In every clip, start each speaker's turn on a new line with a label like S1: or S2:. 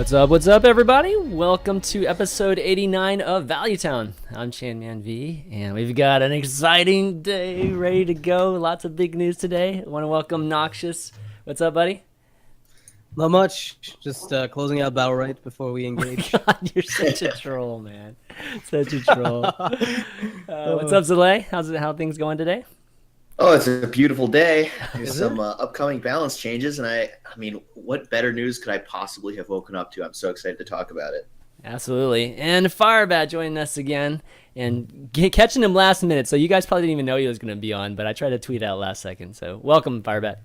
S1: What's up, everybody? Welcome to episode 89 of Value Town. I'm ChanManV, and we've got an exciting day ready to go. Lots of big news today. I want to welcome Noxious. What's up, buddy?
S2: Not much. Just closing out battle right before we engage.
S1: God, you're such a troll, man. Such a troll. What's up, Zalae? How things going today?
S3: Oh, it's a beautiful day. There's some upcoming balance changes, and I mean, what better news could I possibly have woken up to? I'm so excited to talk about it.
S1: Absolutely. And Firebat joining us again and catching him last minute. So you guys probably didn't even know he was going to be on, but I tried to tweet out last second. So welcome, Firebat.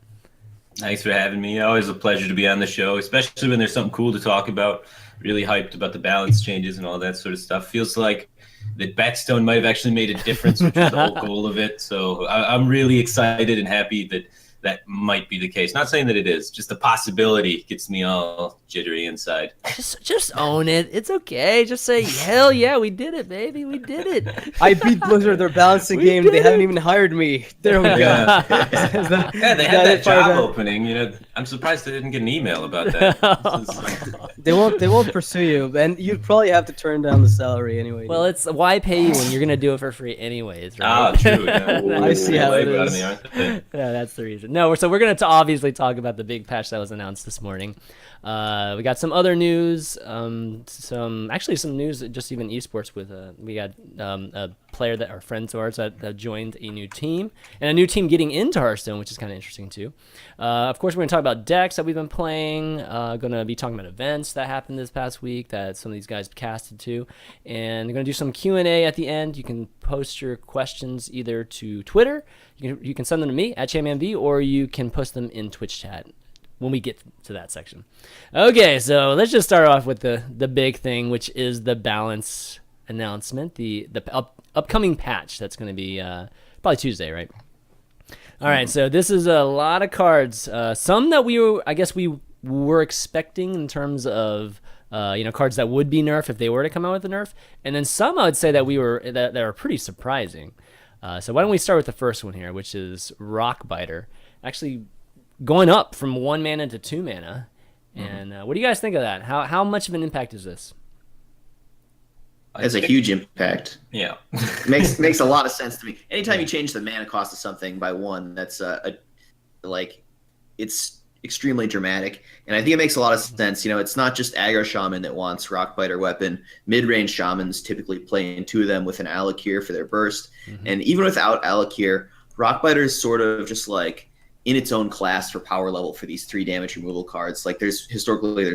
S4: Thanks for having me. Always a pleasure to be on the show, especially when there's something cool to talk about. Really hyped about the balance changes and all that sort of stuff. Feels like that Batstone might have actually made a difference, which is the whole goal of it. So I'm really excited and happy that that might be the case. Not saying that it is, just the possibility gets me all jittery inside.
S1: Just own it. It's okay. Just say, hell yeah, we did it, baby. We did it.
S2: I beat Blizzard. They're balancing game. They haven't even hired me. There we go.
S4: Yeah, they had that job opening. You know, I'm surprised they didn't get an email about that.
S2: They won't pursue you, and you'd probably have to turn down the salary anyway.
S1: Well, it's why pay you when you're gonna do it for free anyways, right?
S4: Ah, true. Yeah.
S2: I see how it is.
S1: Yeah, that's the reason. No, so we're going to obviously talk about the big patch that was announced this morning. We got some other news, some news just even esports with we got a player that are friends of ours that joined a new team, and a new team getting into Hearthstone, which is kind of interesting too. Of course, we're going to talk about decks that we've been playing. Going to be talking about events that happened this past week that some of these guys casted to, and we're going to do some Q&A at the end. You can post your questions either to Twitter. You can send them to me at ChanManV, or you can post them in Twitch chat when we get to that section. Okay, so let's just start off with the big thing, which is the balance announcement, the upcoming patch that's going to be probably Tuesday, right? All right, so this is a lot of cards. Some that we were expecting in terms of cards that would be nerfed if they were to come out with a nerf, and then some I would say that that are pretty surprising. So why don't we start with the first one here, which is Rockbiter, actually going up from 1 mana to 2 mana. And what do you guys think of that? How much of an impact is this?
S3: It has a huge impact.
S4: Yeah.
S3: makes a lot of sense to me. Anytime you change the mana cost of something by 1, that's it's extremely dramatic. And I think it makes a lot of sense. You know, it's not just aggro shaman that wants Rockbiter weapon. Mid-range shamans typically play in 2 of them with an Alakir for their burst. And even without Alakir, Rockbiter is sort of just like in its own class for power level for these 3 damage removal cards. Like there's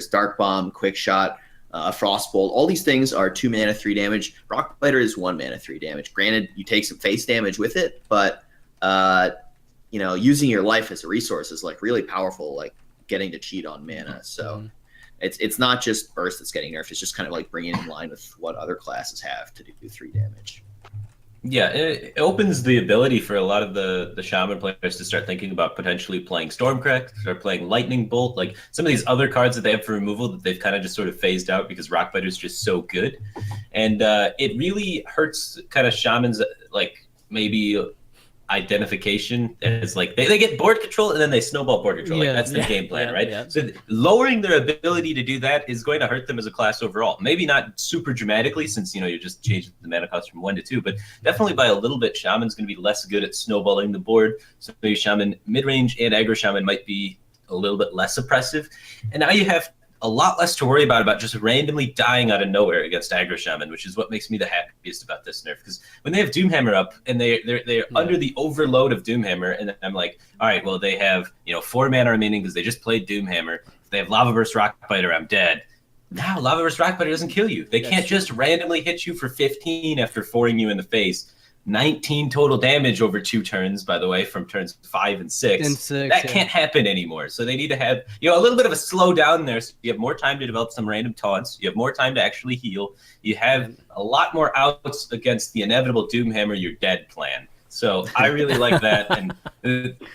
S3: Dark Bomb, Quick Shot, Frostbolt. All these things are 2 mana, 3 damage. Rockbiter is 1 mana, 3 damage. Granted, you take some face damage with it, but using your life as a resource is like really powerful, like getting to cheat on mana. So it's not just burst that's getting nerfed. It's just kind of like bringing it in line with what other classes have to do 3 damage.
S4: Yeah, it opens the ability for a lot of the Shaman players to start thinking about potentially playing Stormcrack, start playing Lightning Bolt, like some of these other cards that they have for removal that they've kind of just sort of phased out because Rockbiter is just so good. And it really hurts kind of Shamans, like maybe identification as like they get board control and then they snowball board control. Like that's the game plan, right? Yeah. So lowering their ability to do that is going to hurt them as a class overall. Maybe not super dramatically since you're just changing the mana cost from 1 to 2, but definitely by a little bit, Shaman's going to be less good at snowballing the board. So maybe Shaman mid-range and aggro Shaman might be a little bit less oppressive. And now you have a lot less to worry about just randomly dying out of nowhere against aggro shaman, which is what makes me the happiest about this nerf. Because when they have Doomhammer up and they're under the overload of Doomhammer, and I'm like, all right, well they have 4 mana remaining because they just played Doomhammer. If they have Lava Burst Rockbiter, I'm dead. Now Lava Burst Rockbiter doesn't kill you. They can't just randomly hit you for 15 after 4ing you in the face. 19 total damage over 2 turns, by the way, from turns 5 and 6. That can't happen anymore. So they need to have a little bit of a slow down there. So you have more time to develop some random taunts. You have more time to actually heal. You have a lot more outs against the inevitable Doomhammer you're dead plan. So I really like that. And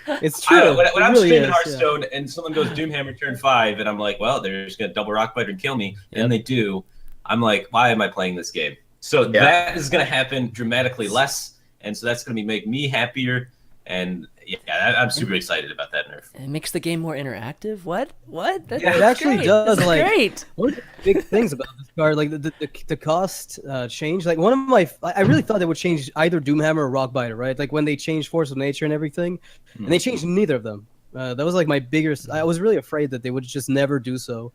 S2: it's true.
S4: When I'm really streaming Hearthstone and someone goes Doomhammer turn 5, and I'm like, well, they're just going to double Rockbiter and kill me. And they do. I'm like, why am I playing this game? So that is going to happen dramatically less, and so that's going to make me happier. And yeah, Yeah, I'm super excited about that nerf.
S1: It makes the game more interactive. What? That's
S2: It actually
S1: great.
S2: does.
S1: That's
S2: Like,
S1: great.
S2: one of the big things about this card, like the cost change. Like, one of my, I really thought they would change either Doomhammer or Rockbiter, right? Like when they changed Force of Nature and everything, and they changed neither of them. That was like my biggest. I was really afraid that they would just never do so.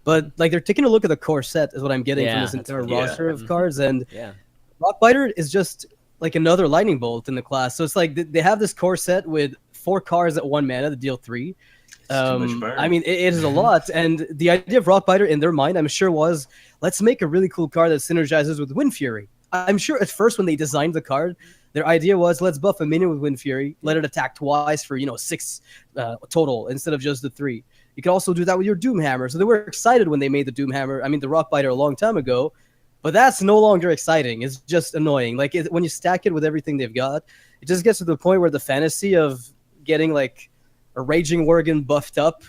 S2: But like they're taking a look at the core set is what I'm getting from
S1: Yeah,
S2: this
S1: that's
S2: entire
S1: what-
S2: roster of cards, and
S1: Yeah.
S2: Rockbiter is just like another lightning bolt in the class. So it's like they have this core set with 4 cards at 1 mana that deal 3.
S4: Too much burn.
S2: I mean, it is a lot, and the idea of Rockbiter in their mind, I'm sure, was let's make a really cool card that synergizes with Wind Fury. I'm sure at first when they designed the card, their idea was let's buff a minion with Wind Fury, let it attack twice for 6 total instead of just the 3. You can also do that with your Doomhammer. So they were excited when they made the Doomhammer. I mean, the Rockbiter a long time ago, but that's no longer exciting. It's just annoying. Like when you stack it with everything they've got, it just gets to the point where the fantasy of getting like a Raging Worgen buffed up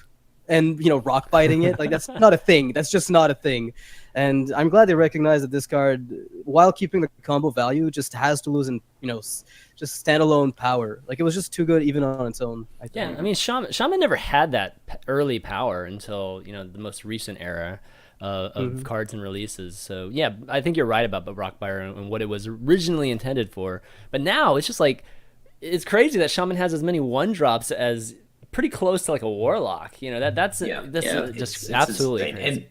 S2: and rock biting it, like that's not a thing. That's just not a thing. And I'm glad they recognize that this card, while keeping the combo value, just has to lose in just standalone power. Like it was just too good even on its own, I think.
S1: Yeah, I mean, Shaman never had that early power until the most recent era of cards and releases. So yeah, I think you're right about Rockbiter and what it was originally intended for. But now it's just like it's crazy that Shaman has as many 1-drops as pretty close to like a Warlock. That's just absolutely
S4: insane.
S1: crazy.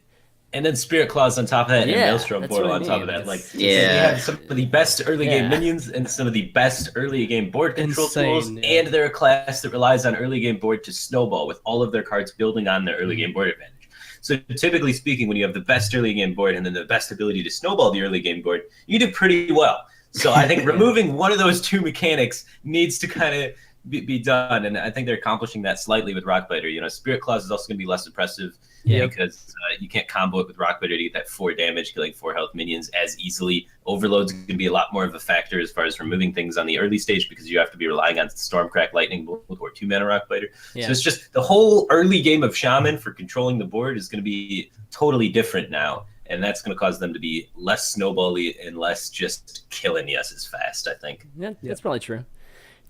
S4: And then Spirit Claws on top of that, and
S1: Yeah,
S4: Maelstrom
S1: that's
S4: Portal
S1: what I
S4: on top of
S1: mean.
S4: that. Like,
S3: Yeah.
S4: they have some of the best early game minions and some of the best early game board control tools,
S2: Insane,
S4: and they're a class that relies on early game board to snowball with all of their cards building on their early game board advantage. So typically speaking, when you have the best early game board and then the best ability to snowball the early game board, you do pretty well. So I think removing one of those 2 mechanics needs to kind of be done, and I think they're accomplishing that slightly with Rockbiter. Spirit Claws is also going to be less impressive because you can't combo it with Rockbiter to get that 4 damage, killing 4 health minions as easily. Overload's going to be a lot more of a factor as far as removing things on the early stage because you have to be relying on Stormcrack, Lightning Bolt, or 2-mana Rockbiter.
S1: Yeah.
S4: So it's just the whole early game of Shaman for controlling the board is going to be totally different now. And that's going to cause them to be less snowbally and less just killing as fast, I think.
S1: Yeah, that's probably true.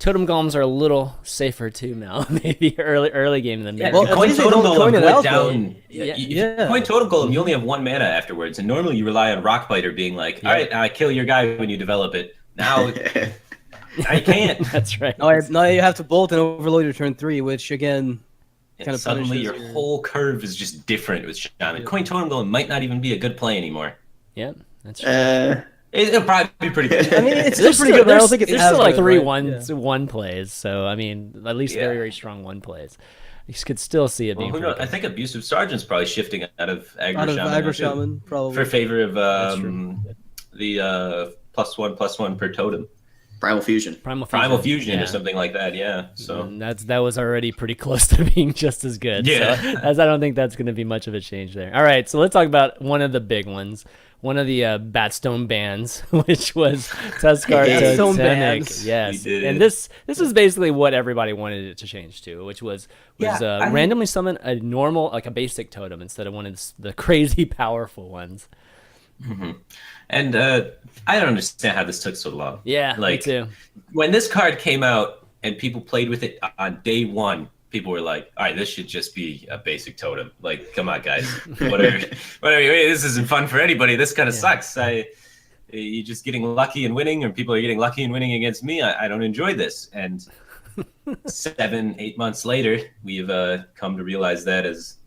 S1: Totem Golems are a little safer too now. Maybe early game than
S4: Yeah,
S2: Well,
S4: coin
S2: at least they
S4: Totem
S2: don't
S4: Golem
S2: coin it
S4: went
S2: out,
S4: down.
S2: though.
S4: If you
S2: Yeah.
S4: coin Totem Golem, you only have 1 mana afterwards, and normally you rely on Rockbiter being like, all right, I kill your guy when you develop it. Now I can't.
S1: That's right.
S2: Now you have to bolt and overload your turn 3, which again
S4: And
S2: kind of
S4: suddenly your
S2: punishes
S4: whole curve is just different with Shaman. Coin Totem Golem might not even be a good play anymore.
S1: Yeah, that's true.
S4: It'll probably be pretty good.
S2: I mean, it's
S1: There's
S2: still pretty good, but I don't think it's
S1: there's
S2: as
S1: still like
S2: good,
S1: 3
S2: right?
S1: one plays. So I mean, at least very, very strong 1 plays. You could still see it
S4: Well,
S1: being
S4: who
S1: pretty
S4: knows? I
S1: good.
S4: think Abusive Sergeant's probably shifting out of Aggro
S2: Out of
S4: Shaman.
S2: Aggro
S4: too,
S2: Shaman, probably.
S4: for favor of
S1: true.
S4: the +1/+1 per totem.
S3: Primal Fusion.
S4: Primal Fusion
S1: yeah.
S4: or something like that, yeah. So
S1: And that was already pretty close to being just as good.
S4: Yeah.
S1: So, as I don't think that's going to be much of a change there. All right, so let's talk about one of the big ones. One of the Batstone bans, which was Tuskar
S2: Batstone
S1: Totemic.
S2: bans.
S1: Yes,
S4: We did
S1: and
S4: it.
S1: this is basically what everybody wanted it to change to, which was randomly summon a normal, like a basic totem instead of one of the crazy powerful ones.
S4: And I don't understand how this took so long.
S1: Yeah,
S4: like
S1: me too.
S4: when this card came out and people played with it on day 1, people were like, all right, this should just be a basic totem. Like, come on, guys. Whatever. This isn't fun for anybody. This kind of sucks. You're just getting lucky and winning, or people are getting lucky and winning against me. I don't enjoy this. And 7-8 months later, we've come to realize that as...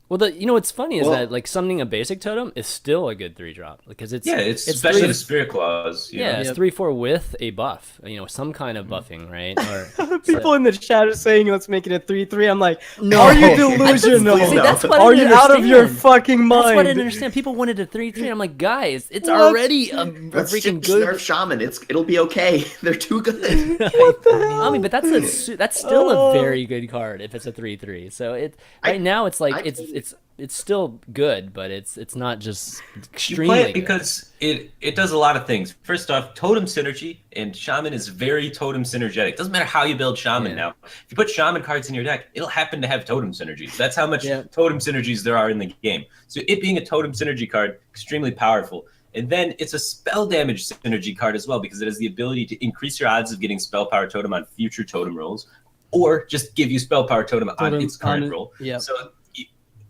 S1: Well, what's funny is that like summoning a basic totem is still a good 3-drop because it's
S4: especially
S1: 3
S4: the Spirit Claws. You know?
S1: it's 3/4 with a buff, some kind of buffing, right? Or
S2: People in the chat are saying let's make it a 3/3. I'm like,
S1: No.
S2: are you delusional?
S1: See, that's what I
S2: Are
S1: didn't
S2: you out of your
S1: understand.
S2: fucking mind?
S1: That's what I didn't understand. People wanted a 3/3. I'm like, guys, it's
S2: What?
S1: already a
S3: Let's
S1: freaking
S3: just
S1: good.
S3: nerf Shaman. It'll be okay. They're too good.
S1: I mean, but that's still a very good card if it's a 3/3. So now it's like it's still good, but it's not just
S4: You
S1: extremely
S4: play it
S1: good.
S4: because it does a lot of things. First off, totem synergy, and Shaman is very totem synergetic. Doesn't matter how you build Shaman now. If you put Shaman cards in your deck, it'll happen to have totem synergies. That's how much totem synergies there are in the game. So it being a totem synergy card, extremely powerful. And then it's a spell damage synergy card as well, because it has the ability to increase your odds of getting spell power totem on future totem rolls. or just give you spell power totem on its current roll.
S2: Yeah.
S4: So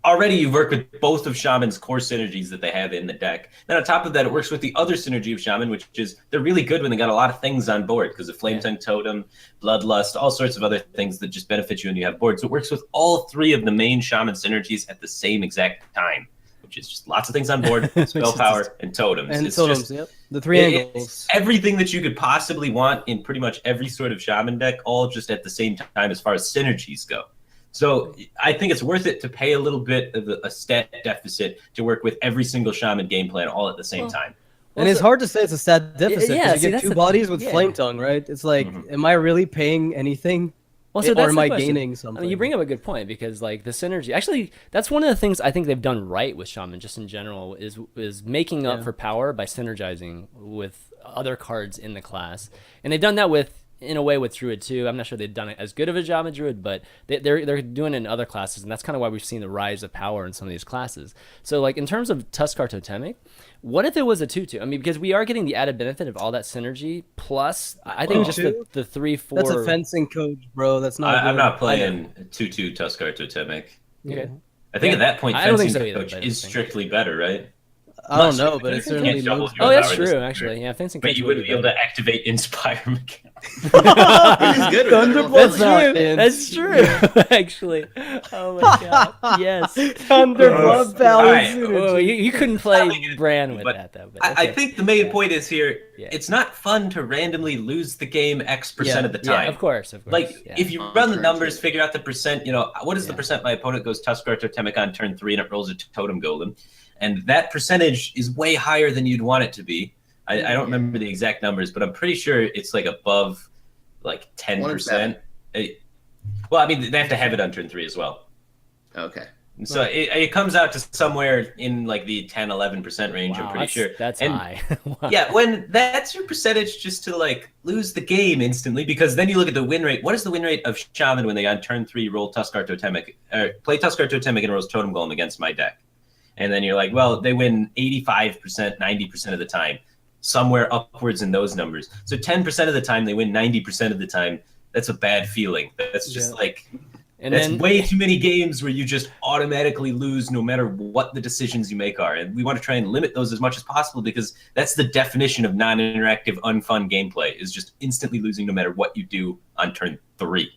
S4: already you work with both of Shaman's core synergies that they have in the deck. Then on top of that, it works with the other synergy of Shaman, which is they're really good when they got a lot of things on board because of Flame Tongue Totem, Bloodlust, all sorts of other things that just benefit you when you have board. So it works with all three of the main Shaman synergies at the same exact time, which is just lots of things on board, spell power, and totems.
S2: And
S4: it's
S2: totems,
S4: just,
S2: yep. The three angles.
S4: Everything that you could possibly want in pretty much every sort of Shaman deck, all just at the same time as far as synergies go. So I think it's worth it to pay a little bit of a stat deficit to work with every single Shaman game plan all at the same time.
S2: And it's hard to say it's a stat deficit because you get two bodies with Flame Tongue, right? It's like, am I really paying anything?
S1: Well, so
S2: or am I gaining something?
S1: I mean, you bring up a good point because like the synergy, actually, that's one of the things I think they've done right with Shaman, just in general, is making up for power by synergizing with other cards in the class, and they've done that in a way with Druid too. I'm not sure they've done it as good of a job in Druid, but they're doing it in other classes, and that's kind of why we've seen the rise of power in some of these classes. So like in terms of Tuskar Totemic, what if it was a 2/2? I mean, because we are getting the added benefit of all that synergy, plus I think just the 3/4.
S2: That's a fencing coach, bro. That's not.
S4: I'm not playing 2/2 Tuskar Totemic.
S1: Okay.
S4: I think at that point,
S1: I don't think
S4: fencing
S1: so
S4: coach
S1: either,
S4: is strictly better, right?
S2: I don't know, but it's certainly moves.
S1: Oh, that's true, actually. Yeah, fencing.
S4: But you wouldn't be able to activate Inspire mechanic.
S2: Thunderblood.
S1: That's true. Actually. Oh my god. Yes.
S2: Thunderblood Valley.
S1: Oh, you couldn't play Bran with that though. But
S4: I think the main point is here. It's not fun to randomly lose the game X% of the time.
S1: Yeah, of course.
S4: Like if you run the numbers, figure out the percent. You know, what is the percent my opponent goes Tuskar Totemic on turn 3 and it rolls a totem golem. And that percentage is way higher than you'd want it to be. I don't remember the exact numbers, but I'm pretty sure it's like above like 10%. Well, I mean, they have to have it on turn 3 as well.
S3: Okay.
S4: So it comes out to somewhere in like the 10, 11% range, I'm pretty sure.
S1: That's high.
S4: Wow. Yeah, when that's your percentage just to like lose the game instantly, because then you look at the win rate. What is the win rate of Shaman when they on turn 3 roll Tuskar Totemic, play Tuskar Totemic and rolls Totem Golem against my deck? And then you're like, well, they win 85%, 90% of the time, somewhere upwards in those numbers. So 10% of the time they win 90% of the time. That's a bad feeling. That's just that's way too many games where you just automatically lose no matter what the decisions you make are. And we want to try and limit those as much as possible because that's the definition of non-interactive, unfun gameplay, is just instantly losing no matter what you do on turn 3.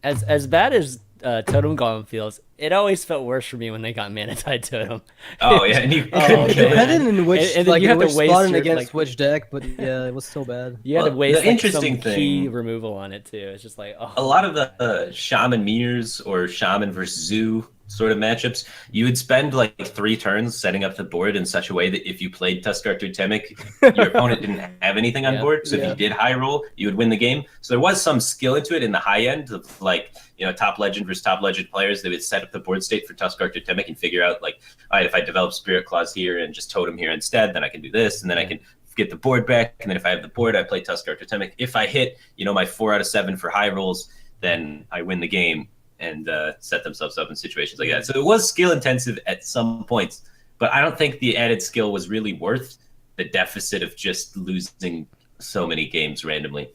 S1: As bad as Totem Golem feels, it always felt worse for me when they got Mana Tide Totem.
S4: Oh yeah, and you
S2: depending on which,
S1: and
S2: like,
S1: you have
S2: which
S1: to waste
S2: spot and
S1: your,
S2: against which deck, but yeah, it was so bad.
S1: You had to waste
S4: the interesting
S1: some key removal on it too. It's just like
S4: a lot of the Shaman mirrors or Shaman versus Zoo sort of matchups, you would spend like 3 turns setting up the board in such a way that if you played Tuskar Totemic, your opponent didn't have anything on board. So if you did high roll, you would win the game. So there was some skill into it in the high end of like, you know, top legend versus top legend players. They would set up the board state for Tuskar Totemic and figure out like, all right, if I develop Spirit Claws here and just Totem here instead, then I can do this, and then I can get the board back. And then if I have the board, I play Tuskar Totemic. If I hit, you know, my 4 out of 7 for high rolls, then I win the game and set themselves up in situations like that. So it was skill intensive at some points, but I don't think the added skill was really worth the deficit of just losing so many games randomly.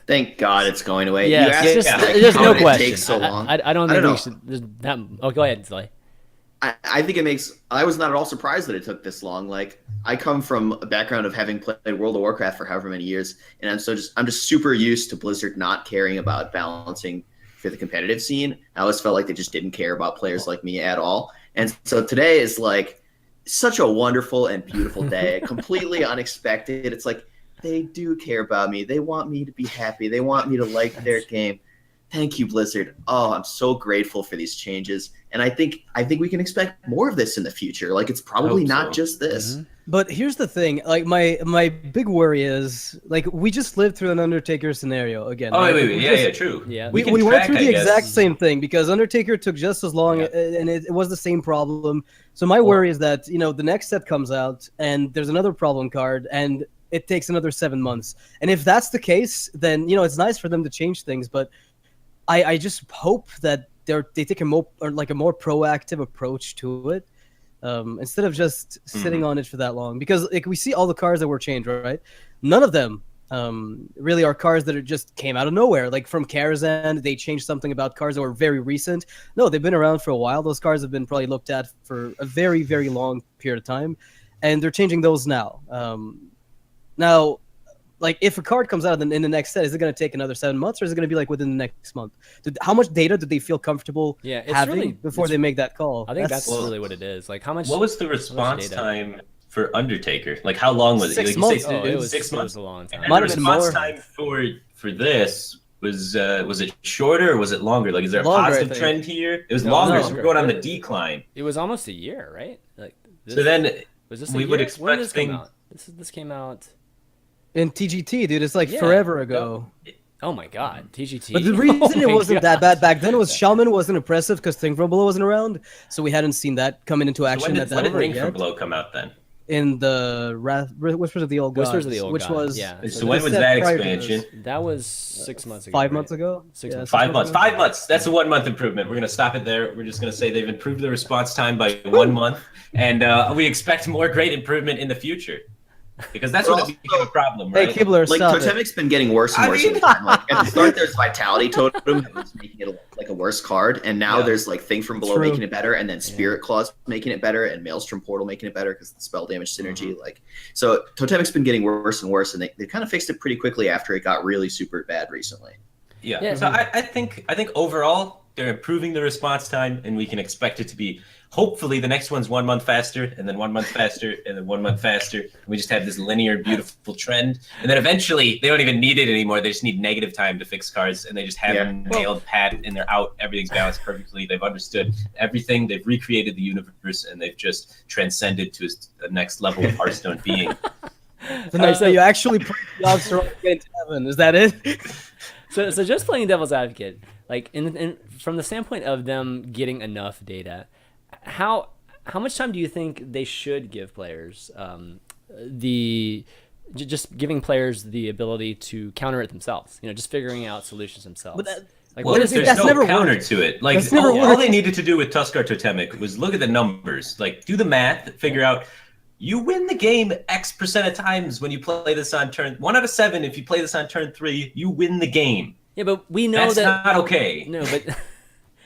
S3: Thank God it's going away.
S1: Yeah, there's no question. It takes so long. I don't think we should. Go ahead, Zalae.
S3: I think it makes. I was not at all surprised that it took this long. Like, I come from a background of having played World of Warcraft for however many years, and I'm just super used to Blizzard not caring about balancing for the competitive scene. I always felt like they just didn't care about players like me at all. And so today is like such a wonderful and beautiful day, completely unexpected. It's like they do care about me. They want me to be happy. They want me to like their game. Thank you, Blizzard. Oh, I'm so grateful for these changes. And I think we can expect more of this in the future. Like, it's probably not just this.
S2: Mm-hmm. But here's the thing. Like, my big worry is, like, we just lived through an Undertaker scenario again.
S4: Oh,
S2: right?
S4: wait. Yeah, true.
S1: Yeah.
S2: We went through the exact same thing because Undertaker took just as long, and it was the same problem. So my worry is that, you know, the next set comes out, and there's another problem card, and it takes another 7 months. And if that's the case, then, you know, it's nice for them to change things, but I just hope that they take a more proactive approach to it, instead of just sitting on it for that long. Because like we see all the cards that were changed, right? None of them really are cards that are just came out of nowhere. Like from Karazhan, they changed something about cards that were very recent. No, they've been around for a while. Those cards have been probably looked at for a very, very long period of time, and they're changing those now. Now, like if a card comes out in the next set, is it going to take another 7 months, or is it going to be like within the next month? How much data did they feel comfortable having before they make that call?
S1: I think that's really what it is. Like how much?
S4: What was the response time for Undertaker? Like how long was it?
S2: 6
S4: Like,
S2: months.
S4: it was 6
S1: It
S4: months.
S1: was a long time.
S4: And the response time for this was it shorter or was it longer? Like is there a
S2: Longer,
S4: positive trend here? It was
S1: No,
S4: longer, so
S1: longer.
S4: we're going on the decline.
S1: It was almost a year, right? Like
S4: So then
S1: was this?
S4: we would expect
S1: when did this come
S4: things-
S1: out? This came out.
S2: In TGT, dude, it's like forever ago.
S1: Oh my god, TGT.
S2: But the reason
S1: Oh
S2: it
S1: my
S2: wasn't
S1: God.
S2: that bad back then was Shaman wasn't impressive because Thing from Below wasn't around, so we hadn't seen that coming into
S4: So
S2: action
S4: when
S2: at
S4: did,
S2: that
S4: when did
S2: point
S4: Ring from
S2: yet.
S4: Below come out then?
S2: In the Whispers of the Old Gods,
S1: Whispers of the Old
S2: which
S1: Gods,
S2: was
S1: yeah.
S4: So
S2: the
S4: when was
S2: set
S4: that
S2: prior to
S4: expansion?
S2: this.
S1: That was 6 months ago.
S2: 5
S1: right?
S2: months ago.
S1: 6 months.
S4: 5 months.
S2: ago.
S4: 5 months. That's a 1 month improvement. We're gonna stop it there. We're just gonna say they've improved the response time by 1 month, and we expect more great improvement in the future. Because that's when it became a problem,
S2: Hey,
S4: right?
S2: Kibler,
S3: Like
S2: stop it.
S3: Totemic's been getting worse and worse over time. Like at the start, there's Vitality Totem that was making it like a worse card, and now
S4: Yeah.
S3: there's like Thing from Below
S2: True.
S3: making it better, and then Spirit Claws making it better, and Maelstrom Portal making it better because the spell damage synergy. Like, so Totemic's been getting worse and worse, and they kind of fixed it pretty quickly after it got really super bad recently.
S4: Yeah.
S1: Yeah.
S4: So I think overall they're improving the response time, and we can expect it to be hopefully the next one's 1 month faster, and then 1 month faster, and then 1 month faster. And we just have this linear, beautiful trend, and then eventually they don't even need it anymore. They just need negative time to fix cards, and they just have them nailed, pat, and they're out. Everything's balanced perfectly. They've understood everything. They've recreated the universe, and they've just transcended to a next level of Hearthstone being.
S2: So now you actually put dogs to get into heaven. Is that it?
S1: So just playing devil's advocate, like from the standpoint of them getting enough data, how much time do you think they should give players just giving players the ability to counter it themselves? You know, just figuring out solutions themselves. Like,
S4: Well,
S1: what is
S4: there's
S2: that's
S4: no
S2: never
S4: counter
S2: worked.
S4: to it. Like
S2: That's never
S4: all
S2: worked.
S4: they needed to do with Tuskar Totemic was look at the numbers, like do the math, figure out you win the game X% of times when you play this on turn 1 out of 7. If you play this on turn 3, you win the game.
S1: Yeah, but we know
S4: That's
S1: that
S4: not okay.
S1: No, but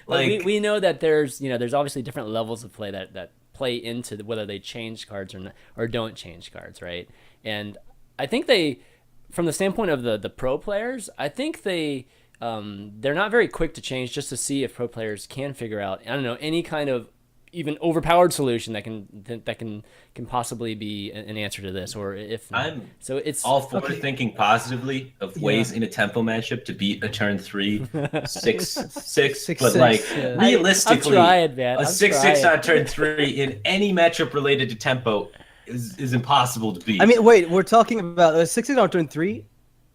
S4: Like-
S1: we know that there's obviously different levels of play that play into whether they change cards or not, or don't change cards, right? And I think they, from the standpoint of the pro players, I think they're not very quick to change just to see if pro players can figure out, I don't know, any kind of even overpowered solution that can possibly be an answer to this, or if not.
S4: I'm
S1: So it's
S4: all for thinking positively of ways in a tempo matchup to beat a turn 3 6/6, but
S2: 6/6,
S4: like
S2: yeah.
S4: realistically,
S1: I'm trying, man.
S4: a
S1: I'm
S4: 6/6
S1: trying.
S4: on turn 3 in any matchup related to tempo is impossible to beat.
S2: I mean, wait, we're talking about 16 on turn 3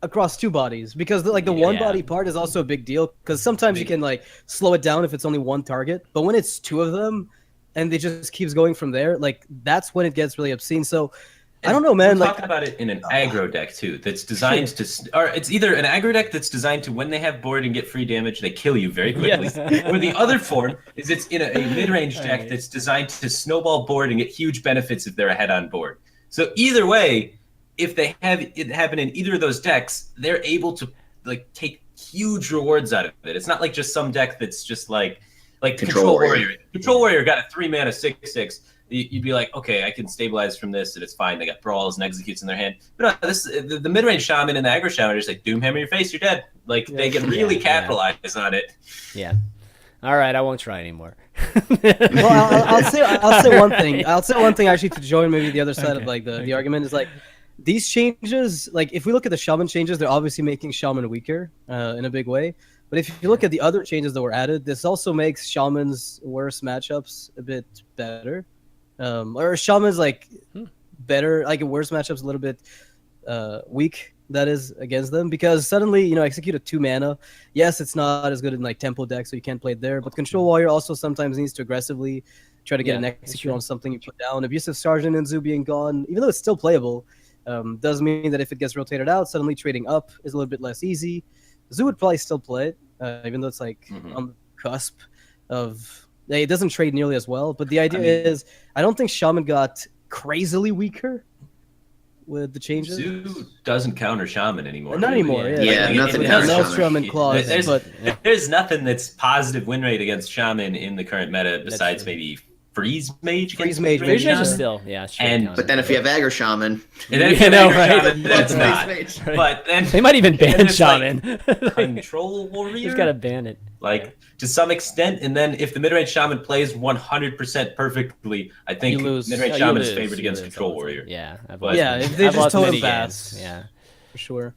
S2: across 2 bodies, because the one
S1: Yeah.
S2: body part is also a big deal, because sometimes you can like slow it down if it's only one target, but when it's 2 of them and it just keeps going from there, like that's when it gets really obscene. So I don't know, man.
S4: We're
S2: Like
S4: talking about it in an aggro deck too. That's designed or it's either an aggro deck that's designed to when they have board and get free damage, they kill you very quickly. Or the other form is it's in a mid-range deck that's designed to snowball board and get huge benefits if they're ahead on board. So either way, if they have it happen in either of those decks, they're able to like take huge rewards out of it. It's not like just some deck that's just like Control Warrior. Control Warrior got a 3-mana 6/6. You'd be like, okay, I can stabilize from this, and it's fine. They got brawls and executes in their hand. But no, the mid-range shaman and the aggro shaman are just like Doomhammer your face, you're dead. Like they can really capitalize on it.
S1: Yeah. All right, I won't try anymore.
S2: well, I'll say one thing. I'll say one thing actually to join maybe the other side of like the argument is like these changes. Like if we look at the shaman changes, they're obviously making shaman weaker in a big way. But if you look at the other changes that were added, this also makes shaman's worse matchups a bit better, or shaman's like better, like worse matchups a little bit weak. That is against them, because suddenly execute a 2 mana. Yes, it's not as good in like tempo deck, so you can't play it there. But Control Warrior also sometimes needs to aggressively try to get an execute on something you put down. Abusive Sergeant and Zoo being gone, even though it's still playable, does mean that if it gets rotated out, suddenly trading up is a little bit less easy. Zoo would probably still play it, even though it's like on the cusp of. It doesn't trade nearly as well, but the idea is I don't think Shaman got crazily weaker. with the changes?
S4: Zoo doesn't counter Shaman anymore.
S2: Not anymore.
S4: really.
S3: Yeah, nothing counters
S2: Maelstrom
S3: Shaman.
S2: and Claws,
S4: There's nothing that's positive win rate against Shaman in the current meta besides
S1: true.
S4: maybe Freeze Mage.
S2: Freeze
S4: against
S2: Mage,
S4: mid-range
S1: Freeze Mage is
S4: Shaman.
S1: still, yeah, straight
S4: And-
S1: counter.
S3: But then if you have Aggro Shaman,
S4: And then if
S1: You
S4: you
S1: know,
S4: have
S1: right?
S4: Shaman, that's
S3: Space
S4: not.
S3: Mage.
S4: But then
S1: They might even ban
S4: there's, like,
S1: Shaman.
S4: Control Warrior.
S1: Just gotta ban it.
S4: Like to some extent, and then if the mid-range Shaman plays 100% perfectly, I think
S2: You lose.
S4: mid-range
S1: No, you
S4: Shaman is
S1: lose.
S4: favored
S1: You
S4: against
S1: lose
S4: Control
S1: all the time.
S4: Warrior.
S1: Yeah, I've
S4: But-
S1: lost
S2: Yeah,
S1: many-
S2: if they
S1: I've
S2: just
S1: lost
S2: total
S1: many
S2: pass.
S1: games. Yeah.
S2: for sure.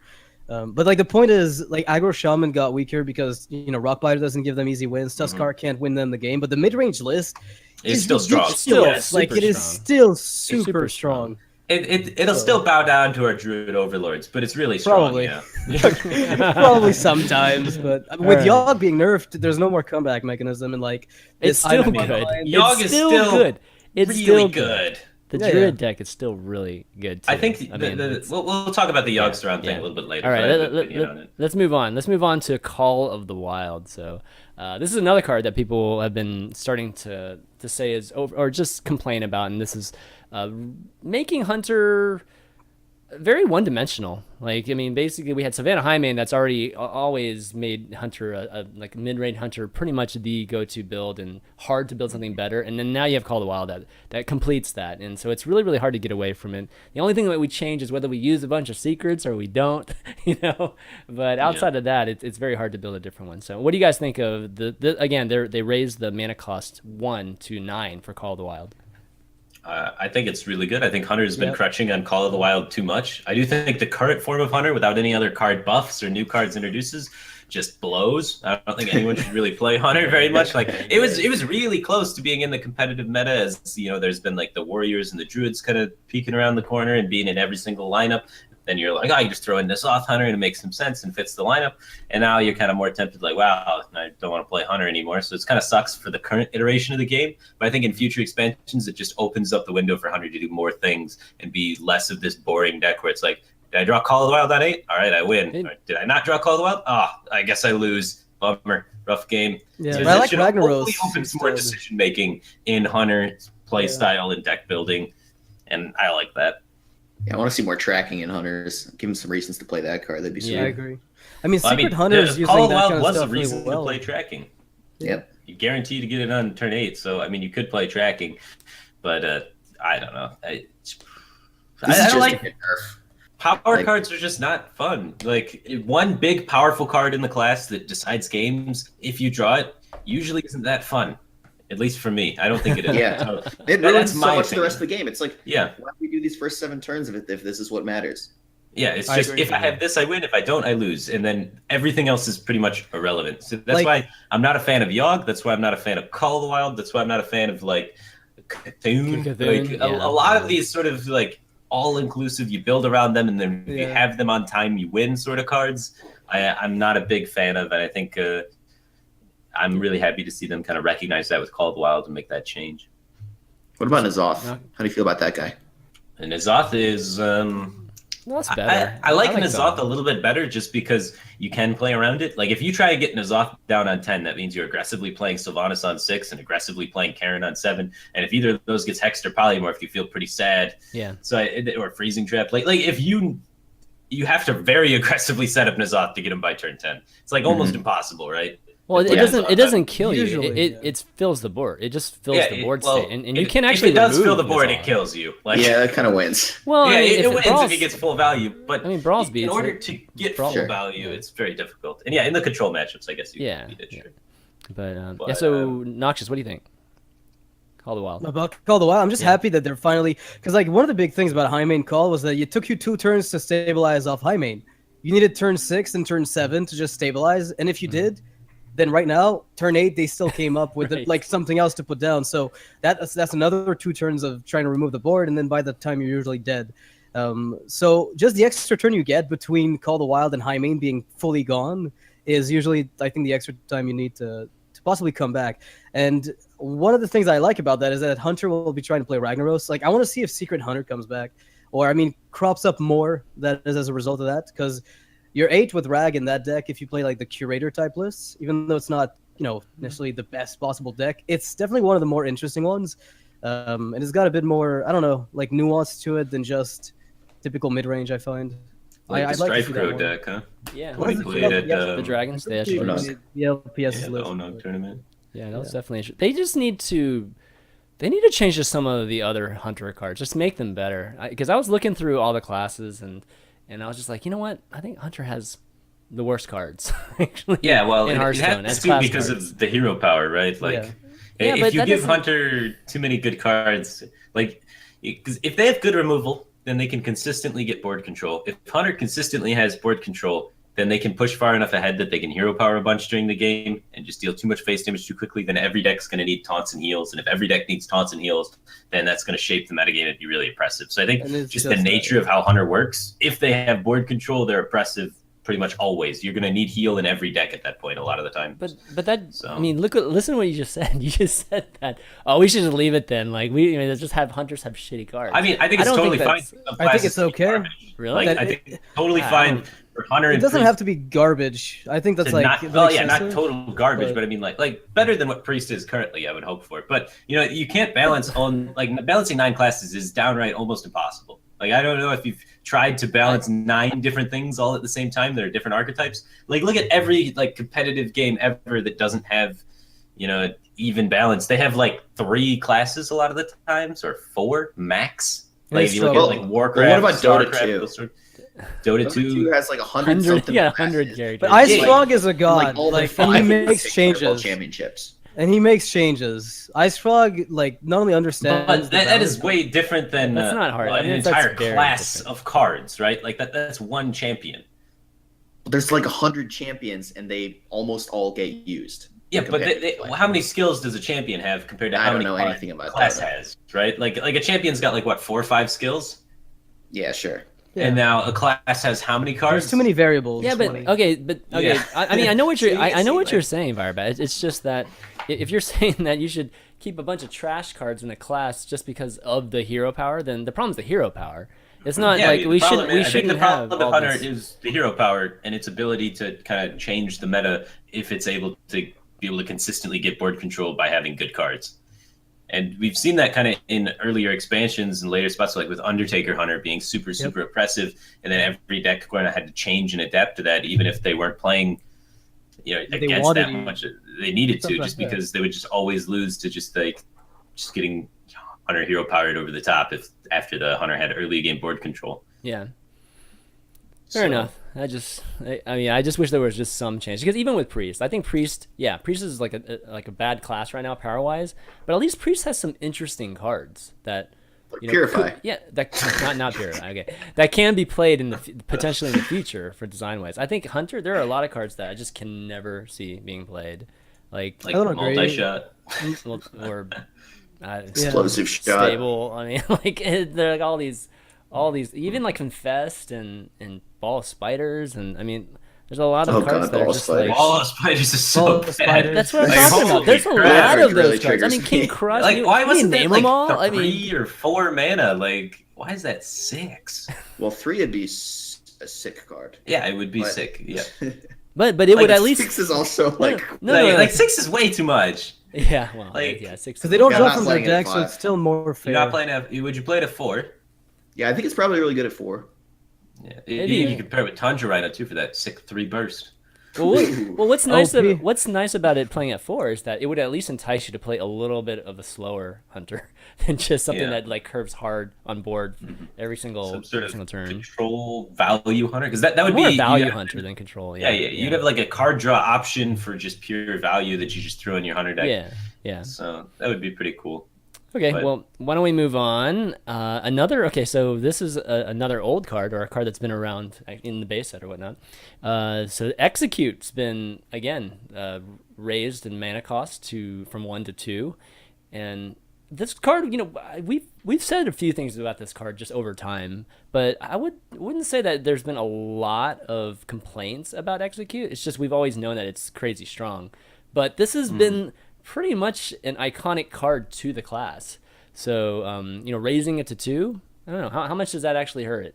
S2: But like the point is, like aggro Shaman got weaker because Rockbiter doesn't give them easy wins. Tuskar can't win them the game, but the mid-range list
S4: It's
S2: is
S4: still strong.
S2: ridiculous.
S1: Still
S2: like
S1: super
S2: it is
S1: strong.
S2: still
S1: It's
S2: super strong.
S4: It'll still bow down to our Druid Overlords, but it's really strong.
S2: Probably.
S4: Yeah.
S2: Probably sometimes, but with
S1: Alright.
S2: Yogg being nerfed, there's no more comeback mechanism, and like
S1: It's
S2: this
S1: still
S2: item
S1: good.
S2: online-
S4: Yogg
S1: It's
S4: is
S1: still
S4: still
S1: good. It's
S4: really
S1: still
S4: good.
S1: The
S2: Yeah,
S1: Druid
S2: yeah.
S1: deck is still really good too.
S4: I think
S1: I mean, it's-
S4: we'll talk about the
S1: yeah,
S4: Yoggster thing
S1: yeah.
S4: a little bit later.
S1: All
S4: but I
S1: right,
S4: have an opinion on it.
S1: let's move on. Let's move on to Call of the Wild. So this is another card that people have been starting to say is over, or just complain about, and this is making Hunter very one-dimensional. Like, I mean, basically we had Savannah Highmane that's already always made Hunter a like mid-range Hunter pretty much the go-to build and hard to build something better. And then now you have Call of the Wild that completes that. And so it's really, really hard to get away from it. The only thing that we change is whether we use a bunch of secrets or we don't, But outside of that, it's very hard to build a different one. So what do you guys think of again, they raised the mana cost 1 to 9 for Call of the Wild.
S4: I think it's really good. I think Hunter's been
S2: Yep.
S4: crutching on Call of the Wild too much. I do think the current form of Hunter, without any other card buffs or new cards introduces, just blows. I don't think anyone should really play Hunter very much. Like it was really close to being in the competitive meta, as there's been like the Warriors and the Druids kind of peeking around the corner and being in every single lineup. Then you're like, you just throw in this off Hunter and it makes some sense and fits the lineup. And now you're kind of more tempted, like, wow, I don't want to play Hunter anymore. So it's kind of sucks for the current iteration of the game. But I think in future expansions, it just opens up the window for Hunter to do more things and be less of this boring deck where it's like, did I draw Call of the Wild on 8? All right, I win. Or, did I not draw Call of the Wild? I guess I lose. Bummer. Rough game.
S2: Yeah,
S4: So
S2: but I like
S4: should
S2: Ragnaros
S4: hopefully open some more
S2: instead.
S4: decision making in Hunter's play style and deck building. And I like that.
S3: Yeah, I want to see more tracking in Hunters. Give him some reasons to play that card. That'd be sweet.
S2: I agree. I mean, Secret Hunters
S4: the
S2: using
S4: Call of
S2: that
S4: the Wild
S2: kind of
S4: was a
S2: stuff really
S4: reason
S2: well.
S4: to play tracking.
S3: Yep.
S4: You guarantee to get it on turn 8. So I mean, you could play tracking, but I don't know. I
S3: This
S4: don't
S3: is just
S4: like
S3: a good nerf.
S4: power
S3: like-
S4: cards are just not fun. Like one big powerful card in the class that decides games, if you draw it, usually isn't that fun. At least for me, I don't think it is.
S3: Yeah.
S4: So,
S3: It
S4: that's
S3: ruins so
S4: my
S3: much of the
S4: opinion.
S3: rest of the game. It's like,
S4: Yeah.
S3: why do we do these first 7 turns if this is what matters?
S4: Yeah, it's
S2: I
S4: just
S2: agree.
S4: if I have this, I win. If I don't, I lose, and then everything else is pretty much irrelevant. So that's
S2: Like-
S4: why I'm not a fan of Yogg. That's why I'm not a fan of Call of the Wild. That's why I'm not a fan of like Cthulhu.
S1: Cthulhu,
S4: Like
S1: yeah.
S4: a lot of these sort of like all-inclusive. You build around them, and then if you
S2: Yeah.
S4: have them on time, you win. Sort of cards. I'm not a big fan of, and I think I'm really happy to see them kind of recognize that with Call of the Wild and make that change.
S3: What about N'Zoth?
S1: No.
S3: How do you feel about that guy?
S4: And N'Zoth is.
S1: Well, that's better.
S4: I like
S1: that.
S4: N'Zoth a little bit better just because you can play around it. Like if you try to get N'Zoth down on 10, that means you're aggressively playing Sylvanas on 6 and aggressively playing Karen on 7. And if either of those gets hexed or polymorphed, you feel pretty sad.
S1: Yeah.
S4: So or freezing trap. Like if you have to very aggressively set up N'Zoth to get him by turn 10. It's like almost impossible, right?
S1: Well, it
S4: Yeah.
S1: doesn't kill you.
S2: Usually,
S1: It fills the board. It just fills the board
S4: well,
S1: state, and you can
S4: if
S1: actually
S4: it does
S1: remove
S4: fill the board,
S1: N'Zoth.
S4: it kills you. Like
S3: Yeah, that kind of wins.
S1: Well,
S4: yeah,
S1: I mean,
S4: it
S1: if
S4: wins
S1: Brawls,
S4: if it gets full value, but
S1: I mean, Brawls
S4: in
S1: beats
S4: order
S1: it.
S4: to get
S1: Brawl-
S4: full
S3: Sure.
S4: value, it's very difficult. And yeah, in the control matchups, I guess you
S1: Yeah,
S4: beat it,
S1: yeah.
S4: sure.
S1: But,
S4: But,
S1: So Noxious, what do you think? Call the Wild.
S2: About Call of the Wild, I'm just
S1: Yeah.
S2: happy that they're finally, because like one of the big things about Highmane Call was that it took you 2 turns to stabilize off Highmane. You needed turn 6 and turn 7 to just stabilize, and if you did, then right now turn 8 they still came up with
S1: Right.
S2: like something else to put down. So that's another 2 turns of trying to remove the board, and then by the time you're usually dead. So just the extra turn you get between Call the Wild and Highmane being fully gone is usually, I think, the extra time you need to possibly come back. And one of the things I like about that is that Hunter will be trying to play Ragnaros. Like, I want to see if Secret Hunter comes back, or I mean, crops up more. That is as a result of that, because you're 8 with Rag in that deck. If you play like the Curator type lists, even though it's not necessarily the best possible deck, it's definitely one of the more interesting ones. And it's got a bit more, I don't know, like nuance to it than just typical mid range. I find.
S4: Like the
S2: I'd like to
S4: Strife
S2: see that
S4: Crow
S2: more.
S4: deck, huh?
S1: Yeah,
S2: What
S4: We
S2: is it?
S4: played at
S1: the Dragons. They actually.
S3: Onog.
S2: The LPS
S4: yeah, the
S2: list.
S4: Onog tournament.
S1: Yeah, that was definitely interesting. They just need to. They need to change just some of the other Hunter cards, just make them better. Because I was looking through all the classes and I was just like, you know what? I think Hunter has the worst cards actually.
S4: Yeah, well,
S1: in
S4: it
S1: Hearthstone
S4: has
S1: as
S4: to be
S1: class
S4: because
S1: cards.
S4: of the hero power, right? Like,
S2: Yeah.
S1: Yeah, but
S4: if you
S1: that
S4: give
S1: doesn't-
S4: Hunter too many good cards, like, because if they have good removal, then they can consistently get board control. If Hunter consistently has board control, then they can push far enough ahead that they can hero power a bunch during the game and just deal too much face damage too quickly. Then every deck's going to need taunts and heals, and if every deck needs taunts and heals, then that's going to shape the metagame and be really oppressive. So I think
S2: And it's
S4: just
S2: just
S4: the nature of how Hunter works, if they have board control, they're oppressive pretty much always. You're going to need heal in every deck at that point a lot of the time.
S1: But that
S4: So-
S1: I mean, listen to what you just said. You just said that. Oh, we should just leave it then. Like let's just have Hunters have shitty cards.
S4: I mean, I think
S1: I
S4: it's
S1: don't
S4: totally
S1: think
S4: fine.
S1: that's-
S2: I think it's okay.
S1: Really?
S4: Like,
S2: That
S4: I think it's totally
S1: I
S4: fine
S1: don't-
S4: for Hunter.
S2: It
S4: and
S2: doesn't
S4: Priest
S2: have to be garbage. I think that's
S4: to
S2: like
S4: not,
S2: a bit
S4: well, yeah, not
S2: excessive,
S4: total garbage,
S2: but-
S4: but I mean, like better than what Priest is currently. I would hope for, but you can't balance on like balancing 9 classes is downright almost impossible. Like I don't know if you've tried to balance 9 different things all at the same time. There are different archetypes. Like look at every like competitive game ever that doesn't have even balance. They have like 3 classes a lot of the times, or 4 max. Like if you look at like Warcraft,
S3: what about Dota
S4: StarCraft,
S3: 2?
S4: those sort- Dota 2
S3: has like 100
S1: 100,
S3: something.
S1: yeah,
S3: classes.
S1: 100 characters.
S2: But Ice
S4: Yeah,
S2: Frog is a god.
S3: Like all
S2: Like,
S3: the
S2: and he
S3: 5
S2: makes
S3: World
S2: changes.
S3: championships.
S2: And he makes changes. Ice Frog like not only understands.
S4: But
S2: the
S4: that is
S2: balance-
S4: way different than
S1: That's not hard. I
S4: an
S1: mean, that's
S4: entire
S1: very
S4: class
S1: different.
S4: of cards, right? Like that's one champion.
S3: There's like 100 champions, and they almost all get used.
S4: Yeah, but
S3: Competitive play.
S4: how many skills does a champion have compared to
S3: I
S4: how
S3: don't
S4: many
S3: know
S4: cards
S3: anything about
S4: a class
S3: Dota.
S4: has, right? Like a champion's got like what 4 or 5 skills,
S3: Yeah, sure.
S2: Yeah.
S4: and now a class has how many cards?
S2: There's too many variables.
S1: Yeah, but
S2: 20.
S1: okay.
S4: Yeah.
S1: I mean, I know what you're.
S4: So
S1: I know what
S4: like-
S1: you're saying, Firebat. It's just that if you're saying that you should keep a bunch of trash cards in a class just because of the hero power, then the problem's the hero power. It's not
S4: Yeah,
S1: like
S4: the
S1: we
S4: problem-
S1: shouldn't. We
S4: I think
S1: shouldn't
S4: the problem
S1: have
S4: with
S1: all
S4: Hunter
S1: this.
S4: is the hero power and its ability to kind of change the meta if it's able to be able to consistently get board control by having good cards. And we've seen that kind of in earlier expansions and later spots, like with Undertaker Hunter being super oppressive, and then every deck kind of had to change and adapt to that, even if they weren't playing,
S2: They
S4: against
S2: wanted
S4: that
S2: to.
S4: much. They needed to,
S2: Something
S4: just
S2: like that.
S4: because they would just always lose to just getting Hunter hero powered over the top if after the Hunter had early game board control.
S1: Yeah. Fair
S4: So-
S1: enough. I mean, I just wish there was just some change, because even with Priest, I think Priest is like a bad class right now power wise, but at least Priest has some interesting cards that
S3: Like
S1: you know,
S3: Purify.
S1: not Purify. Okay, that can be played potentially in the future for design wise. I think Hunter, there are a lot of cards that I just can never see being played, like
S2: I don't agree.
S4: multi-shot.
S1: or
S3: Explosive shot.
S1: stable. I mean, like they're like all these, even like Confessed and Ball of Spiders, and I mean, there's a lot of
S3: Oh,
S1: cards
S3: God,
S1: that are
S3: Ball of
S1: just
S3: Spiders.
S1: like.
S4: All of Spiders is so
S2: Ball of
S4: bad.
S2: Spiders.
S1: That's what I'm
S3: Like,
S1: talking about.
S4: holy
S1: There's a
S4: crap.
S1: lot of
S3: Really
S1: those cards. I mean,
S3: triggers
S1: King
S3: me.
S1: Crush.
S4: Like, why
S1: can you
S4: wasn't
S1: name
S4: that
S1: them
S4: like
S1: all? I
S4: 3
S1: mean,
S4: or 4 mana? Like, why is that 6?
S3: Well, 3 would be a sick card.
S4: Yeah, it would be
S3: But-
S4: sick. Yeah,
S1: but it would
S4: like,
S1: at least
S3: 6 is also like.
S4: like 6 is way too much.
S1: yeah. Well,
S4: like-
S1: yeah, 6.
S2: Because they don't
S3: Yeah,
S2: draw
S3: I'm
S2: from
S3: not
S2: their
S3: playing it at
S2: deck, so
S3: 5.
S2: it's still more fair.
S4: You're not playing a. Would you play it at 4?
S3: Yeah, I think it's probably really good at 4.
S4: Yeah,
S1: Maybe.
S4: you can pair it with Tundra Rhino too for that sick 3 burst.
S1: Well, what's nice
S2: OP.
S1: what's nice about it playing at 4 is that it would at least entice you to play a little bit of a slower Hunter than just something
S4: Yeah.
S1: that like curves hard on board every single
S4: Some sort of
S1: turn.
S4: control value hunter, because that would
S1: More
S4: be
S1: value
S4: you'd-
S1: hunter than control.
S4: Yeah, you'd have like a card draw option for just pure value that you just threw in your hunter deck.
S1: yeah.
S4: So that would be pretty cool.
S1: Okay,
S4: But-
S1: well, why don't we move on? So this is another old card, or a card that's been around in the base set or whatnot. So Execute's been, again, raised in mana cost from 1 to 2. And this card, we've said a few things about this card just over time, but I wouldn't say that there's been a lot of complaints about Execute. It's just we've always known that it's crazy strong. But this has been pretty much an iconic card to the class. So, raising it to 2, I don't know. How much does that actually hurt it?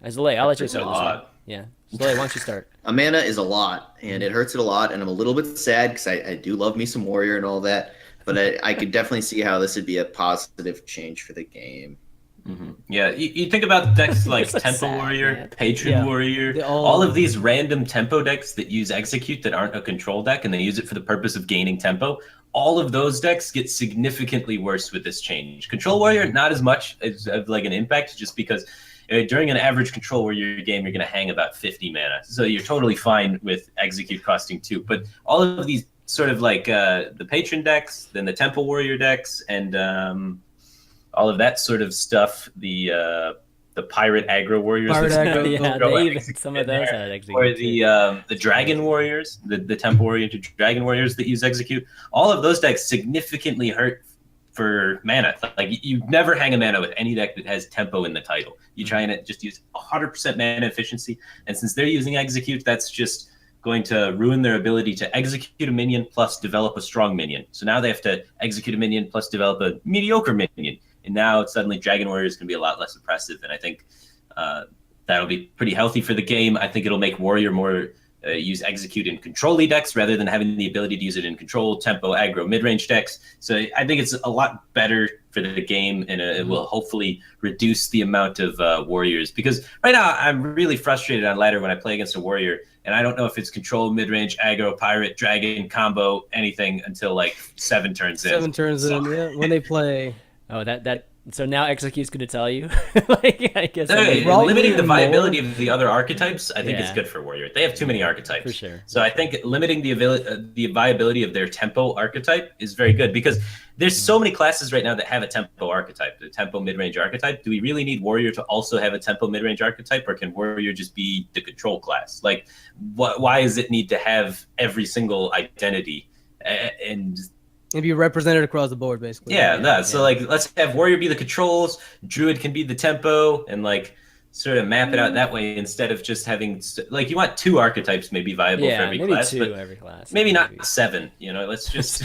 S1: Zalae, I'll let you
S4: It's a
S1: start this one.
S4: lot.
S1: Yeah. Zalae, why don't you start?
S3: A mana is a lot, and it hurts it a lot, and I'm a little bit sad because I do love me some Warrior and all that, but I could definitely see how this would be a positive change for the game.
S4: Yeah, you think about decks like
S1: So
S4: Tempo
S1: sad,
S4: Warrior,
S1: man.
S4: Patron
S2: Yeah.
S4: Warrior,
S2: They
S4: all of these random tempo decks that use Execute that aren't a control deck and they use it for the purpose of gaining tempo. All of those decks get significantly worse with this change. Control Warrior, not as much as like an impact, just because during an average Control Warrior game, you're going to hang about 50 mana. So you're totally fine with Execute costing 2. But all of these sort of like the Patron decks, then the Tempo Warrior decks, and all of that sort of stuff. The pirate aggro warriors,
S2: Pirate aggro,
S1: Yeah,
S4: throw
S1: they even
S4: Execute
S1: some
S4: in
S1: of those
S4: there.
S1: had execute.
S4: Or
S1: too.
S4: the dragon warriors, the tempo oriented dragon warriors that use execute. All of those decks significantly hurt for mana. Like you never hang a mana with any deck that has tempo in the title. You try and just use 100% mana efficiency, and since they're using execute, that's just going to ruin their ability to execute a minion plus develop a strong minion. So now they have to execute a minion plus develop a mediocre minion. And now suddenly Dragon Warrior is going to be a lot less oppressive. And I think that'll be pretty healthy for the game. I think it'll make Warrior more use Execute in control-y decks rather than having the ability to use it in control, tempo, aggro, mid-range decks. So I think it's a lot better for the game, and it will hopefully reduce the amount of Warriors. Because right now I'm really frustrated on ladder when I play against a Warrior, and I don't know if it's control, mid-range, aggro, pirate, dragon, combo, anything until like 7 turns in.
S2: 7 turns in, yeah, when they play.
S1: Oh, that. So now Execute's going to tell you. Like, I guess.
S4: Limiting the viability of the other archetypes, I think is good for Warrior. They have too many archetypes.
S1: For sure.
S4: So I think limiting the viability of their tempo archetype is very good, because there's so many classes right now that have a tempo archetype, the tempo mid-range archetype. Do we really need Warrior to also have a tempo mid-range archetype, or can Warrior just be the control class? Like, why does it need to have every single identity? And
S2: be represented across the board, basically.
S4: So like, let's have Warrior be the controls, Druid can be the tempo, and like sort of map it out that way, instead of just having like, you want 2 archtypes maybe viable for every
S1: maybe
S4: class,
S1: 2
S4: but
S1: every class.
S4: maybe not 7. You know, let's just.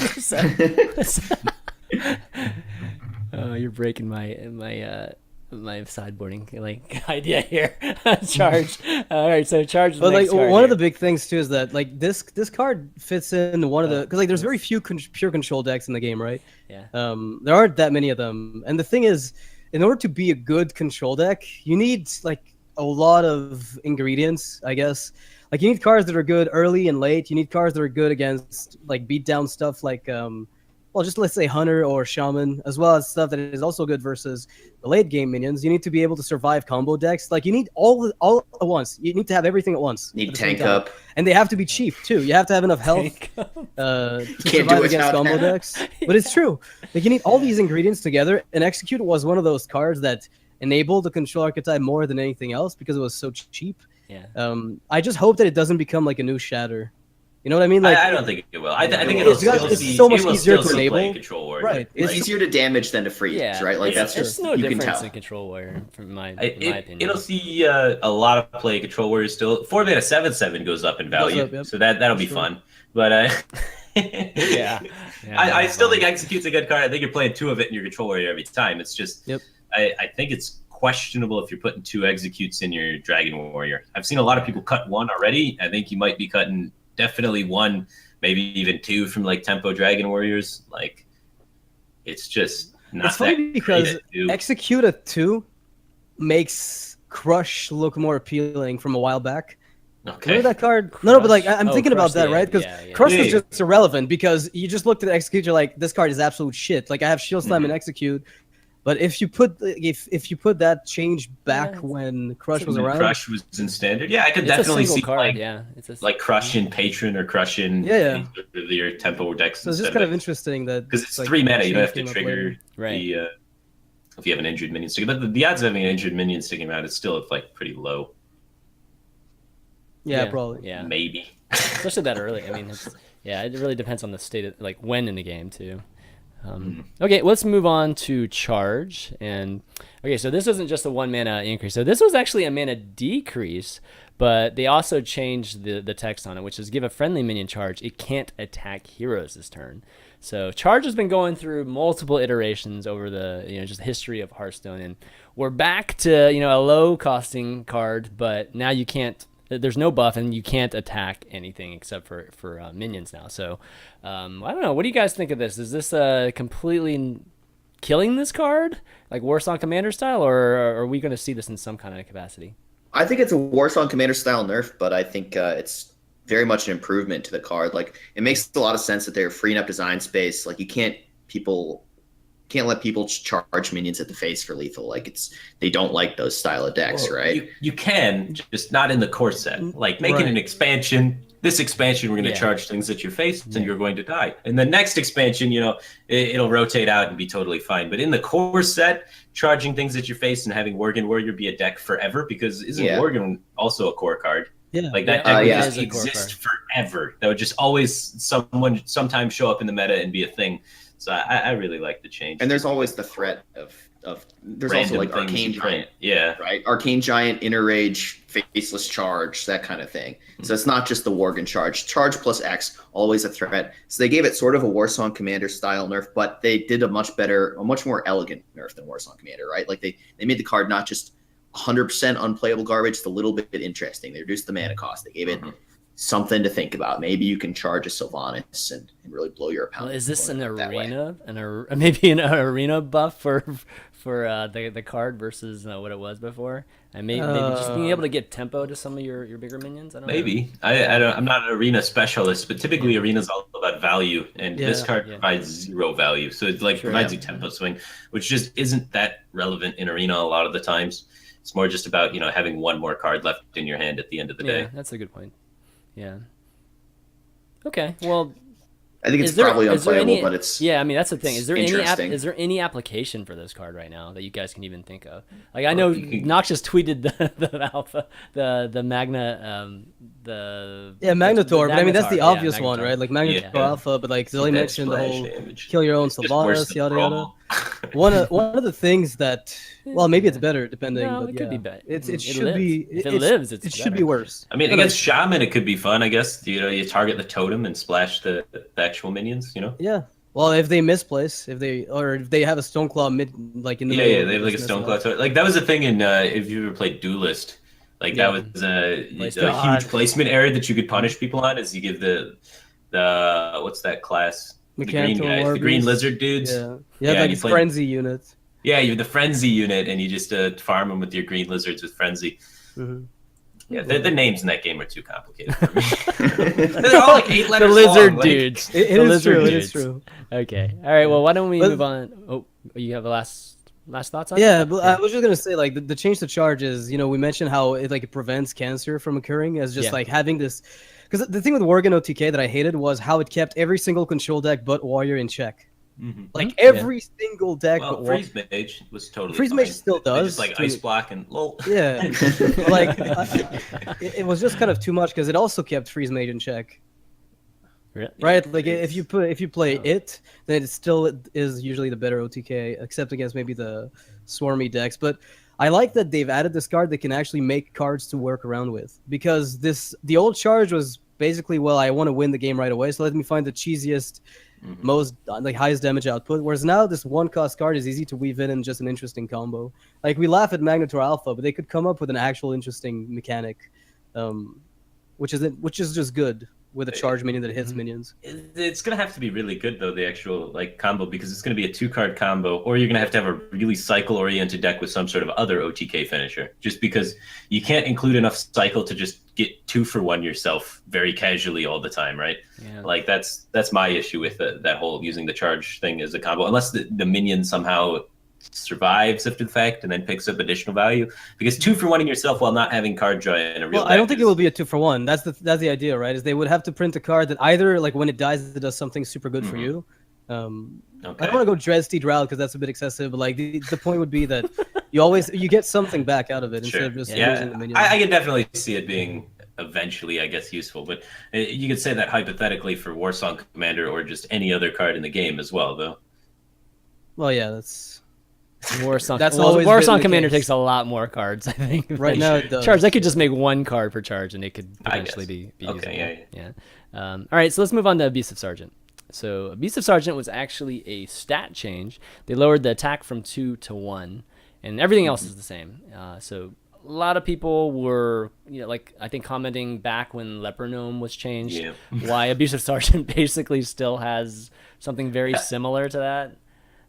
S1: You're breaking my sideboarding like idea here. Charge. All right, so charge.
S2: But like one of the big things too is that like this card fits in one of the, because like there's very few pure control decks in the game, right?
S1: Yeah.
S2: There aren't that many of them, and the thing is, in order to be a good control deck, you need like a lot of ingredients, I guess. Like you need cards that are good early and late. You need cards that are good against like beat down stuff like well, just let's say Hunter or Shaman, as well as stuff that is also good versus the late game minions. You need to be able to survive combo decks. Like you need all at once. You need to have everything at once.
S3: Need tank up,
S2: and they have to be cheap too. You have to have enough health to survive against combo decks. But it's true. Like you need all these ingredients together. And Execute was one of those cards that enabled the control archetype more than anything else because it was so cheap.
S1: Yeah.
S2: I just hope that it doesn't become like a new Shatter. You know what I mean? Like
S4: I don't think it will. I think
S2: it's
S4: it'll
S2: so much easier to
S4: enable.
S2: enable.
S4: Control Warrior.
S2: Right.
S3: It's easier to damage than to freeze, right? Like that's
S1: it's
S3: just
S1: no
S3: you can
S1: difference
S3: tell.
S1: in Control Warrior, from my opinion.
S4: It'll see a lot of play Control Warrior still. 4-mana 7/7 goes up in value,
S2: up, yep.
S4: so that'll be fun. But I still think Execute's a good card. I think you're playing 2 of it in your Control Warrior every time. It's just I think it's questionable if you're putting 2 Executes in your Dragon Warrior. I've seen a lot of people cut 1 already. I think you might be cutting definitely 1. Maybe even 2 from like Tempo Dragon Warriors. Like, it's just not.
S2: It's funny because Execute a 2 makes Crush look more appealing from a while back.
S4: Okay.
S2: Remember that card? Crush? No, but like I'm thinking about that, right? Because Crush was just irrelevant because you just looked at Execute, you're like, this card is absolute shit. Like I have Shield Slam and Execute. But if you put that change back when Crush was around,
S4: Crush was in standard. Yeah, I could definitely see
S1: card,
S4: like Crush in Patron or Crush in your Tempo decks.
S2: So it's just kind of interesting that
S4: because it's like 3 mana, you don't have to trigger the if you have an injured minion sticking. But the odds of having an injured minion sticking around is still like pretty low.
S2: Yeah, probably.
S1: Yeah,
S2: maybe.
S1: Especially that early. I mean, it really depends on the state of like when in the game too. Okay, let's move on to Charge. And okay, so this wasn't just a 1 mana increase. So this was actually a mana decrease, but they also changed the text on it, which is give a friendly minion charge. It can't attack heroes this turn. So Charge has been going through multiple iterations over the just the history of Hearthstone, and we're back to a low costing card, but now you can't. There's no buff, and you can't attack anything except for minions now. So I don't know. What do you guys think of this? Is this completely killing this card, like Warsong Commander style, or are we going to see this in some kind of capacity?
S3: I think it's a Warsong Commander style nerf, but I think it's very much an improvement to the card. Like it makes a lot of sense that they're freeing up design space. Like you can't let people charge minions at the face for lethal. Like they don't like those style of decks,
S4: Well,
S3: right?
S4: You can, just not in the core set. Like making
S2: Right.
S4: an expansion. This expansion, we're going to
S1: Yeah.
S4: charge things at your face, and you're going to die. And the next expansion, it'll rotate out and be totally fine. But in the core set, charging things at your face and having Worgen Warrior be a deck forever, because isn't
S3: Yeah.
S4: Worgen also a core card?
S2: Yeah.
S4: Like that
S1: Yeah,
S4: deck would
S3: yeah.
S4: just
S1: It is a core
S4: exist forever. That would just always sometimes show up in the meta and be a thing. So I really like the change.
S3: And there's always the threat of there's also
S4: Random
S3: like
S4: things
S3: Arcane
S4: you print.
S3: Giant,
S4: Yeah.
S3: right? Arcane Giant, Inner Rage, Faceless Charge, that kind of thing. So it's not just the Worgen Charge. Charge plus X, always a threat. So they gave it sort of a Warsong Commander style nerf, but they did a much more elegant nerf than Warsong Commander, right? Like they made the card not just 100% unplayable garbage, it's a little bit interesting. They reduced the mana cost. They gave it something to think about. Maybe you can charge a Sylvanas and really blow your opponent.
S1: Well, is this an
S3: that way.
S1: arena, maybe an arena buff for the card versus what it was before, and maybe just being able to get tempo to some of your bigger minions? I don't know.
S4: Maybe. I'm not an arena specialist, but typically arena's all about value, and this card provides zero value. So it provides you tempo swing, which just isn't that relevant in arena a lot of the times. It's more just about having one more card left in your hand at the end of the day.
S1: Yeah, that's a good point. Yeah. Okay. Well,
S3: I think it's
S1: is there-
S3: probably
S1: is there
S3: unplayable,
S1: any-
S3: but it's
S1: yeah. I mean, that's the thing. Is there
S3: interesting.
S1: is there any application for this card right now that you guys can even think of? Like I know
S4: you can-
S1: Noxious tweeted the alpha, the Magna,
S2: Magnetor, but I mean that's the
S1: Magnetar,
S2: obvious
S1: yeah,
S2: one,
S1: Magnetar.
S2: right? Like Magnetor
S4: Yeah.
S2: Alpha, but like Zalae
S4: That
S2: mentioned the
S4: splash
S2: whole
S4: damage.
S2: kill your own
S4: It's just worse
S2: Sylvanas,
S4: than
S2: yada yada.
S4: Brawl.
S2: One of the things that, well, maybe it's better depending.
S1: No,
S2: but
S1: it could
S2: yeah.
S1: be better.
S2: It
S1: It
S2: should
S1: lives.
S2: be.
S1: If it lives, it's
S2: it should
S1: better.
S2: be worse.
S4: I mean,
S2: But,
S4: against Shaman, it could be fun, I guess. You target the totem and splash the actual minions.
S2: Yeah. Well, if they misplace, if they have a Stoneclaw in the
S4: Yeah,
S2: middle,
S4: they have like a
S2: just
S4: stone
S2: mess it
S4: claw.
S2: up.
S4: Like that was the thing in if you ever played Duelist, like that was a
S1: God.
S4: huge placement error that you could punish people on. Is you give the what's that class? The green
S2: Mechanical
S4: guys, the green
S2: Warbeast.
S4: lizard dudes.
S2: Yeah. You
S4: Yeah,
S2: have like
S4: you
S2: his
S4: play-
S2: frenzy unit.
S4: Yeah, you have the frenzy unit, and you just farm them with your green lizards with frenzy.
S2: Mhm.
S4: Yeah, the names in that game are too complicated for me. They're all like 8
S1: The
S4: letters
S1: lizard
S4: long.
S1: dudes.
S2: It
S1: The
S2: is
S1: lizard
S2: true. It
S1: dudes.
S2: is true.
S1: Okay. All right. Well, why don't we
S2: But-
S1: move on? Oh, you have the last thoughts on it?
S2: Yeah, but I was just gonna say, like, the change to charge is, we mentioned how it prevents cancer from occurring as just
S1: Yeah.
S2: like having this, because the thing with Worgen OTK that I hated was how it kept every single control deck but Warrior in check.
S4: Mhm.
S2: Like every single deck
S4: Well,
S2: but Warrior.
S4: Freeze Mage was totally
S2: Freeze
S4: fine.
S2: Mage still
S4: They
S2: does,
S4: just like
S2: to-
S4: ice block and lol.
S2: Yeah, like it was just kind of too much because it also kept Freeze Mage in check,
S1: Really?
S2: right? Like if you play it, then it still is usually the better OTK, except against maybe the swarmy decks. But I like that they've added this card that can actually make cards to work around with, because the old charge was basically, well, I want to win the game right away, so let me find the cheesiest, most like highest damage output. Whereas now this one cost card is easy to weave in and just an interesting combo. Like we laugh at Magnetor Alpha, but they could come up with an actual interesting mechanic, which is just good with a charge minion that hits minions.
S4: It's gonna have to be really good though, the actual like combo, because it's gonna be a 2-card combo, or you're gonna have to have a really cycle-oriented deck with some sort of other OTK finisher. Just because you can't include enough cycle to just get 2-for-1 yourself very casually all the time, right?
S1: Yeah.
S4: Like that's my issue with that whole using the charge thing as a combo, unless the minion somehow survives after the fact and then picks up additional value. Because 2-for-1ing yourself while not having card draw in a real
S2: Well, I don't
S4: deck
S2: think it will be a 2-for-1. That's the idea, right? Is they would have to print a card that either like when it dies, it does something super good for you. I don't want to go Dresty Drow because that's a bit excessive, but like the point would be that you get something back out of it instead of just losing the minion.
S4: I can definitely see it being eventually, I guess, useful. But you could say that hypothetically for Warsong Commander or just any other card in the game as well, though.
S2: Well, yeah, that's
S1: Warsong.
S2: That's
S1: well,
S2: always been
S1: Warsong
S2: the
S1: Commander
S2: case.
S1: takes a lot more cards, I think.
S2: Right
S1: than
S2: now it does.
S1: Charge. They could just make one card per charge, and it could
S4: I
S1: potentially
S4: guess.
S1: be
S4: Okay,
S1: usable. Yeah. All right, so let's move on to Abusive Sergeant. So Abusive Sergeant was actually a stat change. They lowered the attack from 2 to 1, and everything else is the same. So a lot of people were, like I think commenting back when Leper Gnome was changed,
S4: Yeah.
S1: why Abusive Sergeant basically still has something very similar to that.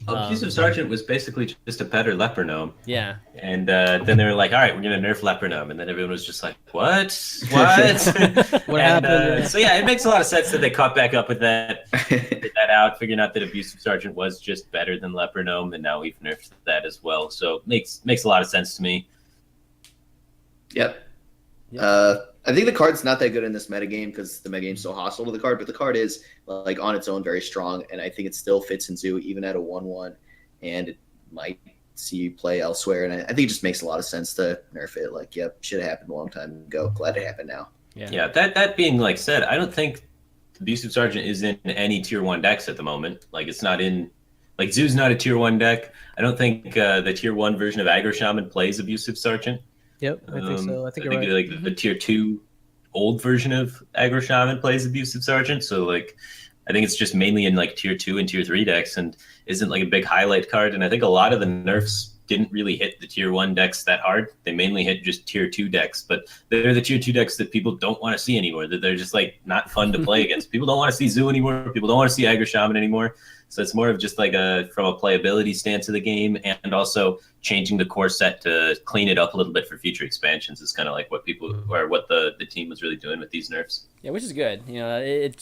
S4: Abusive Sergeant was basically just a better leper gnome.
S1: Yeah.
S4: And then they were like, all right, we're going to nerf leper gnome. And then everyone was just like, what? What
S2: happened?
S4: So, yeah, it makes a lot of sense that they caught back up with that, figured that out, figuring out that Abusive Sergeant was just better than leper gnome. And now we've nerfed that as well. So it makes a lot of sense to me.
S3: Yep. I think the card's not that good in this metagame because the metagame's so hostile to the card, but the card is like on its own very strong, and I think it still fits in Zoo even at a 1/1, and it might see you play elsewhere. And I think it just makes a lot of sense to nerf it. Like, yep, should have happened a long time ago. Glad it happened now.
S4: Yeah. That being like said, I don't think Abusive Sergeant is in any tier 1 decks at the moment. Like, it's not in. Like, Zoo's not a tier 1 deck. I don't think the tier 1 version of Aggro Shaman plays Abusive Sergeant.
S2: Yep, I think so. I think you're right.
S4: Like the tier 2 old version of Aggro Shaman plays Abusive Sergeant. So like, I think it's just mainly in like tier 2 and tier 3 decks and isn't like a big highlight card. And I think a lot of the nerfs didn't really hit the tier 1 decks that hard. They mainly hit just tier 2 decks, but they're the tier 2 decks that people don't want to see anymore. That they're just like not fun to play against. People don't want to see Zoo anymore. People don't want to see Aggro Shaman anymore. So it's more of just like from a playability stance of the game, and also changing the core set to clean it up a little bit for future expansions is kind of like what the team was really doing with these nerfs.
S1: Yeah, which is good. You know, it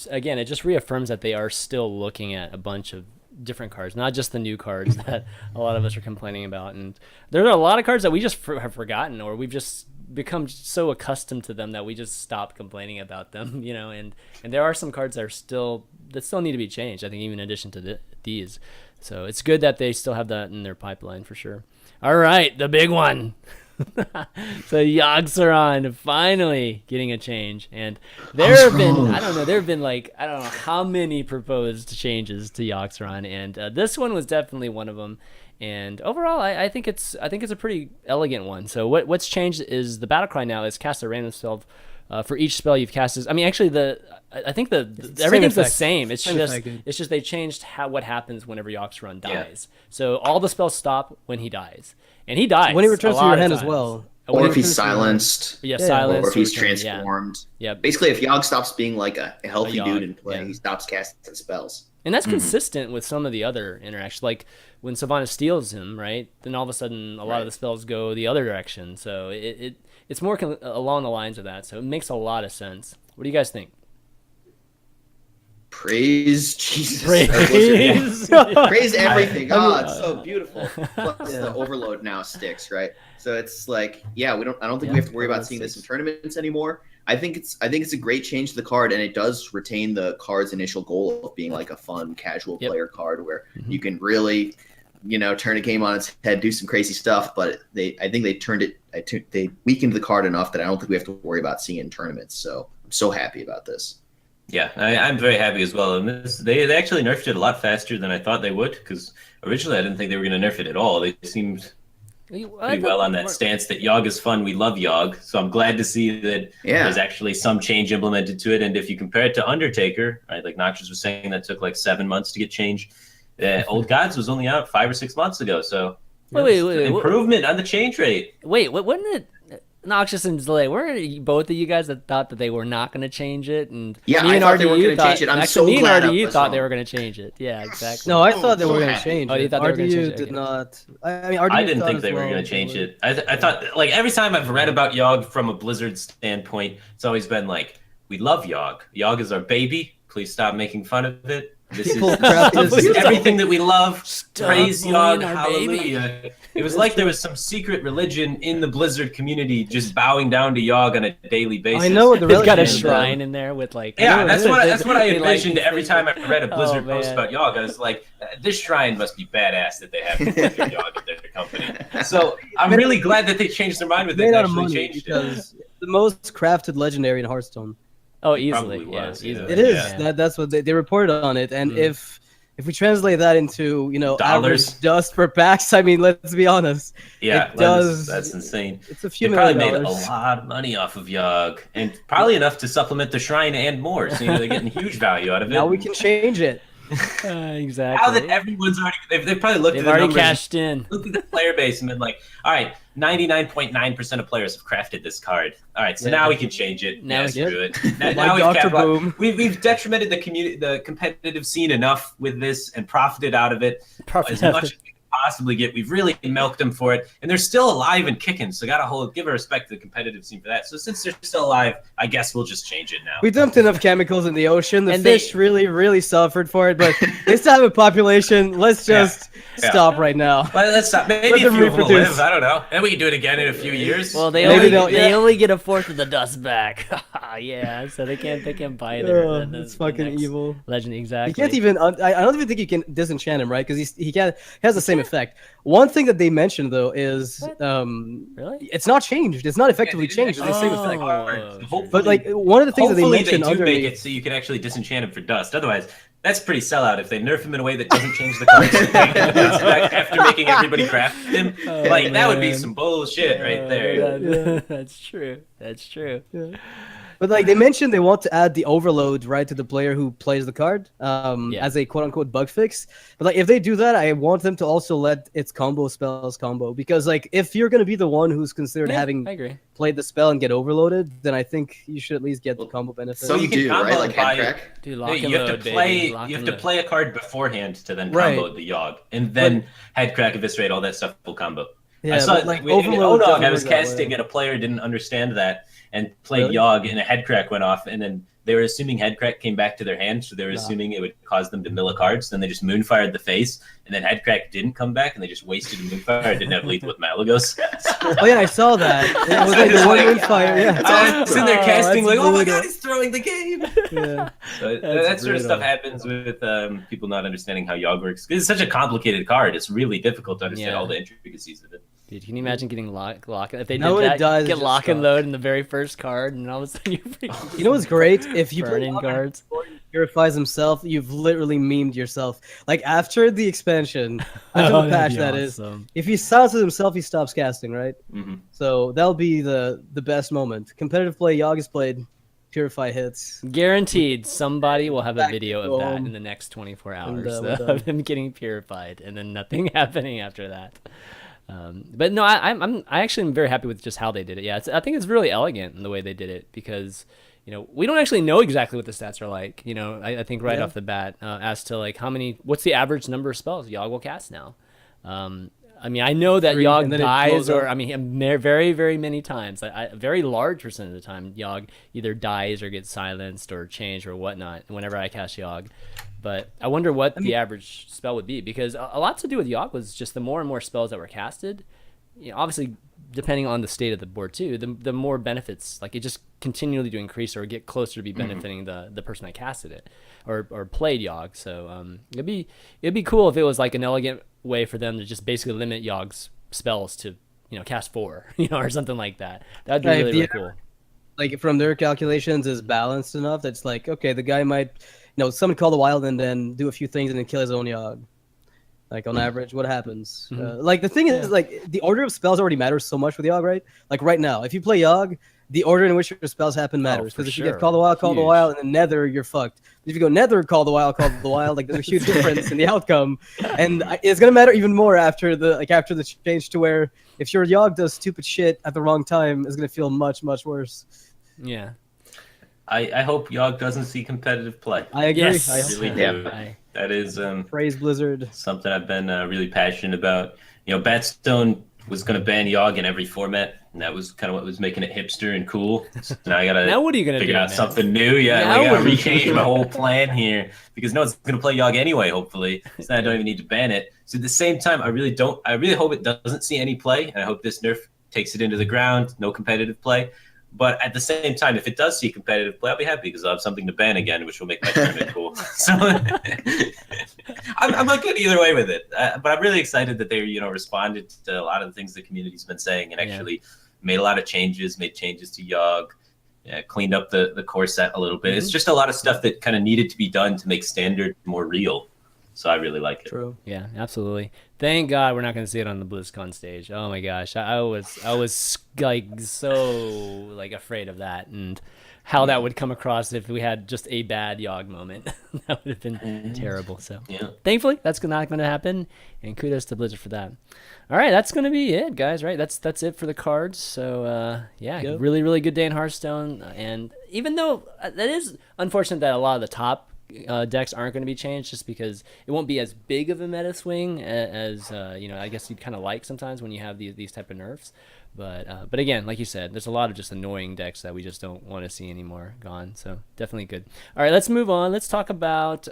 S1: just reaffirms that they are still looking at a bunch of different cards, not just the new cards that a lot of us are complaining about. And there are a lot of cards that we just have forgotten, or we've just become so accustomed to them that we just stop complaining about them, you know. And there are some cards that still need to be changed, I think, even in addition to these. So it's good that they still have that in their pipeline for sure. All right, the big one. So Yoggless finally getting a change, and there have been like I don't know how many proposed changes to Yoggless, and this one was definitely one of them. And overall, I think it's a pretty elegant one. So what's changed is the battle cry now is cast a random spell for each spell you've cast. I mean, actually, everything's the same. It's just they changed what happens whenever Yoggless dies. Yeah. So all the spells stop when he dies, and he dies
S2: when he returns to your hand as well.
S3: Or if he's silenced.
S1: Yeah, silenced.
S3: Or if he's transformed.
S1: Yeah.
S3: Basically, if Yogg stops being like a healthy dude in play, he stops casting spells.
S1: And that's consistent with some of the other interactions. Like when Sylvanas steals him, right? Then all of a sudden, a lot of the spells go the other direction. So it's more along the lines of that. So it makes a lot of sense. What do you guys think?
S3: Praise Jesus.
S1: Praise
S3: everything. Oh, it's so beautiful. Plus the overload now sticks, right? So it's like, I don't think we have to worry about seeing this in tournaments anymore. I think it's a great change to the card, and it does retain the card's initial goal of being like a fun, casual player card where you can really, turn a game on its head, do some crazy stuff. But I think they weakened the card enough that I don't think we have to worry about seeing it in tournaments. So I'm so happy about this.
S4: Yeah, I'm very happy as well. And they actually nerfed it a lot faster than I thought they would, because originally I didn't think they were going to nerf it at all. They seemed pretty well on that stance that Yogg is fun. We love Yogg. So I'm glad to see that there's actually some change implemented to it. And if you compare it to Undertaker, right, like Noxious was saying, that took like 7 months to get changed. Old Gods was only out 5 or 6 months ago. So
S1: wait,
S4: improvement on the change rate.
S1: Wait, wasn't it Noxious and Zalae? Weren't both of you guys that thought that they were not going to change it? And
S3: I thought they were going to change it. I'm so glad
S1: you thought they were going to change it. Yeah, exactly.
S2: No, I thought they were going to change it.
S1: Oh, you thought they were going to change it?
S2: Did not.
S4: I didn't think they were going to change it. I thought, like, every time I've read about Yogg from a Blizzard standpoint, it's always been like, we love Yogg. Yogg is our baby. Please stop making fun of it. This is everything that we love. Praise Yogg, hallelujah. Baby. It was like there was some secret religion in the Blizzard community just bowing down to Yogg on a daily basis.
S2: I know what the
S1: they've got a shrine in there with like.
S4: Yeah, that's what I envisioned every time I read a Blizzard post about Yogg. I was like, this shrine must be badass that they have Yogg at their company. So I'm really glad that they changed their mind with it and actually changed it.
S2: The most crafted legendary in Hearthstone.
S1: Oh, easily.
S4: Easily.
S2: It is. Yeah. That's what they reported on it. And if we translate that into,
S4: dollars,
S2: dust per packs, I mean, let's be honest.
S4: Yeah, that's insane.
S2: It's a few
S4: they
S2: million
S4: probably
S2: dollars.
S4: made a lot of money off of Yogg, and probably enough to supplement the shrine and more. So they're getting huge value out of it.
S2: Now we can change it.
S1: Exactly.
S4: Now that everyone's already, they've probably looked
S1: They've
S4: at the
S1: already
S4: numbers,
S1: cashed in.
S4: looked at the player base and been like, all right, 99.9% of players have crafted this card. All right, so
S2: Yeah.
S4: now we can change it.
S1: Now
S4: Yeah,
S1: we can-
S4: screw it. Now,
S2: Like
S4: now we've,
S2: Dr. Boom.
S4: we've detrimented the community, the competitive scene enough with this and profited out of it as much as we can possibly get. We've really milked them for it, and they're still alive and kicking. So give a respect to the competitive scene for that. So since they're still alive, I guess we'll just change it now.
S2: We dumped enough chemicals in the ocean. The
S1: And
S2: fish
S1: they-
S2: really, really suffered for it, but they still have a population. Let's just
S4: Yeah.
S2: stop right now.
S4: Well, let's stop. Maybe
S2: Let
S4: a
S2: them
S4: few will
S2: reproduce.
S4: live. I don't know. And we can do it again in a few years.
S1: Well, they
S2: Maybe
S1: only
S2: they'll-
S1: they
S2: yeah.
S1: only get a fourth of the dust back. Yeah, so they can't buy their.
S2: It's fucking
S1: next
S2: evil.
S1: Legend exactly.
S2: You can't even. I don't even think you can disenchant him, right? Because he has the same effect. One thing that they mentioned though is
S1: Really?
S2: it's not changed. It's not effectively
S4: Yeah,
S2: changed. It's the same
S1: Oh.
S2: effect.
S4: Hopefully-
S2: But like one of the things that they
S4: Hopefully
S2: mentioned
S4: do make
S2: underneath.
S4: it so you can actually disenchant him for dust. Otherwise, that's pretty sellout. If they nerf him in a way that doesn't change the cards after making everybody craft him, like that would be
S1: man.
S4: some bullshit right there.
S1: That's true. That's true.
S2: But like they mentioned, they want to add the overload right to the player who plays the card
S1: Yeah.
S2: as a quote unquote bug fix. But like if they do that, I want them to also let its combo spells combo, because like if you're gonna be the one who's considered
S1: Yeah,
S2: having
S1: I agree.
S2: played the spell and get overloaded, then I think you should at least get the combo benefit.
S3: Some
S4: you can
S3: do,
S4: combo
S3: right? Like
S4: by-
S3: head crack.
S1: Dude, lock and
S4: You have
S1: load,
S4: to
S1: baby.
S4: play.
S1: Lock
S4: You have
S1: and
S4: to
S1: load.
S4: play a card beforehand to then
S2: Right.
S4: combo the Yogg, and then head crack, eviscerate, all that stuff will combo.
S2: Yeah,
S4: I saw
S2: but,
S4: it
S2: like,
S4: in
S2: overload
S4: Onog,
S2: doesn't
S4: I was
S2: work that
S4: casting
S2: way.
S4: and a player didn't understand that and played
S2: Really?
S4: Yogg, and a head crack went off, and then they were assuming head crack came back to their hand, so they were assuming it would cause them to mill a card. So then they just moonfired the face, and then head crack didn't come back, and they just wasted a moonfire. Didn't have lethal with Malagos.
S2: Oh yeah, I saw that. It was like the one windfire. Yeah.
S4: I was sitting there
S1: Oh,
S4: casting
S1: that's
S4: like, oh my
S1: brutal.
S4: god, he's throwing the game.
S2: Yeah.
S4: So
S1: That's
S4: that sort of
S1: brutal.
S4: stuff happens with people not understanding how Yogg works. It's such a complicated card. It's really difficult to understand
S1: Yeah.
S4: all the intricacies of it.
S1: Dude, can you imagine getting lock if they did
S2: Now when it
S1: that,
S2: dies, it
S1: get
S2: just
S1: lock and
S2: stops.
S1: load in the very first card, and all of a sudden you're freaking
S2: You know what's great? If you play
S1: burning
S2: Yogg
S1: cards.
S2: before he purifies himself, you've literally memed yourself. Like after the expansion, after
S1: Oh,
S2: the
S1: that'd
S2: patch,
S1: be
S2: that is.
S1: awesome.
S2: If he silences himself, he stops casting, right?
S4: Mm-hmm.
S2: So that'll be the best moment. Competitive play, Yogg is played, purify hits.
S1: Guaranteed, somebody will have a
S2: Back
S1: video
S2: to
S1: of that
S2: home.
S1: in the next 24
S2: And,
S1: hours
S2: we're done.
S1: of him getting purified, and then nothing happening after that. But no, I actually am very happy with just how they did it. Yeah, I think it's really elegant in the way they did it, because we don't actually know exactly what the stats are like. I think right
S2: Yeah.
S1: off the bat, as to like what's the average number of spells Yogg will cast now. I mean, I know that
S2: 3,
S1: Yogg
S2: and then it
S1: dies,
S2: blows
S1: or
S2: up.
S1: I mean, very, very many times. A very large percent of the time, Yogg either dies or gets silenced or changed or whatnot. Whenever I cast Yogg, but I wonder what the average spell would be, because a lot to do with Yogg was just the more and more spells that were casted. Obviously, depending on the state of the board too, the more benefits, like it just continually to increase or get closer to be benefiting the person that casted it or played Yogg. So it'd be cool if it was like an elegant way for them to just basically limit Yogg's spells to cast 4 or something like that. That'd be
S2: Yeah, if
S1: really,
S2: the-
S1: really cool.
S2: Like from their calculations, is balanced enough that's like, okay, the guy might, someone call the wild and then do a few things and then kill his own Yogg. Like on average, what happens? Like the thing is, like the order of spells already matters so much with Yogg, right? Like right now, if you play Yogg, the order in which your spells happen matters.
S1: for
S2: Because if you
S1: sure.
S2: get call the wild,
S1: Huge.
S2: and then Nether, you're fucked. If you go Nether, call the wild, like there's a huge difference in the outcome, and it's gonna matter even more after the change to where if your Yogg does stupid shit at the wrong time, it's gonna feel much worse.
S1: Yeah.
S4: I hope Yogg doesn't see competitive play.
S2: I agree.
S1: Yes.
S2: I
S4: really
S2: hope
S4: do.
S1: I-
S4: That is
S2: praise Blizzard.
S4: something I've been really passionate about. Batstone was going to ban Yogg in every format, and that was kind of what was making it hipster and cool. So now I got
S1: Now
S4: to
S1: what are you gonna
S4: figure
S1: do,
S4: out
S1: man?
S4: something new. Yeah,
S1: Now
S4: I got
S1: what
S4: to
S1: are you
S4: rechange
S1: gonna
S4: my
S1: do?
S4: whole plan here because no one's going to play Yogg anyway, hopefully. So I don't even need to ban it. So at the same time, I really hope it doesn't see any play, and I hope this nerf takes it into the ground, no competitive play. But at the same time, if it does see competitive play, I'll be happy because I'll have something to ban again, which will make my tournament cool. So I'm not good either way with it. But I'm really excited that they responded to a lot of the things the community's been saying and actually made a lot of changes, made changes to Yogg, cleaned up the core set a little bit. It's just a lot of stuff that kind of needed to be done to make Standard more real. So I really like it.
S2: True.
S1: Yeah, absolutely. Thank God we're not going to see it on the BlizzCon stage. Oh my gosh, I was like so like afraid of that, and how that would come across if we had just a bad Yogg moment. That would have been terrible. So thankfully, that's not going to happen, and kudos to Blizzard for that. All right, that's going to be it, guys. Right, that's it for the cards. So really, really good day in Hearthstone. And even though that is unfortunate that a lot of the top decks aren't going to be changed, just because it won't be as big of a meta swing as I guess you'd kind of like sometimes when you have these type of nerfs. But again, like you said, there's a lot of just annoying decks that we just don't want to see anymore gone. So definitely good. All right, let's move on. Let's talk about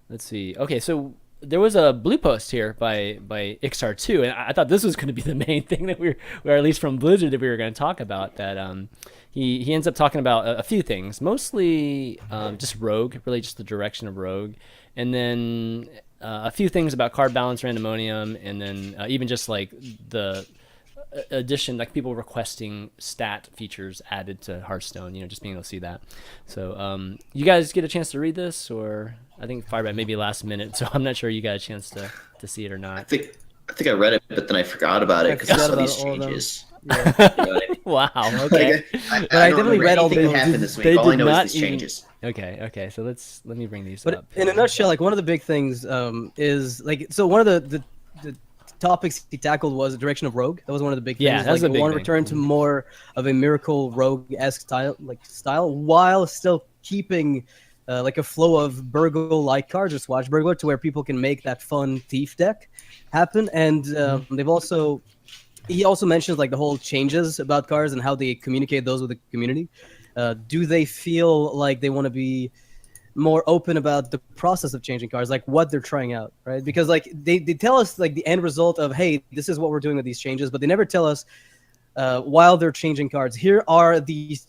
S1: let's see. Okay, so there was a blue post here by XR2, and I thought this was going to be the main thing that or at least from Blizzard, that we were going to talk about. That he ends up talking about a few things, mostly just Rogue, really just the direction of Rogue, and then a few things about card balance, randomonium, and then even just like the addition, like people requesting stat features added to Hearthstone, just being able to see that. So you guys get a chance to read this, or I think Firebat maybe last minute, so I'm not sure you got a chance to see it or not.
S3: I think I read it, but then I forgot about it because of some of these changes.
S2: Yeah.
S3: You know what I mean?
S1: Wow. Okay.
S3: Like,
S2: I
S3: don't
S2: definitely
S3: remember
S2: read all
S3: anything that
S2: those.
S3: happened this week.
S1: They
S3: All I
S1: did
S3: know
S1: not
S3: is these
S1: even-
S3: changes.
S1: Okay. So let me bring these
S2: But
S1: up.
S2: in a nutshell, like one of the big things is like, so one of the topics he tackled was the direction of Rogue. That was one of the big things.
S1: Yeah, that's
S2: like,
S1: a big
S2: want to
S1: thing.
S2: return to more of a Miracle Rogue-esque style, while still keeping like a flow of Burgle-like cards or Swashbuckler, to where people can make that fun thief deck happen. And he also mentions like the whole changes about cards and how they communicate those with the community. Do they feel like they want to be more open about the process of changing cards, like what they're trying out, right? Because like they tell us like the end result of, hey, this is what we're doing with these changes, but they never tell us while they're changing cards, here are these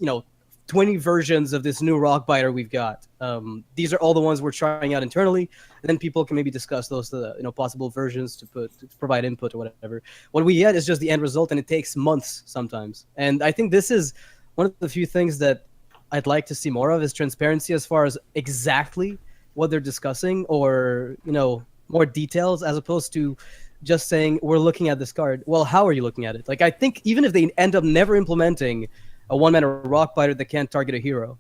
S2: 20 versions of this new Rockbiter we've got. These are all the ones we're trying out internally, and then people can maybe discuss those possible versions to provide input or whatever. What we get is just the end result, and it takes months sometimes. And I think this is one of the few things that I'd like to see more of, is transparency as far as exactly what they're discussing, or more details, as opposed to just saying we're looking at this card. Well, how are you looking at it? Like, I think even if they end up never implementing a one-mana Rockbiter that can't target a hero,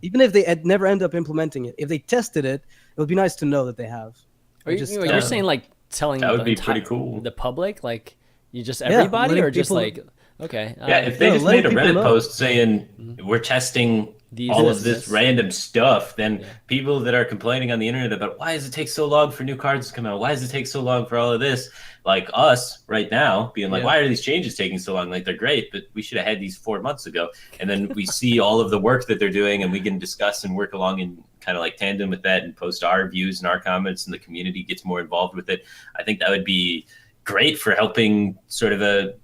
S2: even if they never end up implementing it, if they tested it, it would be nice to know that they have.
S1: You're saying like telling
S4: That would
S1: the
S4: be pretty cool.
S1: the public, like you just everybody,
S2: letting
S1: or just
S2: people-
S1: like okay.
S4: If they just
S2: letting
S4: made a
S2: people
S4: Reddit
S2: know.
S4: post saying we're testing all of this random stuff, then people that are complaining on the internet about why does it take so long for new cards to come out, why does it take so long for all of this, like us right now being like, why are these changes taking so long? Like, they're great, but we should have had these 4 months ago. And then we see all of the work that they're doing, and we can discuss and work along in kind of like tandem with that, and post our views and our comments, and the community gets more involved with it. I think that would be great for helping sort of a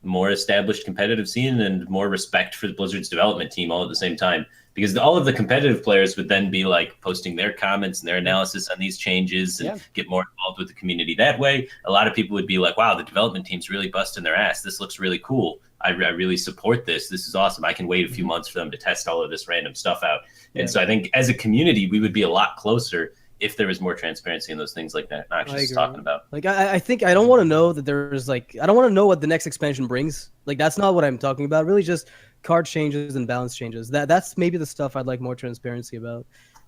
S4: more established competitive scene and more respect for the Blizzard's development team all at the same time, because all of the competitive players would then be like posting their comments and their analysis on these changes and get more involved with the community that way. A lot of people would be like, wow, the development team's really busting their ass. This looks really cool. I really support this. This is awesome. I can wait a few months for them to test all of this random stuff out. And so I think as a community, we would be a lot closer if there was more transparency in those things like that Noxious is talking about.
S2: Like, I think I don't want to know that there's like, I don't want to know what the next expansion brings. Like, that's not what I'm talking about. Really just card changes and balance changes. That's maybe the stuff I'd like more transparency about.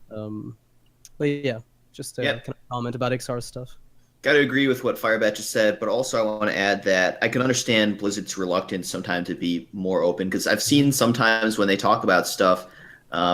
S2: But yeah, just kind of comment about XR stuff.
S3: Got to agree with what Firebat just said, but also I want to add that I can understand Blizzard's reluctance sometimes to be more open, because I've seen sometimes when they talk about stuff,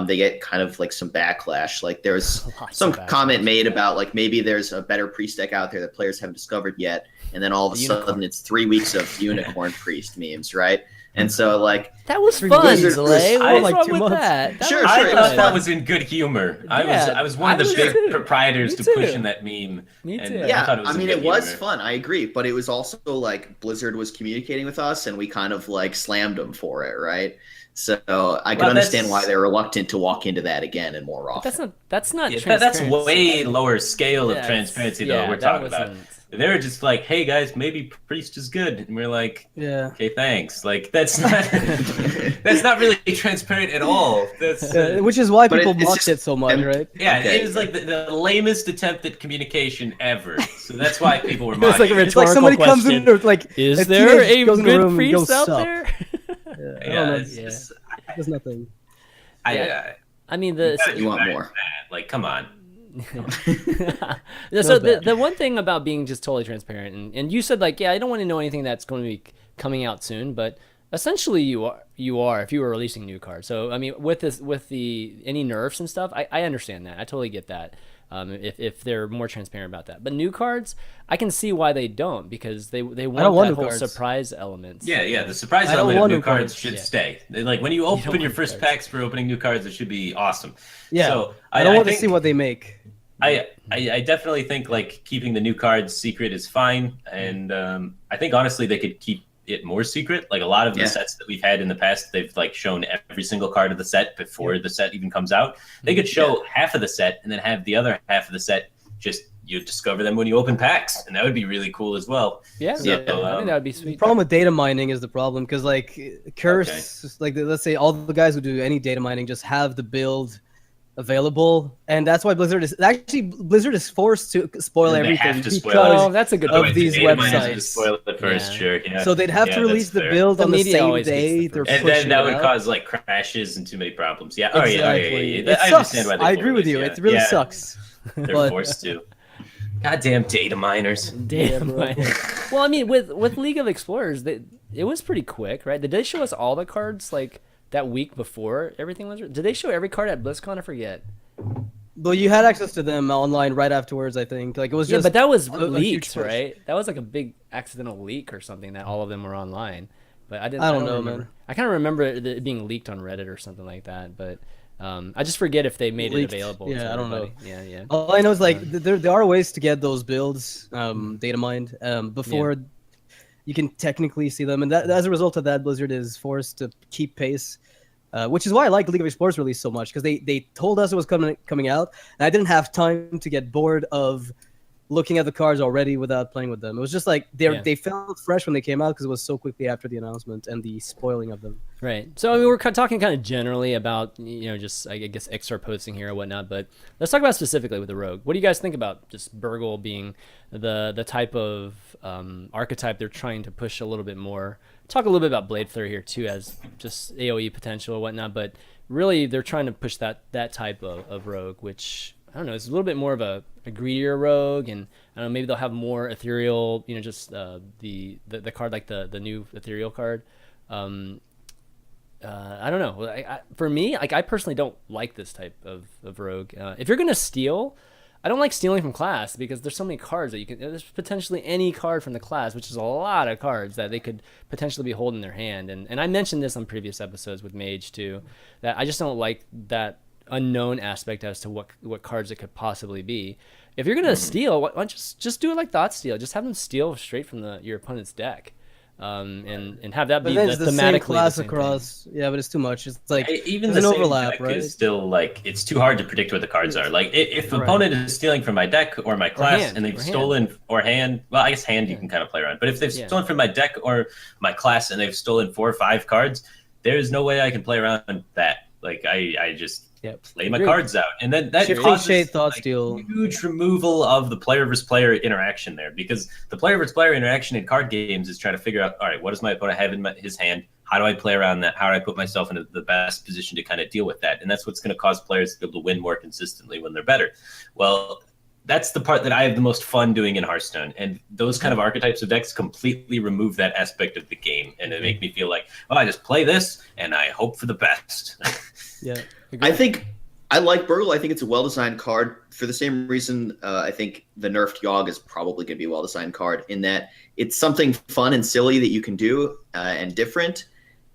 S3: they get kind of like some backlash. Like there's some comment made about like maybe there's a better priest deck out there that players haven't discovered yet, and then all of a sudden it's 3 weeks of unicorn priest memes, right? And so like
S1: that was fun,
S3: Blizzard
S1: Zalae.
S3: was-
S1: What's
S2: like
S1: wrong
S2: 2
S1: with
S2: months.
S1: that?
S3: Sure,
S4: I
S3: it
S4: thought
S3: was
S4: that
S3: fun.
S4: was in good humor.
S1: Yeah,
S4: I was one of
S1: I
S4: the
S1: was
S4: big
S1: too.
S4: proprietors
S1: Me
S4: to
S1: too.
S4: pushing that meme.
S1: Me
S4: and
S1: too.
S3: Yeah,
S4: thought it was
S3: I
S4: in
S3: mean,
S4: good
S3: it was
S4: humor.
S3: fun. I agree, but it was also like Blizzard was communicating with us, and we kind of like slammed them for it, right? So I can understand why they're reluctant to walk into that again and more often.
S1: That's not
S4: Yeah,
S1: transparency.
S4: that's way lower scale of
S1: Yeah,
S4: transparency
S1: yeah,
S4: though we're
S1: that
S4: talking about.
S1: wasn't-
S4: They were just like, hey guys, maybe priest is good, and we're like,
S2: Yeah.
S4: okay, thanks. Like that's not really transparent at all. That's
S2: Which is why
S3: But
S2: people
S3: it's
S2: mocked
S3: just-
S2: it so much,
S3: and-
S2: right?
S4: yeah,
S3: Okay.
S4: it was like the lamest attempt at communication ever. So that's why people were
S1: It's like
S4: mocking
S1: a
S4: it.
S2: It's like somebody comes in
S1: question.
S2: and like,
S1: Is
S2: a
S1: there
S2: teenager
S1: a
S2: goes in the
S1: good
S2: room and
S1: priest
S2: goes
S1: out
S2: sup.
S1: there?
S2: I don't
S4: Yeah,
S2: know.
S4: it's just,
S2: There's nothing.
S1: I mean
S3: You want more.
S4: Like, come on.
S1: So the one thing about being just totally transparent, and you said like, yeah, I don't want to know anything that's going to be coming out soon, but essentially you are if you were releasing new cards. So I mean, with any nerfs and stuff, I understand that. I totally get that. If they're more transparent about that, but new cards, I can see why they don't, because they want that whole surprise element.
S4: Yeah, the surprise element of new cards should stay. Like when you open your first packs for opening new cards, it should be awesome.
S2: Yeah, so I don't want to see what they make.
S4: I definitely think like keeping the new cards secret is fine, and I think honestly they could keep it more secret. Like a lot of the sets that we've had in the past, they've like shown every single card of the set before the set even comes out. They could show half of the set and then have the other half of the set just you discover them when you open packs, and that would be really cool as well.
S1: Yeah,
S4: so,
S1: I think that would be sweet.
S2: The problem with data mining is the problem, because like Curse, like let's say all the guys who do any data mining just have the build available, and that's why Blizzard is forced to spoil everything.
S4: They have to spoil
S1: because that's a good
S2: of these websites.
S4: To spoil it first, sure. Yeah.
S2: So they'd have to release the build on the same day.
S4: And then that would cause like crashes and too many problems. Yeah. Oh
S2: exactly.
S4: Yeah. I understand why.
S2: I agree with you. It really sucks.
S4: They're forced to. Goddamn data miners.
S1: Data miners. Well, I mean, with League of Explorers, it was pretty quick, right? Did they show us all the cards like that week before everything was? Did they show every card at BlizzCon? I forget.
S2: Well, you had access to them online right afterwards, I think. Like it was just
S1: but that was leaked, right? That was like a big accidental leak or something that all of them were online. But I don't know, man. I kind of remember it being leaked on Reddit or something like that, but I just forget if they made it available.
S2: Yeah, I don't know.
S1: Yeah.
S2: All I know is like there are ways to get those builds data mined before you can technically see them, and that as a result of that, Blizzard is forced to keep pace, which is why I like League of Explorers release so much, because they told us it was coming out, and I didn't have time to get bored of looking at the cards already without playing with them. It was just like they felt fresh when they came out because it was so quickly after the announcement and the spoiling of them.
S1: Right. So I mean, we're talking kind of generally about just I guess XR posting here or whatnot, but let's talk about specifically with the Rogue. What do you guys think about just Burgle being the type of archetype they're trying to push a little bit more? Talk a little bit about Blade Flare here too, as just AOE potential or whatnot, but really they're trying to push that type of Rogue, which I don't know, it's a little bit more of a greedier rogue, and I don't know, maybe they'll have more ethereal, just the card like the new ethereal card. I don't know. For me, like I personally don't like this type of rogue. If you're gonna steal, I don't like stealing from class, because there's so many cards that you can. There's potentially any card from the class, which is a lot of cards that they could potentially be holding in their hand. And I mentioned this on previous episodes with Mage too, that I just don't like that unknown aspect as to what cards it could possibly be. If you're gonna steal, why just do it like Thought Steal. Just have them steal straight from your opponent's deck, and have that be thematically
S2: same class
S1: the same
S2: across thing. Yeah, but it's too much. It's like
S4: even the overlap, right? Is still like it's too hard to predict what the cards are. Like if an opponent is stealing from my deck or my class and they've stolen or hand, well, I guess hand you can kind of play around. But if they've stolen from my deck or my class and they've stolen 4 or 5 cards, there's no way I can play around that. Like I just play my cards out, and then that causes huge removal of the player versus player interaction there, because the player versus player interaction in card games is trying to figure out, all right, what does my opponent have in his hand? How do I play around that? How do I put myself into the best position to kind of deal with that? And that's what's going to cause players to be able to win more consistently when they're better. Well, that's the part that I have the most fun doing in Hearthstone, and those kind of archetypes of decks completely remove that aspect of the game, and it make me feel like, oh, I just play this and I hope for the best.
S3: I think I like Burgle. I think it's a well-designed card for the same reason. I think the nerfed Yogg is probably going to be a well-designed card, in that it's something fun and silly that you can do and different,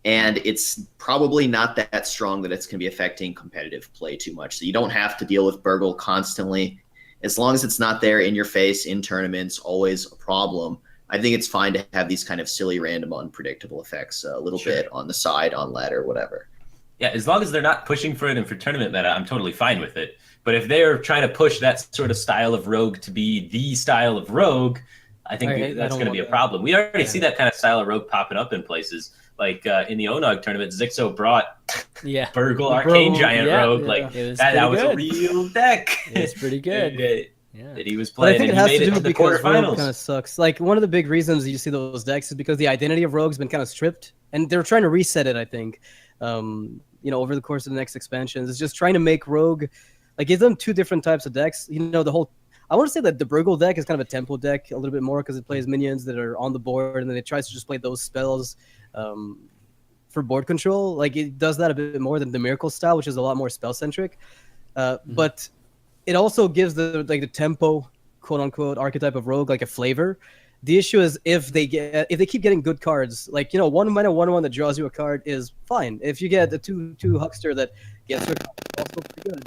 S3: and it's probably not that strong that it's going to be affecting competitive play too much. So you don't have to deal with Burgle constantly. As long as it's not there in your face in tournaments, always a problem. I think it's fine to have these kind of silly, random, unpredictable effects a little bit on the side, on ladder, whatever.
S4: Yeah, as long as they're not pushing for it and for tournament meta, I'm totally fine with it. But if they're trying to push that sort of style of rogue to be the style of rogue, I think that's going to be a problem. We already see that kind of style of rogue popping up in places. Like in the Onog tournament, Zixo brought Burgle Arcane Giant Rogue. Like that was a real deck.
S1: It's pretty good.
S4: That he was playing,
S2: but I think
S4: and
S2: it has
S4: he made
S2: to
S4: it
S2: do
S4: to the
S2: because
S4: quarterfinals.
S2: Rogue kind of sucks. Like one of the big reasons you see those decks is because the identity of Rogue's been kind of stripped, and they're trying to reset it. I think over the course of the next expansions. It's just trying to make Rogue, like, give them 2 different types of decks. The whole. I want to say that the Burgle deck is kind of a tempo deck a little bit more because it plays minions that are on the board, and then it tries to just play those spells for board control. Like, it does that a bit more than the Miracle style, which is a lot more spell centric. But it also gives the tempo, quote unquote, archetype of Rogue like a flavor. The issue is if they keep getting good cards, like 1-mana 1/1 that draws you a card is fine. If you get a 2/2 Huckster that gets you a card, it's also pretty good.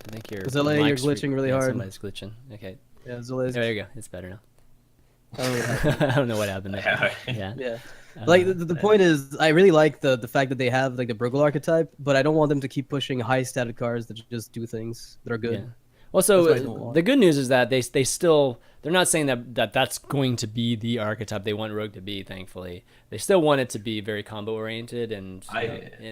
S1: I think you're
S2: Zalae, you're glitching really hard.
S1: Somebody's glitching. Okay.
S2: Yeah, Zalae's.
S1: There you go. It's better now.
S2: I
S1: I don't know what happened there. Yeah.
S2: Yeah. Like the point is, I really like the fact that they have like the Burgle archetype, but I don't want them to keep pushing high static cards that just do things that are good.
S1: Yeah. Well, so
S2: That's what I don't want.
S1: the good news is that they're not saying that's going to be the archetype they want Rogue to be. Thankfully, they still want it to be very combo oriented, and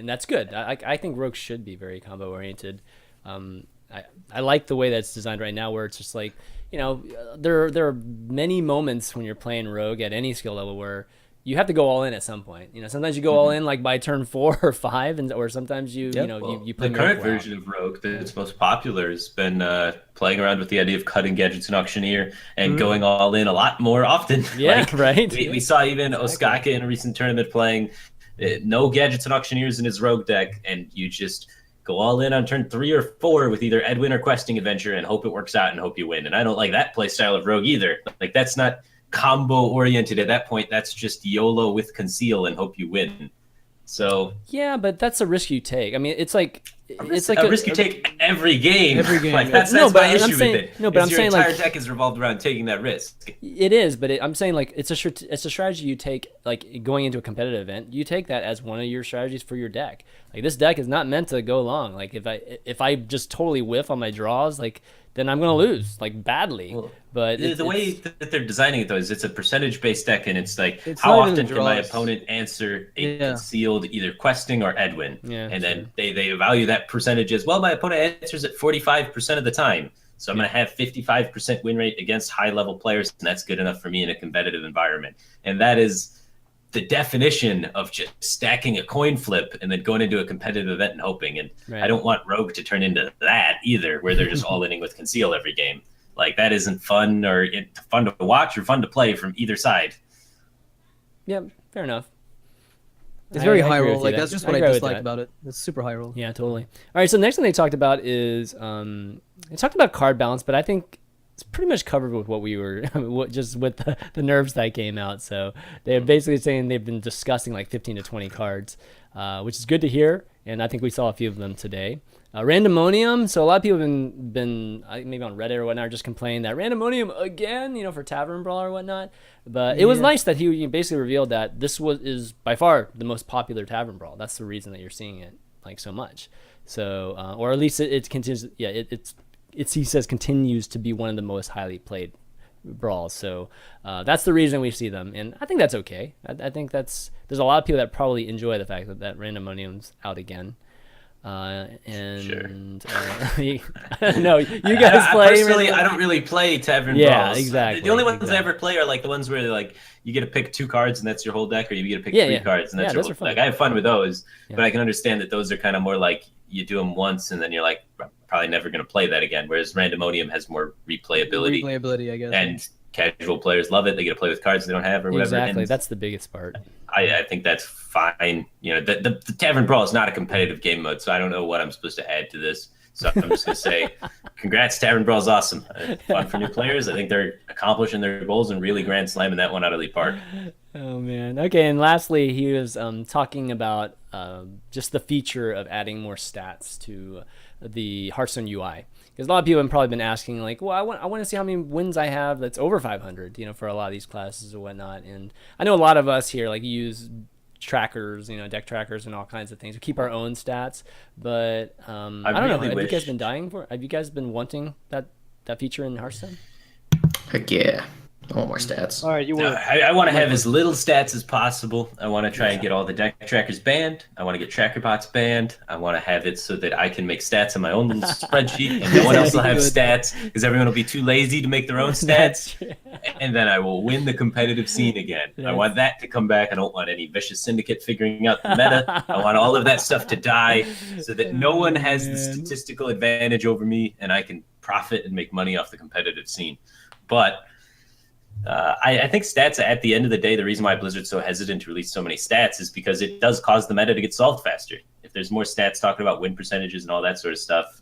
S1: that's good. I think Rogue should be very combo oriented. I like the way that's designed right now, where it's just like there are many moments when you're playing Rogue at any skill level where you have to go all in at some point. Sometimes you go all in like by turn 4 or 5, or sometimes you play
S4: the current version of Rogue that's most popular has been playing around with the idea of cutting gadgets and auctioneer and going all in a lot more often.
S1: Yeah, right.
S4: We saw even Osaka in a recent tournament playing no gadgets and auctioneers in his Rogue deck, and you just go all in on turn 3 or 4 with either Edwin or Questing Adventure and hope it works out and hope you win. And I don't like that play style of Rogue either. Like, that's not combo oriented at that point. That's just YOLO with conceal and hope you win. So
S1: yeah, but that's a risk you take. I mean, it's like
S4: a risk you take every game.
S1: Every game.
S4: Like, that's my issue with it.
S1: No, but I'm saying
S4: your entire deck is revolved around taking that risk.
S1: It is, but I'm saying like it's a strategy you take, like going into a competitive event. You take that as one of your strategies for your deck. Like, this deck is not meant to go long. Like, if I just totally whiff on my draws, like, then I'm gonna lose, like, badly.
S4: Well,
S1: but
S4: the way that they're designing it, though, is it's a percentage-based deck, and it's like,
S2: It's
S4: how
S2: not even
S4: often can my
S2: draws.
S4: opponent answer a concealed either Questing or Edwin?
S1: Yeah,
S4: and then they value that percentage as, well, my opponent answers it 45% of the time. So I'm going to have 55% win rate against high-level players, and that's good enough for me in a competitive environment. And that is the definition of just stacking a coin flip and then going into a competitive event and hoping. And
S1: Right.
S4: I don't want Rogue to turn into that either, where they're just all-inning with conceal every game. Like, that isn't fun fun to watch or fun to play from either side.
S1: Yeah, fair enough.
S2: It's very
S1: I
S2: high
S1: agree
S2: roll.
S1: with you
S2: Like,
S1: there.
S2: that's just what I
S1: agree with
S2: dislike
S1: that.
S2: about it. It's super high roll.
S1: Yeah, totally. All right, so the next thing they talked about is they talked about card balance, but I think it's pretty much covered with what we were just with the Nerfs that came out. So they're basically saying they've been discussing like 15 to 20 cards, which is good to hear, and I think we saw a few of them today. Randomonium. So a lot of people have been maybe on Reddit or whatnot, just complaining that Randomonium again, for Tavern Brawl or whatnot. But it was nice that he basically revealed that this is by far the most popular Tavern Brawl. That's the reason that you're seeing it like so much. So or at least it continues. Yeah, it's he says continues to be one of the most highly played brawls. So that's the reason we see them, and I think that's okay. I think there's a lot of people that probably enjoy the fact that Randomonium's out again.
S4: Sure.
S1: No, you guys play.
S4: Personally, I don't really play Tavern Brawls.
S1: Exactly.
S4: The only ones I ever play are like the ones where like you get to pick 2 cards and that's your whole deck, or you get to pick 3 cards and that's your whole deck. I have fun with those, but I can understand that those are kind of more like you do them once and then you're like probably never going to play that again. Whereas Randomonium has more replayability.
S2: Replayability, I guess.
S4: And casual players love it. They get to play with cards they don't have or whatever.
S1: Exactly.
S4: And
S1: that's the biggest part.
S4: I think that's fine. The Tavern Brawl is not a competitive game mode, so I don't know what I'm supposed to add to this. So I'm just going to say, congrats, Tavern Brawl is awesome. Fun for new players. I think they're accomplishing their goals and really grand slamming that one out of the park.
S1: Oh, man. Okay, and lastly, he was talking about just the feature of adding more stats to the Hearthstone UI. Because a lot of people have probably been asking, like, well, I want to see how many wins I have that's over 500, for a lot of these classes or whatnot. And I know a lot of us here, like, use trackers, deck trackers and all kinds of things. We keep our own stats. But I don't know. Have you guys been dying for it? Have you guys been wanting that feature in Hearthstone?
S3: Heck yeah. I want more stats.
S2: All right, you
S4: No,
S2: were.
S4: I want to have as little stats as possible. I want to try and get all the deck trackers banned. I want to get tracker bots banned. I want to have it so that I can make stats in my own little spreadsheet, and no one else will have
S2: Good.
S4: stats because everyone will be too lazy to make their own
S1: That's
S4: stats.
S1: true.
S4: And then I will win the competitive scene again. I want that to come back. I don't want any vicious syndicate figuring out the meta. I want all of that stuff to die so that no one has the statistical advantage over me, and I can profit and make money off the competitive scene. But I think stats at the end of the day, the reason why Blizzard's so hesitant to release so many stats is because it does cause the meta to get solved faster. If there's more stats talking about win percentages and all that sort of stuff,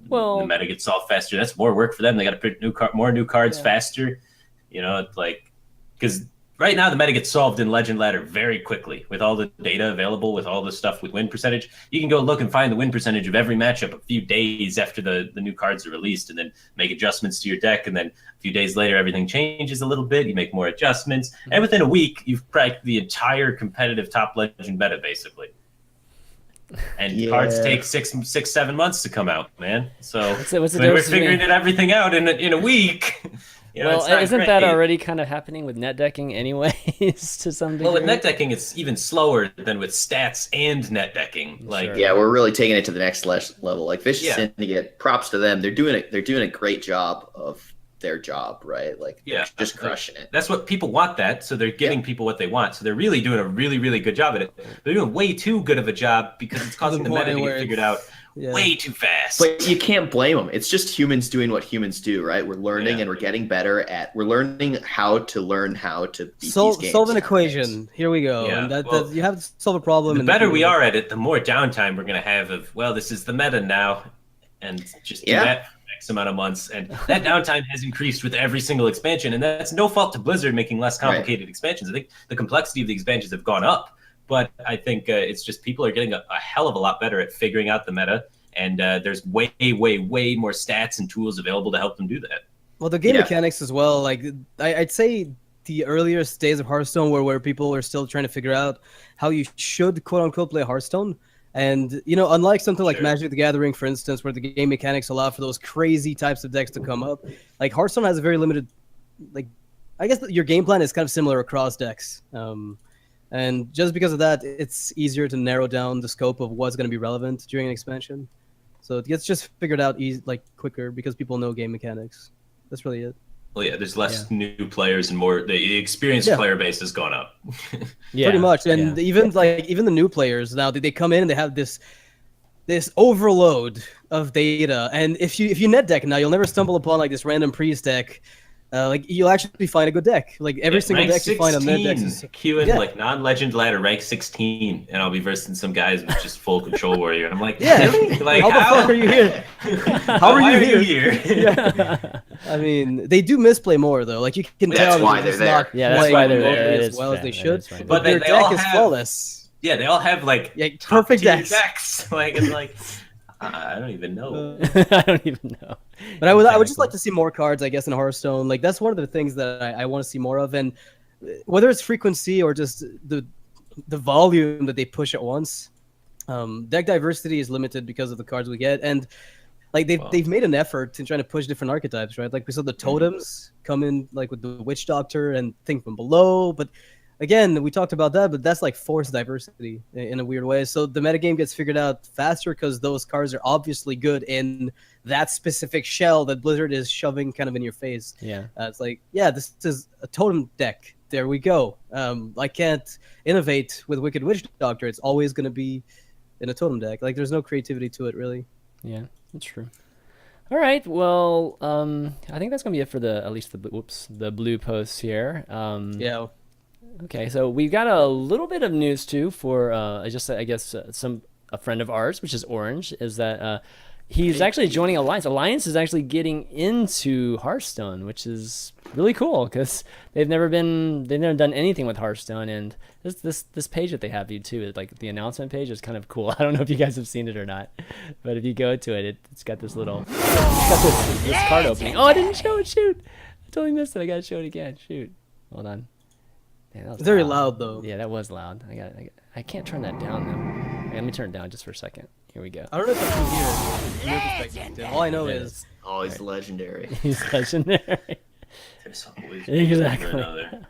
S1: Well,
S4: the meta gets solved faster. That's more work for them. They got to print more new cards faster. You know, it's like, because right now the meta gets solved in Legend Ladder very quickly with all the data available, with all the stuff with win percentage. You can go look and find the win percentage of every matchup a few days after the new cards are released, and then make adjustments to your deck. And then a few days later, everything changes a little bit. You make more adjustments, and within a week, you've cracked the entire competitive top Legend meta basically. And cards take 6-7 months to come out, man. So
S1: what's the
S4: we're
S1: difference
S4: figuring
S1: between-
S4: everything out in a week. You know,
S1: well,
S4: it's not
S1: isn't that
S4: great.
S1: already kind of happening with net decking anyways to some degree?
S4: Well, with net decking, it's even slower than with stats and net decking. Like,
S1: Sure.
S3: Yeah, we're really taking it to the next level. Like Vicious
S4: Yeah.
S3: Syndicate, props to them. They're doing it. They're doing a great job of their job, right? Like,
S4: Yeah.
S3: they're just crushing it.
S4: that's what people want. That so they're giving people what they want. So they're really doing a really, really good job at it. They're doing way too good of a job because it's causing the meta to get figured out way too fast.
S3: But you can't blame them. It's just humans doing what humans do, right? We're learning
S4: Yeah.
S3: and we're getting better at. We're learning how to beat these
S2: Solve
S3: games.
S2: an equation. Here we go.
S4: Yeah,
S2: And
S4: well,
S2: you have to solve a problem.
S4: The
S2: and
S4: better we are at it, the more downtime we're going to have of, well, this is the meta now, and just do that for X amount of months. And that downtime has increased with every single expansion, and that's no fault to Blizzard making less complicated expansions. I think the complexity of the expansions have gone up, but I think it's just people are getting a hell of a lot better at figuring out the meta, and there's way, way, way more stats and tools available to help them do that.
S2: Well, the game mechanics as well. Like I'd say the earliest days of Hearthstone where people are still trying to figure out how you should quote unquote play Hearthstone. And you know, unlike something like Magic the Gathering, for instance, where the game mechanics allow for those crazy types of decks to come up, like Hearthstone has a very limited, like, I guess your game plan is kind of similar across decks. And just because of that, it's easier to narrow down the scope of what's going to be relevant during an expansion. So it gets just figured out quicker because people know game mechanics. That's really it.
S4: Well, yeah, there's less new players and more. The experienced player base has gone up.
S2: Pretty much. And even the new players now, they come in and they have this overload of data. And if you net deck now, you'll never stumble upon like this random priest deck. Like you'll actually find a good deck. Like every single
S4: rank
S2: deck you find on net decks is
S4: queuing like non-legend ladder rank 16, and I'll be versing some guys with just full control warrior, and I'm like, like
S2: how the fuck are you here? How are you
S4: here?
S2: Yeah. I mean, they do misplay more though. Like you can tell
S3: That's why
S2: they're
S3: they're
S2: not
S3: there.
S1: Yeah, that's
S2: playing
S1: why they're there.
S2: locally
S1: It
S2: as
S1: is
S2: well as
S1: fair.
S2: they
S1: That
S2: should.
S1: is fine.
S2: But
S4: They
S2: their
S4: all
S2: deck is
S4: have-
S2: flawless.
S4: Yeah, they all have like
S2: Perfect
S4: top-tier
S2: decks.
S4: Like it's like I don't even know.
S1: I don't even know.
S2: But I would just like to see more cards, I guess, in Hearthstone. Like that's one of the things that I want to see more of, and whether it's frequency or just the volume that they push at once. Deck diversity is limited because of the cards we get, and like they've made an effort in trying to push different archetypes, right? Like we saw the totems come in like with the Witch Doctor and Think from Below, but again, we talked about that, but that's like forced diversity in a weird way. So the metagame gets figured out faster because those cards are obviously good in that specific shell that Blizzard is shoving kind of in your face.
S1: Yeah.
S2: It's like, yeah, this is a totem deck. There we go. I can't innovate with Wicked Witch Doctor. It's always going to be in a totem deck. Like there's no creativity to it, really.
S1: Yeah, that's true. All right, well, I think that's gonna be it for at least the blue posts here.
S2: Yeah.
S1: Okay, so we've got a little bit of news too for I guess a friend of ours, which is Orange, is that he's actually joining Alliance. Alliance is actually getting into Hearthstone, which is really cool because they've never done anything with Hearthstone, and this page that they have you too, like the announcement page, is kind of cool. I don't know if you guys have seen it or not, but if you go to it, it's got this little this card opening. Oh, I didn't show it. Shoot, I totally missed it. I gotta show it again. Shoot, hold on. Man, that was
S2: Very loud though.
S1: Yeah, that was loud. I can't turn that down though. Okay, let me turn it down just for a second. Here we go.
S2: I don't know if I can hear it from your perspective. All I know is
S3: Oh, he's legendary.
S1: He's legendary.
S4: There's always
S1: Exactly.
S4: another.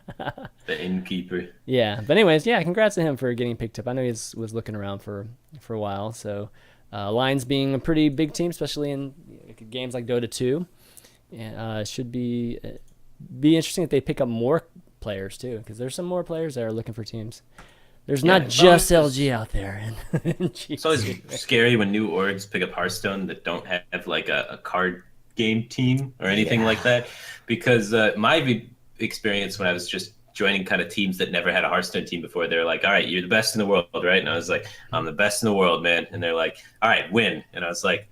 S4: The innkeeper.
S1: Yeah, but anyways, yeah, congrats to him for getting picked up. I know he was looking around for a while. So, Lions being a pretty big team, especially in games like Dota 2, should be interesting if they pick up more players too, because there's some more players that are looking for teams. There's not just LG out there.
S4: It's always scary when new orgs pick up Hearthstone that don't have like a card game team or anything like that, because my experience when I was just joining kind of teams that never had a Hearthstone team before, they're like, all right, you're the best in the world, right? And I was like, I'm the best in the world, man. And they're like, all right, win. And I was like,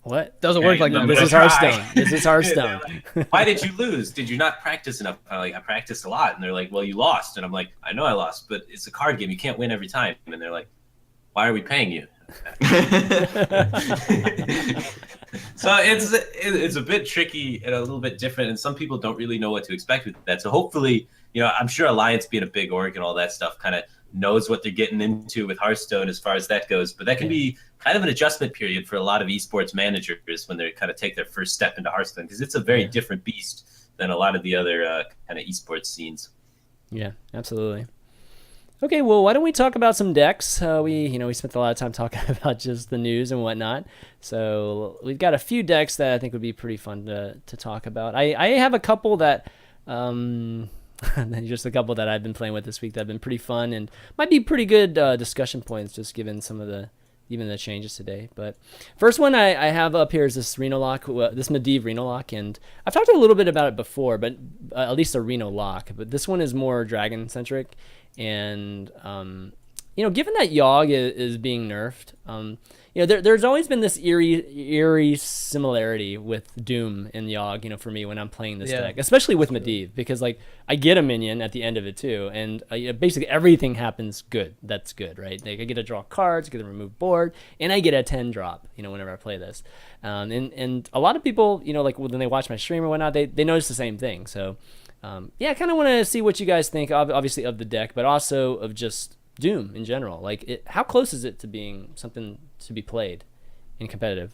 S1: what?
S2: Doesn't work like that.
S1: This is Hearthstone. This is Hearthstone.
S4: Like, why did you lose? Did you not practice enough? I'm like, I practiced a lot. And they're like, well, you lost. And I'm like, I know I lost, but it's a card game. You can't win every time. And they're like, why are we paying you? So it's a bit tricky and a little bit different, and some people don't really know what to expect with that. So hopefully, I'm sure Alliance being a big org and all that stuff kind of knows what they're getting into with Hearthstone as far as that goes. But that can be kind of an adjustment period for a lot of esports managers when they kind of take their first step into Hearthstone, because it's a very different beast than a lot of the other kind of esports scenes.
S1: Yeah, absolutely. Okay, well, why don't we talk about some decks? We spent a lot of time talking about just the news and whatnot. So we've got a few decks that I think would be pretty fun to talk about. I have a couple that, just a couple that I've been playing with this week that have been pretty fun and might be pretty good discussion points, just given some of even the changes today. But first one I have up here is this Reno Lock, this Medivh Reno Lock, and I've talked a little bit about it before, but at least a Reno Lock. But this one is more dragon centric. And given that Yogg is being nerfed, there's always been this eerie similarity with Doom and Yogg, for me when I'm playing this deck, especially with Medivh, because like I get a minion at the end of it too, and basically everything happens good. That's good, right? Like I get to draw cards, get to remove board, and I get a 10 drop, whenever I play this. And a lot of people, like when they watch my stream or whatnot, they notice the same thing. So. I kind of want to see what you guys think, obviously, of the deck, but also of just Doom in general. Like, how close is it to being something to be played in competitive?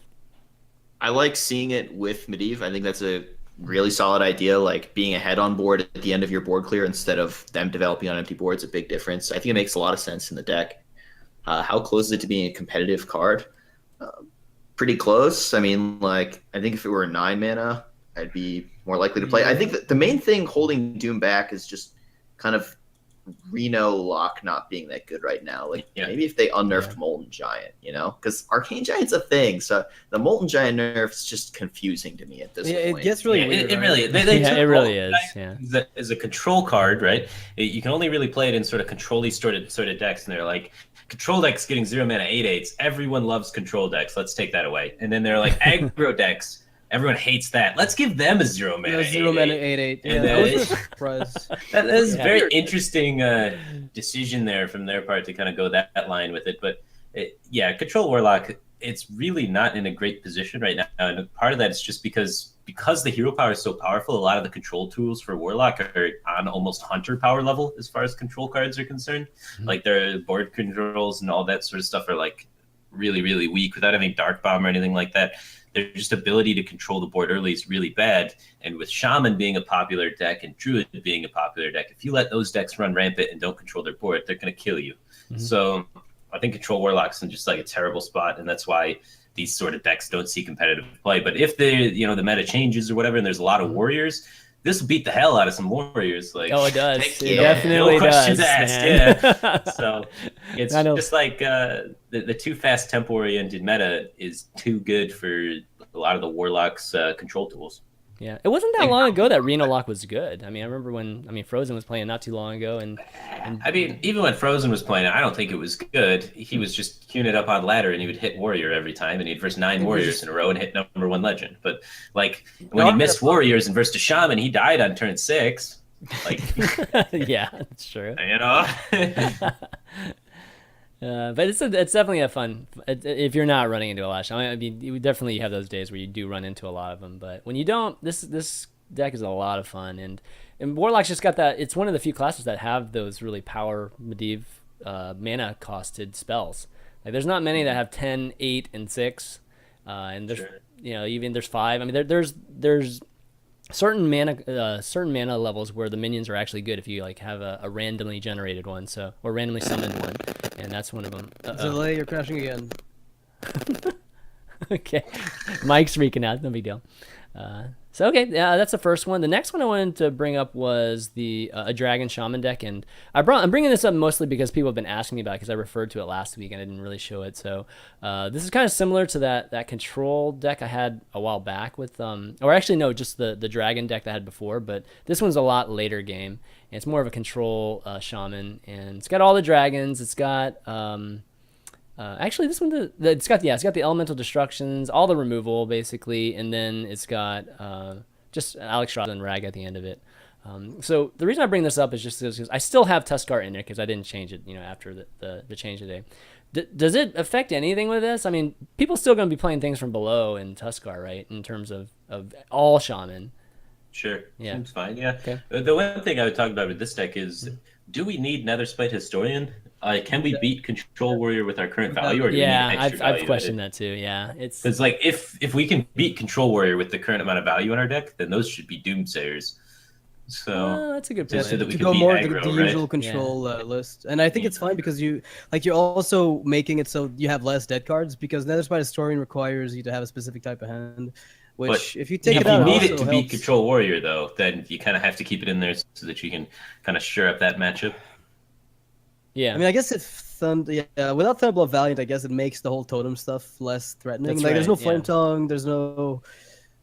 S3: I like seeing it with Medivh. I think that's a really solid idea. Like, being ahead on board at the end of your board clear instead of them developing on empty boards, a big difference. I think it makes a lot of sense in the deck. How close is it to being a competitive card? Pretty close. I mean, like, I think if it were 9 mana, I'd be more likely to play. I think that the main thing holding Doom back is just kind of Reno Lock not being that good right now. Like maybe if they unnerfed Molten Giant, because Arcane Giant's a thing. So the Molten Giant nerf is just confusing to me at this point.
S2: It gets really weird.
S4: It really,
S1: it really is. Yeah,
S4: as a control card, right? You can only really play it in sort of control-y sort of decks, and they're like, control decks getting 0 mana 8/8s. Everyone loves control decks. Let's take that away. And then they're like aggro decks. Everyone hates that. Let's give them a 0 mana.
S2: 0 mana 8/8. Yeah, that was a surprise.
S4: That is a very interesting decision there from their part to kind of go that line with it. But Control Warlock, it's really not in a great position right now. And part of that is just because the hero power is so powerful, a lot of the control tools for Warlock are on almost Hunter power level as far as control cards are concerned. Mm-hmm. Like their board controls and all that sort of stuff are like really, really weak without having Dark Bomb or anything like that. Their just ability to control the board early is really bad. And with Shaman being a popular deck and Druid being a popular deck, if you let those decks run rampant and don't control their board, they're going to kill you. Mm-hmm. So I think Control Warlock's in just like a terrible spot, and that's why these sort of decks don't see competitive play. But if the meta changes or whatever, and there's a lot of warriors, this will beat the hell out of some warriors. Like,
S1: it does. It definitely
S4: no questions
S1: does.
S4: Asked. Yeah. So it's just like the too fast tempo oriented meta is too good for a lot of the Warlock's control tools.
S1: Yeah, it wasn't that long ago that Reno Lock was good. I mean, I remember when Frozen was playing not too long ago, and
S4: I mean, even when Frozen was playing, I don't think it was good. He was just queuing it up on ladder, and he would hit warrior every time, and he'd verse 9 warriors in a row and hit number 1 legend. But like when he missed warriors and versed a shaman, he died on turn 6. Like,
S1: yeah, that's true. But it's definitely a fun if you're not running into a lot of shaman. I mean, you definitely have those days where you do run into a lot of them, but when you don't, this deck is a lot of fun, and Warlock's just got that. It's one of the few classes that have those really power Medivh mana costed spells. Like there's not many that have 10, 8, and 6, and there's even there's 5. I mean there's certain mana levels where the minions are actually good if you like have a randomly generated one, so or randomly summoned one, and that's one of them.
S2: Zalae, you're crashing again.
S1: Okay, Mike's freaking out. No big deal. So okay, yeah, that's the first one. The next one I wanted to bring up was the a dragon shaman deck, and I'm bringing this up mostly because people have been asking me about it because I referred to it last week and I didn't really show it. So this is kind of similar to that control deck I had a while back with or actually no, just the dragon deck that I had before, but this one's a lot later game. And it's more of a control shaman, and it's got all the dragons. It's got actually, this one it's got the elemental destructions, all the removal basically, and then it's got just Alex Strada and Rag at the end of it. So the reason I bring this up is just because I still have Tuskar in there because I didn't change it, after the change today. Does it affect anything with this? I mean, people still going to be playing things from below in Tuskar, right? In terms of all shaman.
S4: Sure.
S1: Yeah.
S4: Seems fine. Yeah.
S1: Okay.
S4: The one thing I would talk about with this deck is, do we need Netherspite Historian? Can we beat Control Warrior with our current value, or do we need extra
S1: I've
S4: value
S1: questioned that too. Yeah, it's
S4: like if we can beat Control Warrior with the current amount of value in our deck, then those should be Doomsayers. So
S1: that's a good point.
S4: so that we
S2: to
S4: can
S2: go
S4: beat
S2: more
S4: aggro,
S2: the
S4: right?
S2: usual control list, and I think it's fine because you're also making it so you have less dead cards because Netherspite Historian requires you to have a specific type of hand. Which, if you take it out,
S4: if you need
S2: also
S4: it to
S2: helps.
S4: beat Control Warrior, though, then you kind of have to keep it in there so that you can kind of sure up that matchup.
S1: Yeah.
S2: I mean, I guess if without Thunderblood Valiant, I guess it makes the whole totem stuff less threatening.
S1: That's
S2: like, there's no
S1: right,
S2: Flame
S1: yeah.
S2: Tongue, there's no.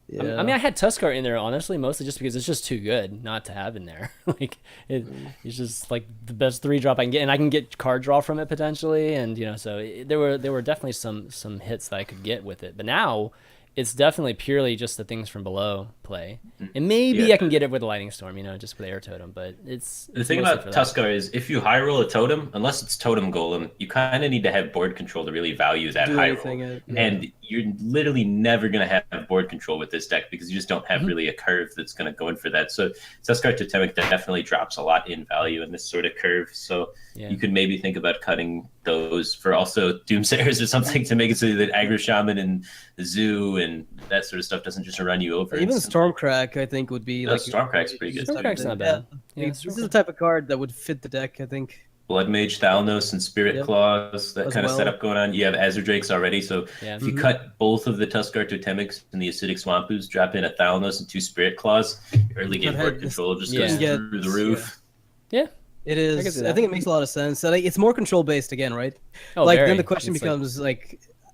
S2: Yeah.
S1: I mean, I had Tuskar in there honestly, mostly just because it's just too good not to have in there. Like it's just like the best 3-drop I can get, and I can get card draw from it potentially, and so there were definitely some hits that I could get with it. But now it's definitely purely just the things from below play, and maybe I can get it with a Lightning Storm, just with Air Totem. But it's
S4: The thing about Tuskar is if you high roll a totem, unless it's Totem Golem, you kind of need to have board control to really value that high roll. And you're literally never going to have board control with this deck because you just don't have really a curve that's going to go in for that. So Tuskar Totemic definitely drops a lot in value in this sort of curve. So you could maybe think about cutting those for also Doomsayers or something to make it so that Aggro Shaman and Zoo and that sort of stuff doesn't just run you over.
S2: Even Stormcrack, I think, would be like
S4: Stormcrack's pretty good.
S1: Stormcrack's not bad.
S2: This is the type of card that would fit the deck, I think.
S4: Blood Mage, Thalnos, and Spirit Claws, that kind of setup going on. You have Azure Drakes already, so if you cut both of the Tuskar Totemics and the Acidic Swampus, drop in a Thalnos and 2 Spirit Claws, early game board control just goes through the roof.
S1: Yeah.
S2: It is. I think it makes a lot of sense. So, it's more control based again, right?
S1: Oh,
S2: then the question becomes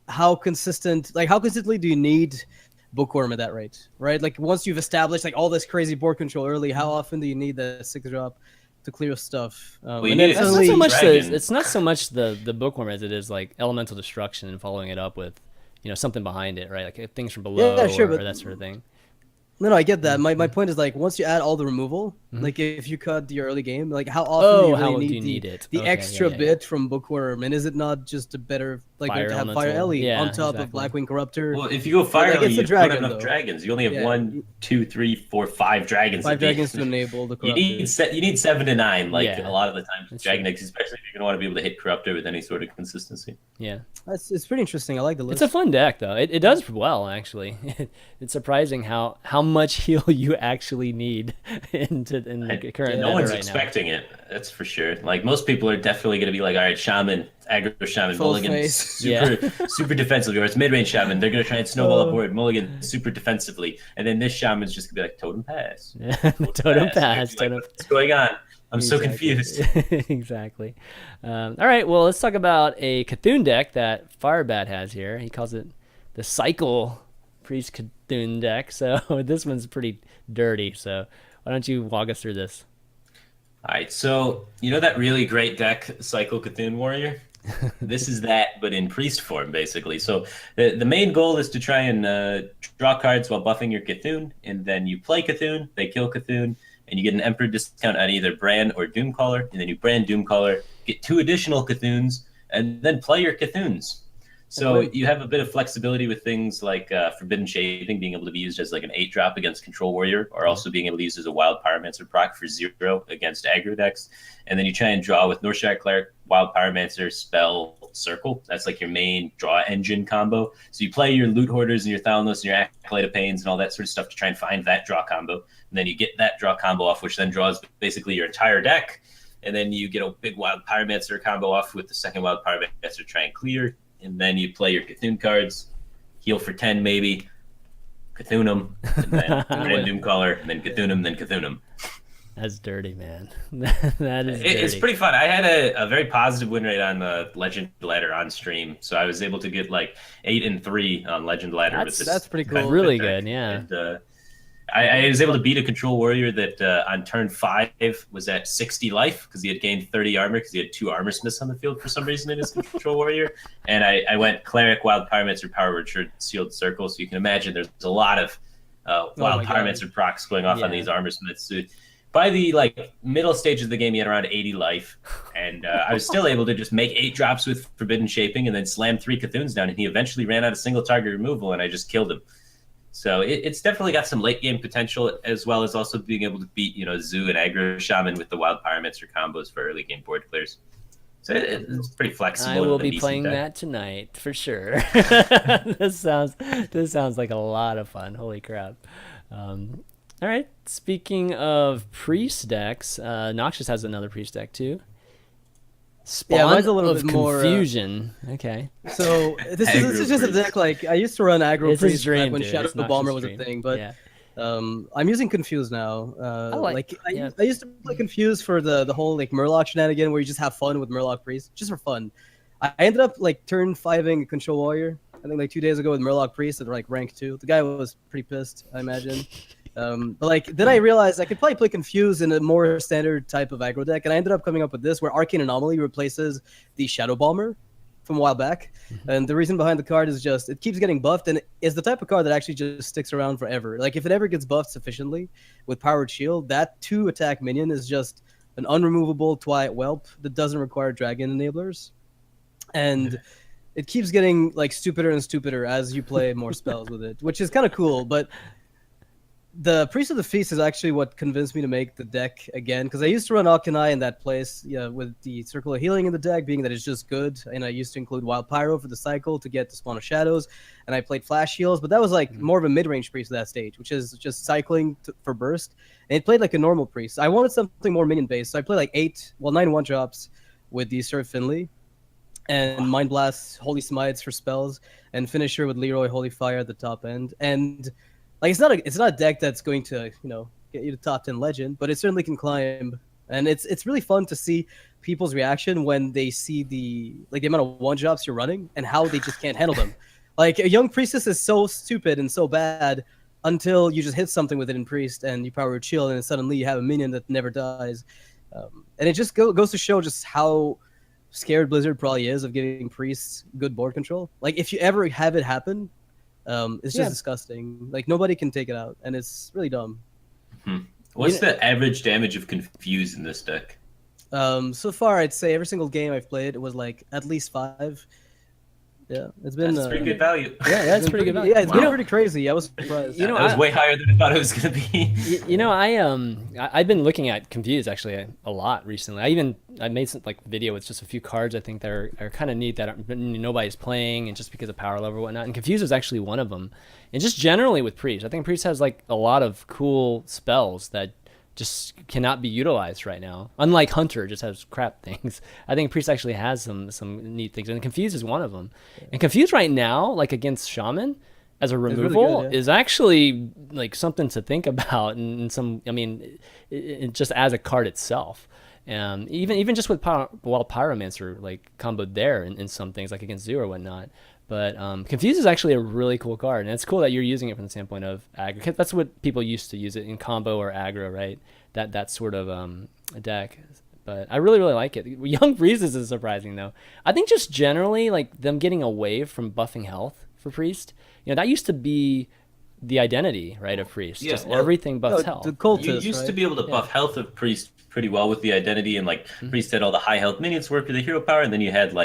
S2: how consistently do you need Bookworm at that rate, right? Like once you've established all this crazy board control early, how often do you need the 6-drop to clear stuff?
S1: It's not so much the Bookworm as it is like Elemental Destruction and following it up with something behind it, right? Like things from below or that sort of thing.
S2: No, I get that. My point is once you add all the removal, if you cut the early game, how often do you need
S1: it?
S2: The extra bit from Bookworm, and is it not just a better to have Fire Ellie on top of Blackwing Corruptor?
S4: Well, if you go Fire Ellie, you don't have enough dragons. You only have 1, 2, 3, 4, 5 dragons.
S2: 5 dragons to enable the
S4: Corruptor. You need 7 to 9, a lot of the time with Dragon decks, especially if you're gonna want to be able to hit Corruptor with any sort of consistency.
S1: Yeah,
S2: it's pretty interesting. I like the list.
S1: It's a fun deck though. It does well actually. It's surprising how much heal you actually need in the current.
S4: No one's expecting it. That's for sure. Most people are definitely going to be like, all right, Shaman, Aggro Shaman,
S2: Full
S4: Mulligan,
S2: face.
S4: super defensively, or it's mid-range Shaman. They're going to try and snowball up board, Mulligan super defensively, and then this Shaman's just going to be like, Totem Pass.
S1: Totem Pass.
S4: What's going on? I'm so confused.
S1: Exactly. All right, well, let's talk about a Cthulhu deck that Firebat has here. He calls it the Cycle Priest Cthulhu deck. So this one's pretty dirty. So why don't you walk us through this?
S4: All right, so that really great deck, Cycle Cthulhu Warrior? This is that, but in priest form, basically. So the main goal is to try and draw cards while buffing your Cthulhu, and then you play Cthulhu, they kill Cthulhu, and you get an Emperor discount on either Brand or Doomcaller, and then you brand Doomcaller, get 2 additional Cthulhu's, and then play your Cthulhu's. So you have a bit of flexibility with things like Forbidden Shaping being able to be used as an 8-drop against Control Warrior, or also being able to use as a Wild Pyromancer proc for 0 against aggro decks. And then you try and draw with Northshire Cleric, Wild Pyromancer, Spell, Sealed Circle. That's like your main draw engine combo. So you play your Loot Hoarders and your Thalanos and your Acolyte of Pains and all that sort of stuff to try and find that draw combo. And then you get that draw combo off, which then draws basically your entire deck. And then you get a big Wild Pyromancer combo off with the second Wild Pyromancer to try and clear. And then you play your Cthulhu cards, heal for 10 maybe, Cthulhu them, and then Random Caller, and then Cthulhu them, then Cthulhu them.
S1: That's dirty, man. That is dirty.
S4: It's pretty fun. I had a very positive win rate on the Legend Ladder on stream, so I was able to get like 8 and 3 on Legend Ladder.
S2: That's pretty cool.
S1: Really good, yeah.
S4: And, I was able to beat a Control Warrior that on turn 5 was at 60 life because he had gained 30 armor because he had 2 Armor Smiths on the field for some reason in his Control Warrior. And I went Cleric, Wild Pyromancer, Power Word, Sealed Circle. So you can imagine there's a lot of Wild Pyromancer procs going off on these Armor Smiths. So by the middle stage of the game, he had around 80 life. And I was still able to just make 8 drops with Forbidden Shaping and then slam 3 Cthulhu's down. And he eventually ran out of single target removal, and I just killed him. So it's definitely got some late game potential, as well as also being able to beat, Zoo and Aggro Shaman with the Wild Pyromancer combos for early game board clears. So it's pretty flexible.
S1: I will be playing that tonight for sure. This sounds like a lot of fun. Holy crap! All right. Speaking of priest decks, Noxious has another priest deck too. Spawn
S2: mine's a little
S1: of
S2: bit more
S1: confusion. Okay.
S2: So this is just a deck I used to run aggro
S1: It's his
S2: priest
S1: dream,
S2: back when
S1: dude.
S2: Shadow
S1: It's
S2: Bomber
S1: Noxious'
S2: was a
S1: dream.
S2: thing, but
S1: Yeah.
S2: I'm using Confuse now.
S1: Yeah.
S2: I used to play Confuse for the whole Murloc shenanigan where you just have fun with Murloc Priest, just for fun. I ended up turn 5ing a Control Warrior, I think 2 days ago with Murloc Priest at rank 2. The guy was pretty pissed, I imagine. But then I realized I could probably play Confuse in a more standard type of aggro deck, and I ended up coming up with this where Arcane Anomaly replaces the Shadow Bomber from a while back. And the reason behind the card is just it keeps getting buffed, and it's the type of card that actually just sticks around forever. If it ever gets buffed sufficiently with Powered Shield, that 2-attack minion is just an unremovable Twilight Whelp that doesn't require Dragon Enablers. And it keeps getting stupider and stupider as you play more spells with it, which is kind of cool. But the Priest of the Feast is actually what convinced me to make the deck again, because I used to run Alkanai in that place, with the Circle of Healing in the deck, being that it's just good, and I used to include Wild Pyro for the cycle to get the Spawn of Shadows, and I played Flash Heals, but that was more of a mid-range Priest at that stage, which is just cycling for burst, and it played like a normal Priest. I wanted something more minion-based, so I played 9 one-drops with the Sir Finley, and Mind Blast, Holy Smites for spells, and Finisher with Leroy Holy Fire at the top end, and it's not a deck that's going to get you to top 10 legend, but it certainly can climb, and it's really fun to see people's reaction when they see the amount of one drops you're running and how they just can't handle them. A young priestess is so stupid and so bad until you just hit something with it in priest and you power chill, and then suddenly you have a minion that never dies, and it just goes to show just how scared Blizzard probably is of giving priests good board control. If you ever have it happen, it's just disgusting. Nobody can take it out, and it's really dumb.
S4: What's the average damage of Confuse in this deck?
S2: So far, I'd say every single game I've played, it was at least 5. Yeah, it's been
S4: That's pretty good value.
S2: Yeah,
S1: that's pretty good value.
S2: Yeah, it's been pretty crazy. I was surprised.
S4: That was way higher than I thought it was going to be.
S1: I've been looking at Confuse actually a lot recently. I made some video with just a few cards I think that are kind of neat that nobody's playing, and just because of power level or whatnot. And Confuse is actually one of them. And just generally with Priest, I think Priest has a lot of cool spells that just cannot be utilized right now. Unlike Hunter, just has crap things. I think Priest actually has some neat things, and Confuse is one of them. Yeah. And Confuse right now, against Shaman, as a removal, really good, is actually something to think about. And it just as a card itself. Even just with Wild Pyromancer comboed there in some things against Zoo or whatnot. But Confuse is actually a really cool card, and it's cool that you're using it from the standpoint of aggro. 'Cause that's what people used to use it in combo or aggro, right? That sort of deck. But I really, really like it. Young Breezes is surprising though. I think just generally them getting away from buffing health for Priest. That used to be the identity, right, of Priest.
S4: Yeah,
S1: just everything buffs health.
S2: The cultist,
S4: you used to be able to buff health of Priest pretty well with the identity, and Priest had all the high health minions work with the hero power, and then you had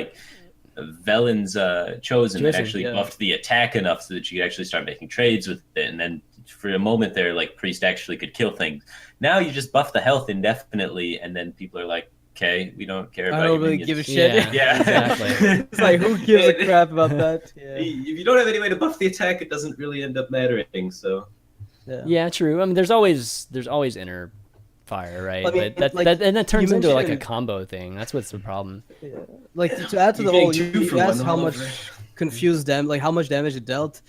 S4: Velen's Chosen that actually buffed the attack enough so that you could actually start making trades with it, and then for a moment there Priest actually could kill things. Now you just buff the health indefinitely, and then people are okay, we don't care
S2: I
S4: about
S2: don't
S4: your
S2: really
S4: minions.
S2: give a shit.
S1: Yeah,
S4: Yeah,
S1: exactly.
S2: It's like, who gives a crap about that? Yeah.
S4: If you don't have any way to buff the attack, it doesn't really end up mattering. So
S1: Yeah, true. I mean, there's always inner fire, right?
S2: I mean,
S1: but
S2: like,
S1: that turns
S2: you
S1: into like a
S2: mentioned-
S1: combo thing. That's what's the problem.
S2: Yeah. Like to add to
S4: You're
S2: the whole,
S4: getting two
S2: you
S4: for one
S2: asked how
S4: all
S2: much
S4: over.
S2: confused like how much damage it dealt.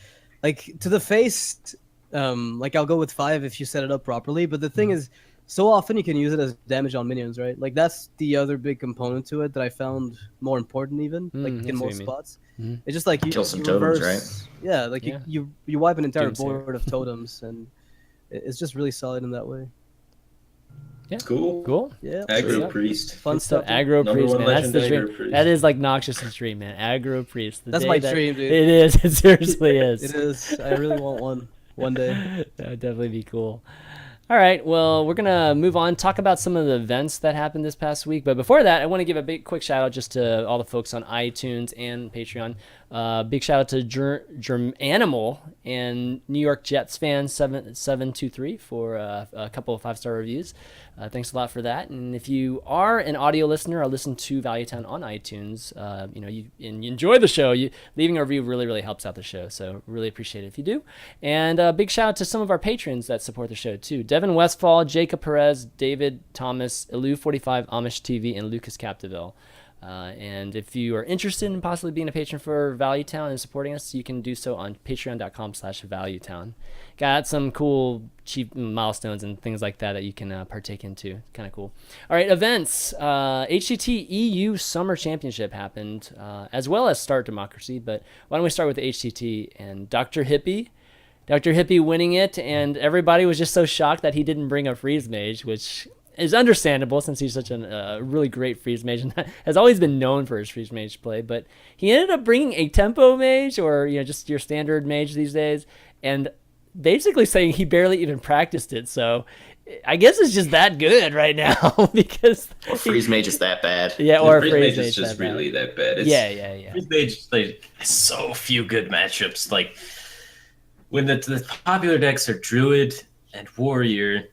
S2: Like to the face, like I'll go with 5 if you set it up properly. But the thing is, so often you can use it as damage on minions, right? Like that's the other big component to it that I found more important, even like
S1: that's
S2: in
S1: what
S2: most
S1: you mean.
S2: spots.
S1: Mhm.
S2: It's just like you
S3: Kill some
S2: you
S3: totems,
S2: reverse, Yeah, like
S1: Yeah.
S2: you wipe an entire
S1: Doomsayer.
S2: board of totems, and it's just really solid in that way.
S4: cool.
S2: Yeah,
S4: Aggro
S1: Yeah.
S4: Priest.
S2: fun
S1: Good stuff.
S2: stuff.
S1: Aggro
S4: Number
S1: priest,
S4: one
S1: man. That's the
S4: legend,
S1: dream.
S4: Aggro Priest.
S1: That is like Noxious' dream, man. Aggro priest. The
S2: That's
S1: day
S2: my
S1: that-
S2: dream, dude.
S1: It is. It seriously is.
S2: It is. I really want one day.
S1: That would definitely be cool. All right, well, we're gonna move on, talk about some of the events that happened this past week. But before that, I want to give a big, quick shout out just to all the folks on iTunes and Patreon. Big shout out to Animal and New York Jets fan 723 for a couple of 5-star reviews. Thanks a lot for that. And if you are an audio listener or listen to Valuetown on iTunes, you enjoy the show, leaving a review really, really helps out the show. So really appreciate it if you do. And a big shout out to some of our patrons that support the show too. Devin Westfall, Jacob Perez, David Thomas, Elu45, Amish TV, and Lucas Capdeville. And if you are interested in possibly being a patron for Valuetown and supporting us, you can do so on patreon.com/Valuetown. Got some cool cheap milestones and things like that you can partake into. Kind of cool. All right, events. HCT EU Summer Championship happened, as well as Start Democracy. But why don't we start with the HCT and Dr. Hippie? Dr. Hippie winning it, and everybody was just so shocked that he didn't bring a freeze mage, which is understandable since he's such a really great freeze mage and has always been known for his freeze mage play. But he ended up bringing a tempo mage, or just your standard mage these days, and basically saying he barely even practiced it. So I guess it's just that good right now because
S3: Or freeze mage is that bad.
S1: yeah, or
S4: Freeze
S1: freeze
S4: Mage is just
S1: that bad.
S4: really that bad. It's,
S1: Yeah.
S4: Freeze Mage like so few good matchups. Like when the popular decks are Druid and Warrior.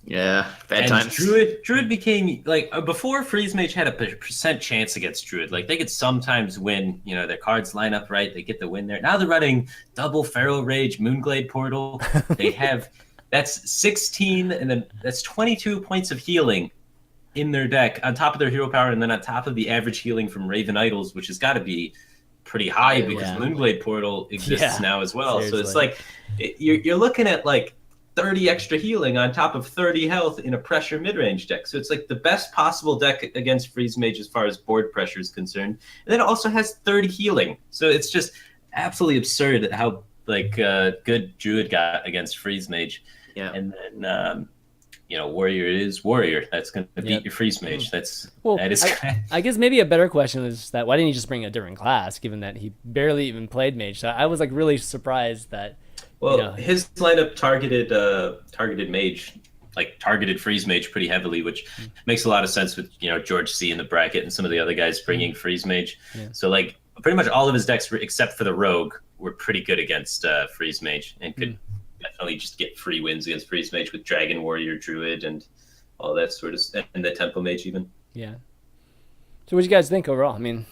S3: Yeah, bad
S4: And
S3: times.
S4: Druid became like before Freeze Mage had a percent chance against Druid. Like they could sometimes win, their cards line up right, they get the win there. Now they're running double Feral Rage, Moonglade Portal. They have that's 16 and then that's 22 points of healing in their deck on top of their hero power, and then on top of the average healing from Raven Idols, which has got to be pretty high because
S1: Yeah.
S4: Moonglade Portal exists
S1: Yeah,
S4: now as well. So it's
S1: seriously.
S4: like you're looking at like 30 extra healing on top of 30 health in a pressure mid-range deck. So it's like the best possible deck against Freeze Mage as far as board pressure is concerned. And then it also has 30 healing. So it's just absolutely absurd how good Druid got against Freeze Mage.
S3: Yeah.
S4: And then Warrior is Warrior. That's going to beat
S1: Yep.
S4: your Freeze Mage. That is
S1: I guess maybe a better question is that why didn't he just bring a different class, given that he barely even played mage? So I was like really surprised that.
S4: Well, his lineup targeted mage, like targeted freeze mage pretty heavily, which makes a lot of sense with George C in the bracket and some of the other guys bringing freeze mage.
S1: Yeah.
S4: So like pretty much all of his decks except for the rogue were pretty good against freeze mage and could definitely just get free wins against freeze mage with dragon warrior druid and all that sort of stuff, and the tempo mage even.
S1: Yeah. So what do you guys think overall? I mean,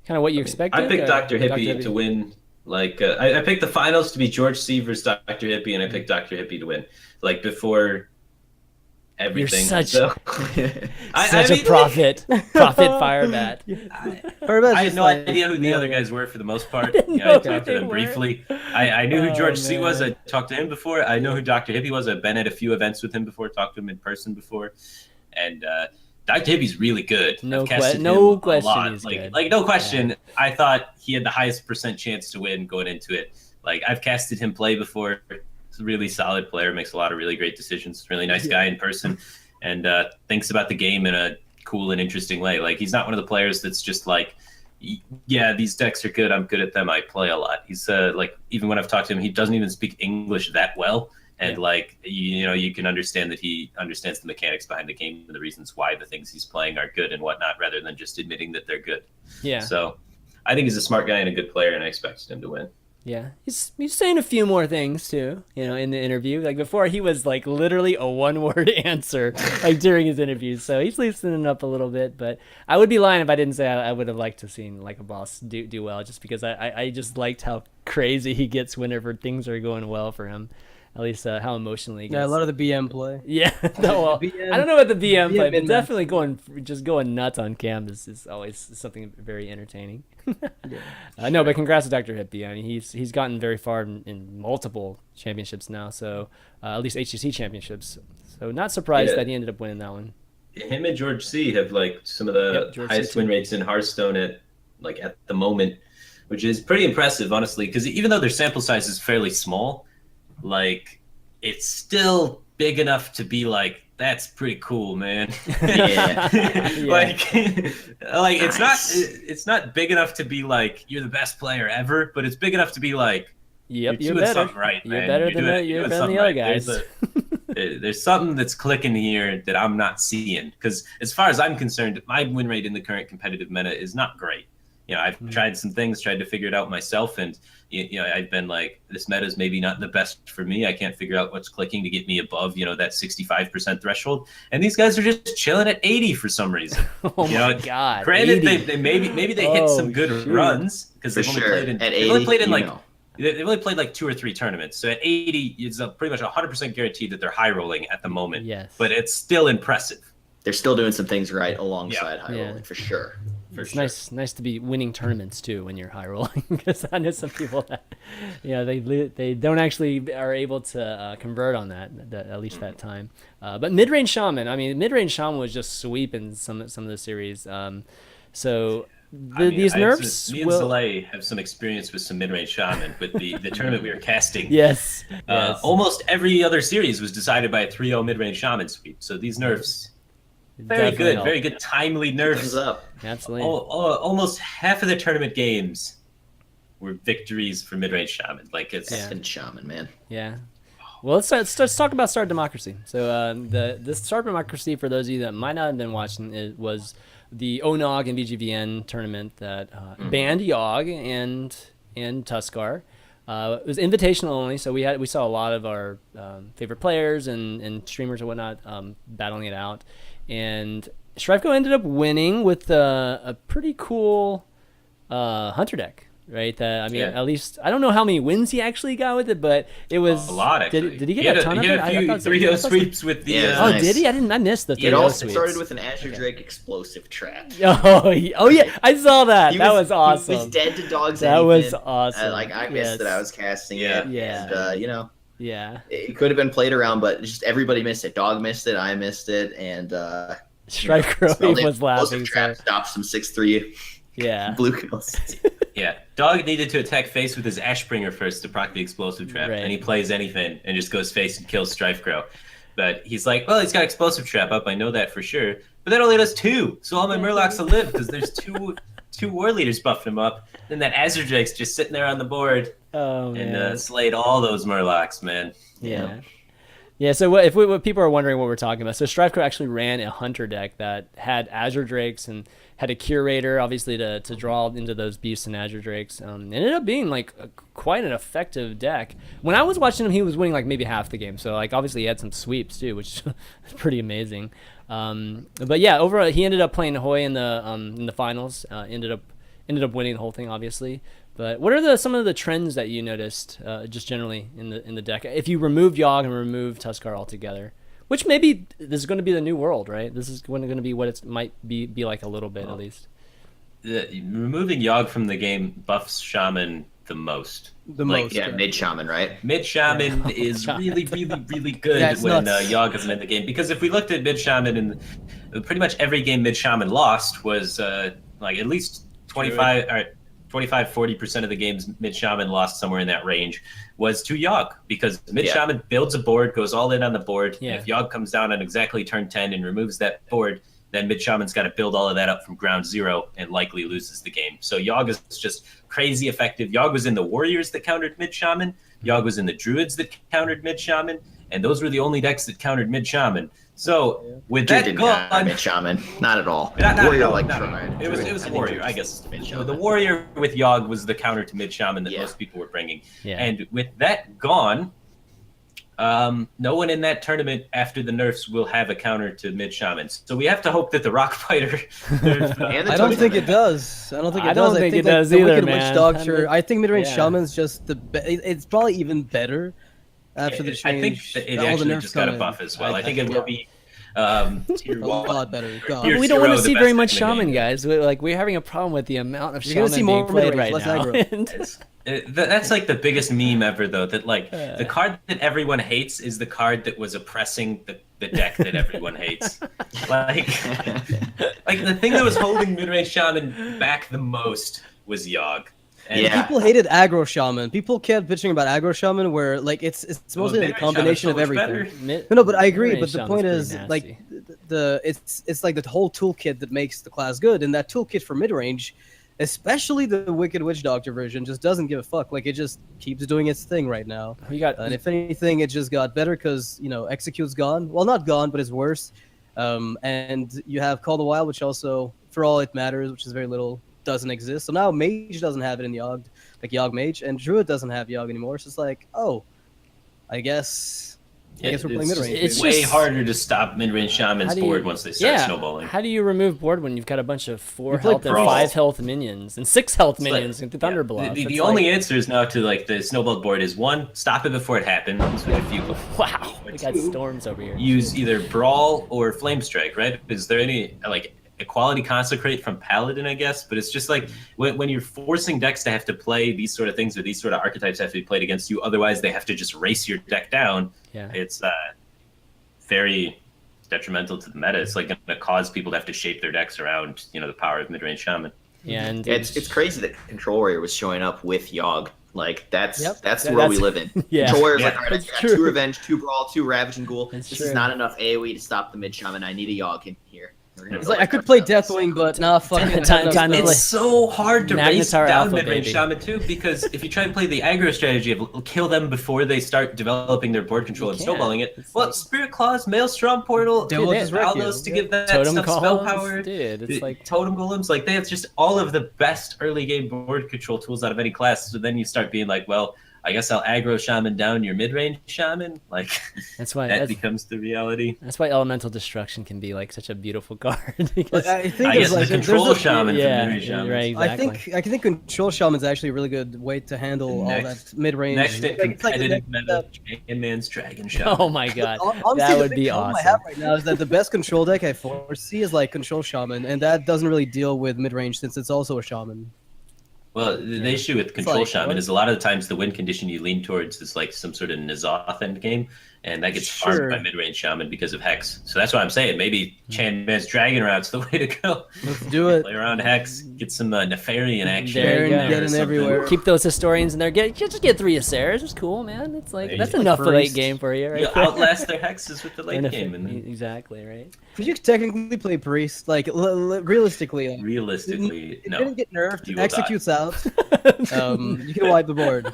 S1: kind of what you expected.
S4: I picked Dr.
S1: Dr.
S4: Hippie to win. Like I picked the finals to be George C versus Dr. Hippie, and I picked Dr. Hippie to win. Like before everything.
S1: You're such
S4: So,
S1: a prophet, Firebat.
S4: I had no idea who the other guys were for the most part.
S1: didn't
S4: I
S1: know
S4: talked
S1: who
S4: to
S1: they
S4: them
S1: were.
S4: briefly. I knew who George C was.
S1: man.
S4: I talked to him before. I know who Dr. Hippie was. I've been at a few events with him before, talked to him in person before. And Dr. Hippie's really good.
S1: No
S4: I've casted him
S1: no
S4: a
S1: question
S4: lot.
S1: he's
S4: like,
S1: good.
S4: Like, no question. I thought he had the highest percent chance to win going into it. Like, I've casted him play before. He's a really solid player, makes a lot of really great decisions. Really nice guy in person, and thinks about the game in a cool and interesting way. Like, he's not one of the players that's just like, yeah, these decks are good, I'm good at them, I play a lot. He's like, even when I've talked to him, he doesn't even speak English that well. And like, you can understand that he understands the mechanics behind the game and the reasons why the things he's playing are good and whatnot, rather than just admitting that they're good.
S1: Yeah.
S4: So I think he's a smart guy and a good player, and I expected him to win.
S1: Yeah, he's saying a few more things too, in the interview. Like before, he was like literally a one-word answer, like during his interviews. So he's loosening up a little bit. But I would be lying if I didn't say I would have liked to have seen like a boss do well, just because I just liked how crazy he gets whenever things are going well for him. At least how emotionally he gets.
S2: Yeah, a lot of the BM play.
S1: Yeah, no, well,
S2: BM
S1: I don't know about the BM play, but
S2: min-max.
S1: definitely going nuts on cam is always something very entertaining. No, but congrats to Dr. Hippie. I mean, he's gotten very far in multiple championships now, so at least HTC championships. So not surprised that he ended up winning that one.
S4: Him and George C have like some of the highest win rates in Hearthstone at the moment, which is pretty impressive, honestly. Because even though their sample size is fairly small, like it's still big enough to be like, that's pretty cool, man.
S3: Yeah.
S4: like it's not big enough to be like you're the best player ever, but it's big enough to be like,
S1: Yep,
S4: you're doing something right, man.
S1: You're better than the other guys.
S4: There's something that's clicking here that I'm not seeing. Because as far as I'm concerned, my win rate in the current competitive meta is not great. I've tried some things, tried to figure it out myself, and I've been like, this meta is maybe not the best for me. I can't figure out what's clicking to get me above that 65% threshold. And these guys are just chilling at 80 for some reason.
S1: Oh my god!
S4: Granted, they maybe they hit some good runs because they've only played like 2 or 3 tournaments. So at 80, it's pretty much 100% guaranteed that they're high rolling at the moment.
S1: Yes,
S4: but it's still impressive.
S3: They're still doing some things right alongside high rolling for sure.
S1: It's nice to be winning tournaments too when you're high rolling, because I know some people that they don't actually are able to convert on that at least that time. But mid-range shaman, mid-range shaman was just sweeping some of the series. So these nerfs.
S4: Me and Zalae have some experience with some mid-range shaman with the tournament we were casting.
S1: Yes.
S4: Almost every other series was decided by a 3-0 mid-range shaman sweep. So these nerfs. Very good, timely nerfs.
S3: Up.
S1: Absolutely.
S4: Almost half of the tournament games were victories for mid-range shaman. Like it's
S3: shaman, man.
S1: Yeah. Well, let's talk about Star Democracy. So the Star Democracy, for those of you that might not have been watching, it was the ONOG and VGVN tournament that banned Yogg and Tuskar. It was invitational only, so we saw a lot of our favorite players and streamers and whatnot battling it out. And Strifeco ended up winning with a pretty cool Hunter deck, right? At least I don't know how many wins he actually got with it, but it was
S4: a lot. Actually,
S1: did he get a ton of it?
S4: He had a few 3-0 sweeps with the.
S3: Nice.
S1: Did he? I missed the 3-0
S3: It all
S1: sweeps.
S3: started with an Azure Drake explosive trap.
S1: Oh yeah, I saw that. That was awesome.
S3: He was dead to dogs.
S1: That was awesome.
S3: I missed it. I was casting it.
S1: Yeah.
S3: And,
S1: yeah.
S3: It could have been played around, but just everybody missed it. Dog missed it. I missed it, and
S1: Strifeco was laughing.
S3: Trap stopped some 6-3.
S1: Yeah.
S3: Blue kills.
S4: Yeah. Dog needed to attack face with his Ashbringer first to proc the explosive trap,
S1: right.
S4: and he plays anything and just goes face and kills Strifecrow. But he's like, well, he's got explosive trap up. I know that for sure. But that only does 2, so all my Murlocs will live because there's two war leaders buffing him up. Then that Azure Drake's just sitting there on the board.
S1: Oh,
S4: and slayed all those Murlocs, man.
S1: Yeah. So what people are wondering what we're talking about. So Strifeco actually ran a Hunter deck that had Azure Drakes and had a Curator, obviously, to draw into those Beasts and Azure Drakes. It ended up being like quite an effective deck. When I was watching him, he was winning like maybe half the game. So like obviously he had some sweeps too, which is pretty amazing. But yeah, overall he ended up playing Hoy in the finals. Ended up winning the whole thing, obviously. But what are some of the trends that you noticed, just generally in the deck? If you removed Yogg and removed Tuskar altogether, which maybe this is going to be the new world, right? This is going to be what it might be like a little bit at least.
S4: Removing Yogg from the game buffs Shaman the most.
S3: Mid Shaman, right?
S4: Mid Shaman is really good when Yogg isn't in the game. Because if we looked at Mid Shaman, and pretty much every game Mid Shaman lost was like at least 25-40% of the games Mid Shaman lost somewhere in that range was to Yogg, because Mid Shaman builds a board, goes all in on the board, and if Yogg comes down on exactly turn 10 and removes that board, then Mid Shaman's got to build all of that up from ground zero and likely loses the game. So Yogg is just crazy effective. Yogg was in the Warriors that countered Mid Shaman. Yogg was in the Druids that countered Mid Shaman. and those were the only decks that countered mid shaman. So with
S3: Dude
S4: that
S3: didn't
S4: gone,
S3: have mid shaman, not at all.
S4: Warrior
S3: like
S4: it was
S3: I think
S4: warrior,
S3: it
S4: I
S3: was
S4: guess.
S3: mid
S4: No,
S3: shaman.
S4: the warrior with Yogg was the counter to mid shaman that
S3: Yeah.
S4: most people were bringing.
S1: Yeah.
S4: And with that gone, no one in that tournament after the nerfs will have a counter to mid shaman. So we have to hope that the rock fighter.
S3: And the
S2: I don't think
S3: tournament.
S2: it does. I don't think it
S1: I
S2: does.
S1: don't think it
S2: like,
S1: does
S2: the
S1: either,
S2: Wicked
S1: man.
S2: Witch Doctor. I think mid-range
S1: Yeah.
S2: Shaman's just it's probably even better after the
S4: I think
S2: change.
S4: it
S2: all the
S4: actually
S2: nerfs
S4: just got
S2: come
S4: a
S2: in.
S4: buff as well. I think it will be tier
S2: a
S4: 1.
S2: lot better. God.
S4: Tier
S1: we don't want
S4: zero,
S1: to
S4: the
S1: see
S4: best
S1: very much
S4: deck in the
S1: shaman,
S4: game.
S1: guys. We're having a problem with the amount of
S2: You're gonna
S1: shaman
S2: see
S1: being
S2: more
S1: played
S2: mid-range,
S1: right
S2: less
S1: now.
S2: aggro.
S1: And-
S4: That's like the biggest meme ever, though. That like the card that everyone hates is the card that was oppressing the deck that everyone hates. Like the thing that was holding mid-range shaman back the most was Yogg. And
S3: Yeah.
S2: People hated aggro shaman. People kept bitching about aggro shaman, where like it's mostly a
S4: mid-range
S2: combination of
S4: shaman's so much
S2: everything.
S4: better.
S2: No, but I agree.
S1: Mid-range
S2: But the
S1: shaman's
S2: point
S1: pretty
S2: is,
S1: nasty.
S2: like, it's like the whole toolkit that makes the class good, and that toolkit for mid range, especially the Wicked Witch Doctor version, just doesn't give a fuck. Like, it just keeps doing its thing right now.
S1: we got
S2: And if anything, it just got better because Execute's gone. Well, not gone, but it's worse. And you have Call the Wild, which also, for all it matters, which is very little, doesn't exist. So now Mage doesn't have it in Yogg, like Yogg Mage, and Druid doesn't have Yogg anymore. So it's like, oh, I guess we're playing mid range.
S1: it's
S4: way
S1: just-
S4: harder to stop mid-range shaman's
S1: How do you-
S4: board once they start
S1: yeah.
S4: snowballing.
S1: How do you remove board when you've got a bunch of 4
S2: You play
S1: health and
S4: Brawl.
S1: 5 health minions and 6 health
S4: It's like-
S1: minions and Thunder Bluff?
S4: The
S1: It's
S4: only
S1: like,
S4: answers now to like the snowballed board is 1, stop it before it happens, which if you
S1: wow, we got storms over here.
S4: use either Brawl or Flame Strike, right? Is there any like Equality Consecrate from Paladin, I guess? But it's just like when you're forcing decks to have to play these sort of things, or these sort of archetypes have to be played against you, otherwise they have to just race your deck down.
S1: Yeah.
S4: It's very detrimental to the meta. It's like going to cause people to have to shape their decks around, the power of mid-range shaman.
S1: Yeah, and
S3: It's crazy that Control Warrior was showing up with Yogg. Like that's
S2: Yep.
S3: that's the
S1: Yeah,
S3: world we
S1: that's-
S3: live in.
S1: yeah.
S3: Control Warrior's
S4: Yeah.
S3: like, all right, I
S1: That's
S3: got
S1: true.
S3: 2 Revenge, 2 Brawl, 2 Ravage and Ghoul.
S1: That's
S3: This
S1: true.
S3: is not enough AoE to stop the mid shaman. I need a Yogg in here. We're gonna
S2: It's
S3: build
S2: like I
S3: a
S2: could
S3: card
S2: play
S3: out of this.
S2: Deathwing, but nah, fuck it.
S1: Time to play.
S4: It's so hard to race
S1: Magnetar
S4: down
S1: Alpha,
S4: mid-range
S1: baby.
S4: shaman too, because if you try to play the aggro strategy of kill them before they start developing their board control
S1: You
S4: and
S1: can't.
S4: snowballing it,
S1: It's
S4: well,
S1: like-
S4: Spirit Claws, Maelstrom Portal,
S2: They will just wreck
S4: Aldos
S2: you.
S4: to give that
S1: Totem
S4: stuff spell
S1: Columns,
S4: power.
S1: dude, it's like
S4: Totem Golems, like they have just all of the best early game board control tools out of any class. So then you start being like, well, I guess I'll aggro shaman down your mid-range shaman. Like
S1: that's why
S4: that becomes the reality.
S1: that's why Elemental Destruction can be like such a beautiful card.
S2: But
S1: because
S2: I think
S4: I
S2: it's
S4: guess the
S2: like
S4: control
S2: there's a-
S4: shaman
S1: yeah,
S4: for mid-range shaman.
S1: right, exactly.
S2: I think Control Shaman's actually a really good way to handle all
S4: Next-
S2: that mid range.
S4: Next in competitive meta, Man's Dragon Shaman.
S1: Oh my god,
S2: Honestly,
S1: that
S2: the
S1: would
S2: big
S1: be
S2: problem
S1: awesome.
S2: I have right now is that the best control deck I foresee is like Control Shaman, and that doesn't really deal with mid range since it's also a shaman.
S4: Well, the issue with Control
S2: like,
S4: Shaman
S2: what?
S4: is a lot of the times the win condition you lean towards is like some sort of N'Zoth end game, and that gets
S2: Sure.
S4: farmed by mid-range Shaman because of Hex. So that's why I'm saying maybe ChanManV's Dragon Route's the way to go.
S2: Let's do it.
S4: Play around Hex, get some Nefarian action.
S1: There you
S4: in
S1: go.
S2: Get in
S4: or something.
S2: everywhere.
S1: Keep those historians in there. Just get 3 Aceras. It's cool, man. It's like
S4: There
S1: that's
S4: you go.
S1: enough for
S2: Priest.
S1: late game for you, right?
S4: You outlast their Hexes with the
S1: Or
S4: late
S1: Nef-
S4: game, and then
S1: exactly, right?
S2: Could you technically play Priest? Like realistically, like,
S4: realistically,
S2: it
S4: no.
S2: didn't get nerfed.
S4: You will
S2: Executes out. You can wipe the board.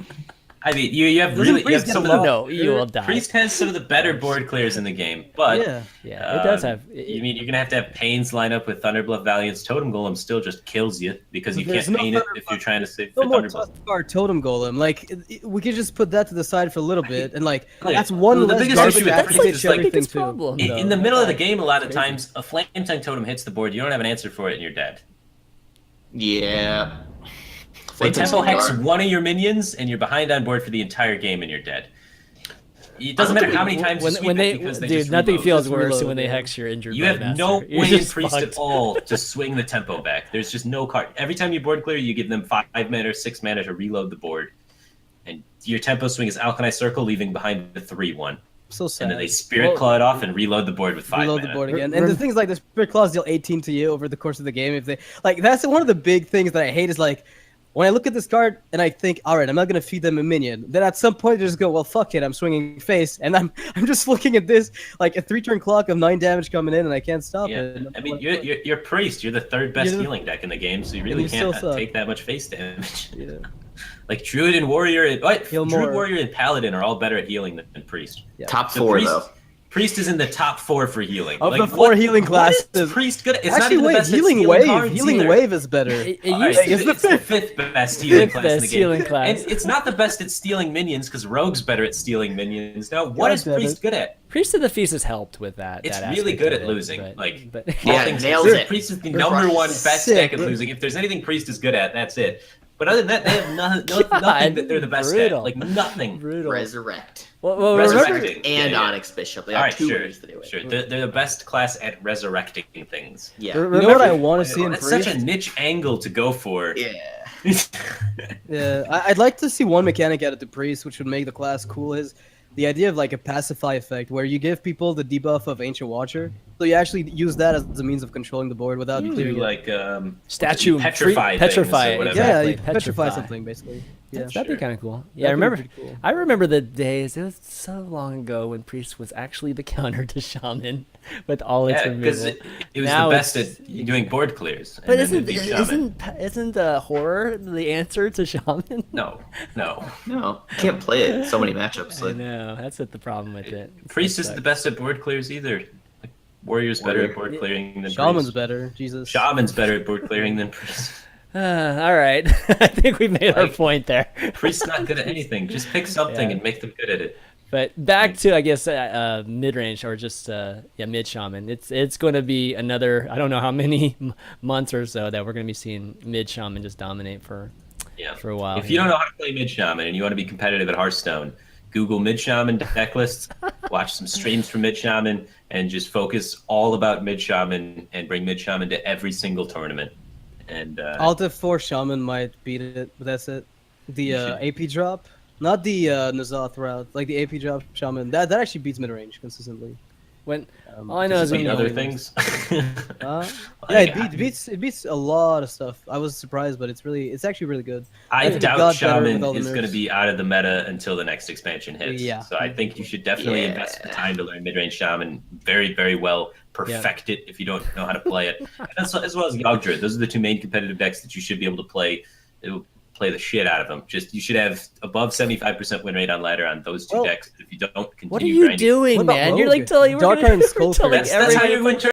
S4: I mean, you have
S2: Doesn't
S4: really you
S2: Priest
S4: have some
S2: get
S4: of the
S1: No, you will die.
S4: Priest has some of the better board clears in the game, but
S2: Yeah.
S1: Yeah, it does have.
S4: You mean you're gonna have to have Pains line up with Thunderbluff Valiant's Totem Golem still just kills you because you
S2: But there's
S4: can't
S2: no
S4: paint it if
S2: Thunderbluff.
S4: you're trying to save
S2: No
S4: for
S2: more
S4: Thunderbluff.
S2: Tuskar Totem Golem. Like we could just put that to the side for a little bit, and like
S4: Like,
S2: that's one
S4: the
S2: less
S4: biggest
S2: garbage
S4: issue with
S2: after
S4: Priest
S2: you
S4: is,
S2: get
S4: like,
S2: everything
S1: biggest
S2: too.
S1: problem.
S4: In the middle of the game, a lot of
S1: Crazy.
S4: times a Flame Tank Totem hits the board. You don't have an answer for it, and you're dead.
S3: Yeah.
S4: They
S3: Flame
S4: tempo
S3: Tank's
S4: hex
S3: hard.
S4: one of your minions, and you're behind on board for the entire game, and you're dead. It doesn't matter how many times you sweep
S1: when they
S4: it because they
S1: dude,
S4: just
S1: nothing
S4: reload.
S1: feels
S2: Just
S1: worse
S2: reload,
S1: than when they
S2: yeah.
S1: hex your injured.
S4: You have
S1: Master.
S4: no
S1: You're
S4: way in
S1: just
S4: Priest
S1: fucked.
S4: at all to swing the tempo back. There's just no card. Every time you board clear, you give them 5 mana or 6 mana to reload the board. And your tempo swing is Alchemy Circle, leaving behind the 3-1.
S2: So sad.
S4: And then they Spirit Claw it off and reload the board with 5
S2: Reload
S4: mana.
S2: the board again. And the things like the Spirit Claws deal 18 to you over the course of the game. If they like, that's one of the big things that I hate is like when I look at this card and I think, all right, I'm not gonna feed them a minion. Then at some point, they just go, well, fuck it, I'm swinging face, and I'm just looking at this like a 3-turn clock of 9 damage coming in, and I can't stop
S4: Yeah,
S2: it.
S4: I mean, you're Priest. You're the 3rd best
S2: You're the-
S4: healing deck in the game, so you
S2: And
S4: really
S2: you still
S4: can't
S2: suck.
S4: take that much face damage.
S2: Yeah.
S4: Like Druid and Warrior,
S2: Heal
S4: Druid,
S2: more.
S4: Warrior, and Paladin are all better at healing than Priest.
S2: Yeah.
S3: Top
S4: So
S3: 4
S4: Priest,
S3: though.
S4: Priest is in the top 4 for healing.
S2: Of
S4: Like,
S2: the 4 healing
S4: what is
S2: classes.
S4: Priest good at? It's not
S2: Actually,
S4: even the
S2: wait,
S4: best at
S2: healing
S4: stealing
S2: wave.
S4: cards
S2: Healing
S4: either.
S2: wave is better.
S1: It
S4: All right,
S1: used to
S2: It's the
S4: it's the 5th best healing class in the
S1: best
S4: game.
S1: healing class.
S4: And it's not the best at stealing minions because Rogue's better at stealing minions. Now, what
S2: God
S4: is
S2: damn
S4: Priest
S2: it.
S4: good at?
S1: Priest of the Feast has helped with that.
S4: It's
S1: that
S4: really
S1: aspect
S4: good
S1: of
S4: at
S1: it,
S4: losing.
S1: but,
S4: Like,
S1: but
S3: Yeah,
S4: all things
S3: nails
S4: considered,
S3: it.
S4: Priest is the
S3: They're
S4: number
S3: fucking
S4: 1 best
S2: sick.
S4: deck at losing. If there's anything Priest is good at, that's it. But other than that, they have nothing that they're the best
S1: brutal.
S4: at. Like nothing.
S1: brutal.
S3: Resurrect.
S1: Well,
S4: Resurrecting.
S1: remember,
S3: And
S4: Yeah, yeah.
S3: Onyx Bishop. They
S4: All
S3: got
S4: right,
S3: 2
S4: sure,
S3: ways to do it.
S4: sure. They're the best class at resurrecting things.
S3: Yeah.
S2: Remember what I want to see in
S4: That's
S2: Priest?
S4: such a niche angle to go for.
S3: Yeah.
S2: Yeah, I'd like to see one mechanic added to Priest, which would make the class cool. Is the idea of like a pacify effect, where you give people the debuff of Ancient Watcher, so you actually use that as a means of controlling the board without
S4: Do
S2: clearing it.
S4: like
S1: statue
S4: petrify things
S1: petrify,
S4: or whatever.
S2: Yeah,
S1: exactly,
S2: you petrify something basically. Yeah,
S1: That'd be
S4: Sure.
S1: kind of cool. Yeah, I
S2: That'd be
S1: remember.
S2: pretty cool.
S1: I remember the days. It was so long ago when Priest was actually the counter to Shaman, with all its
S4: Yeah, because
S1: removal.
S4: it was
S1: Now
S4: the best
S1: it's-
S4: at doing board clears.
S1: But
S4: and then it'd be Shaman.
S1: isn't horror the answer to Shaman?
S4: No.
S3: No. You can't play it in so many matchups.
S1: I
S3: Like,
S1: know that's what the problem with it.
S4: Priest
S1: It
S4: isn't the
S1: sucks.
S4: best at board clears either. Like, Warrior's better at board clearing than
S2: Shaman's
S4: Priest.
S2: better. Jesus.
S4: Shaman's better at board clearing than Priest.
S1: All right, I think we made our
S4: Like-
S1: point there.
S4: Priest's not good at anything. Just pick something
S1: Yeah.
S4: and make them good at it.
S1: But back to I guess mid range or just mid shaman. It's going to be another I don't know how many months or so that we're going to be seeing mid shaman just dominate for
S4: Yeah.
S1: a while.
S4: If you don't know how to play mid shaman and you want to be competitive at Hearthstone, Google mid shaman deck lists, watch some streams from mid shaman, and just focus all about mid shaman and bring mid shaman to every single tournament. And
S2: Alt F4 Shaman might beat it, but that's it. The
S4: You should-
S2: AP drop, not the Nazoth route, like the AP drop Shaman. That actually beats mid range consistently.
S1: when all I know
S4: does
S1: is
S4: it
S1: when
S4: beat
S1: you
S4: other
S1: only
S4: things.
S2: Yeah,
S4: Like,
S2: it beats a lot of stuff. I was surprised, but it's actually really good.
S4: I
S2: think it
S4: doubt
S2: got better with
S4: Shaman
S2: all the
S4: is going to
S2: nerfs.
S4: be out of the meta until the next expansion hits.
S2: Yeah.
S4: So I think you should definitely
S3: Yeah.
S4: invest the time to learn mid-range Shaman very, very well. Perfect it if you don't know how to play it. And as well as Yoggless. Those are the 2 main competitive decks that you should be able to play. It'll play the shit out of them. Just you should have above 75% win rate on ladder on those 2
S2: Well,
S4: decks. If you don't continue
S1: What are you
S4: grinding.
S1: doing,
S2: What about
S1: man? You're
S2: Rogue?
S1: like telling
S2: Dark Iron Skull
S1: telling
S2: Crit.
S4: That's how
S1: everybody
S4: you win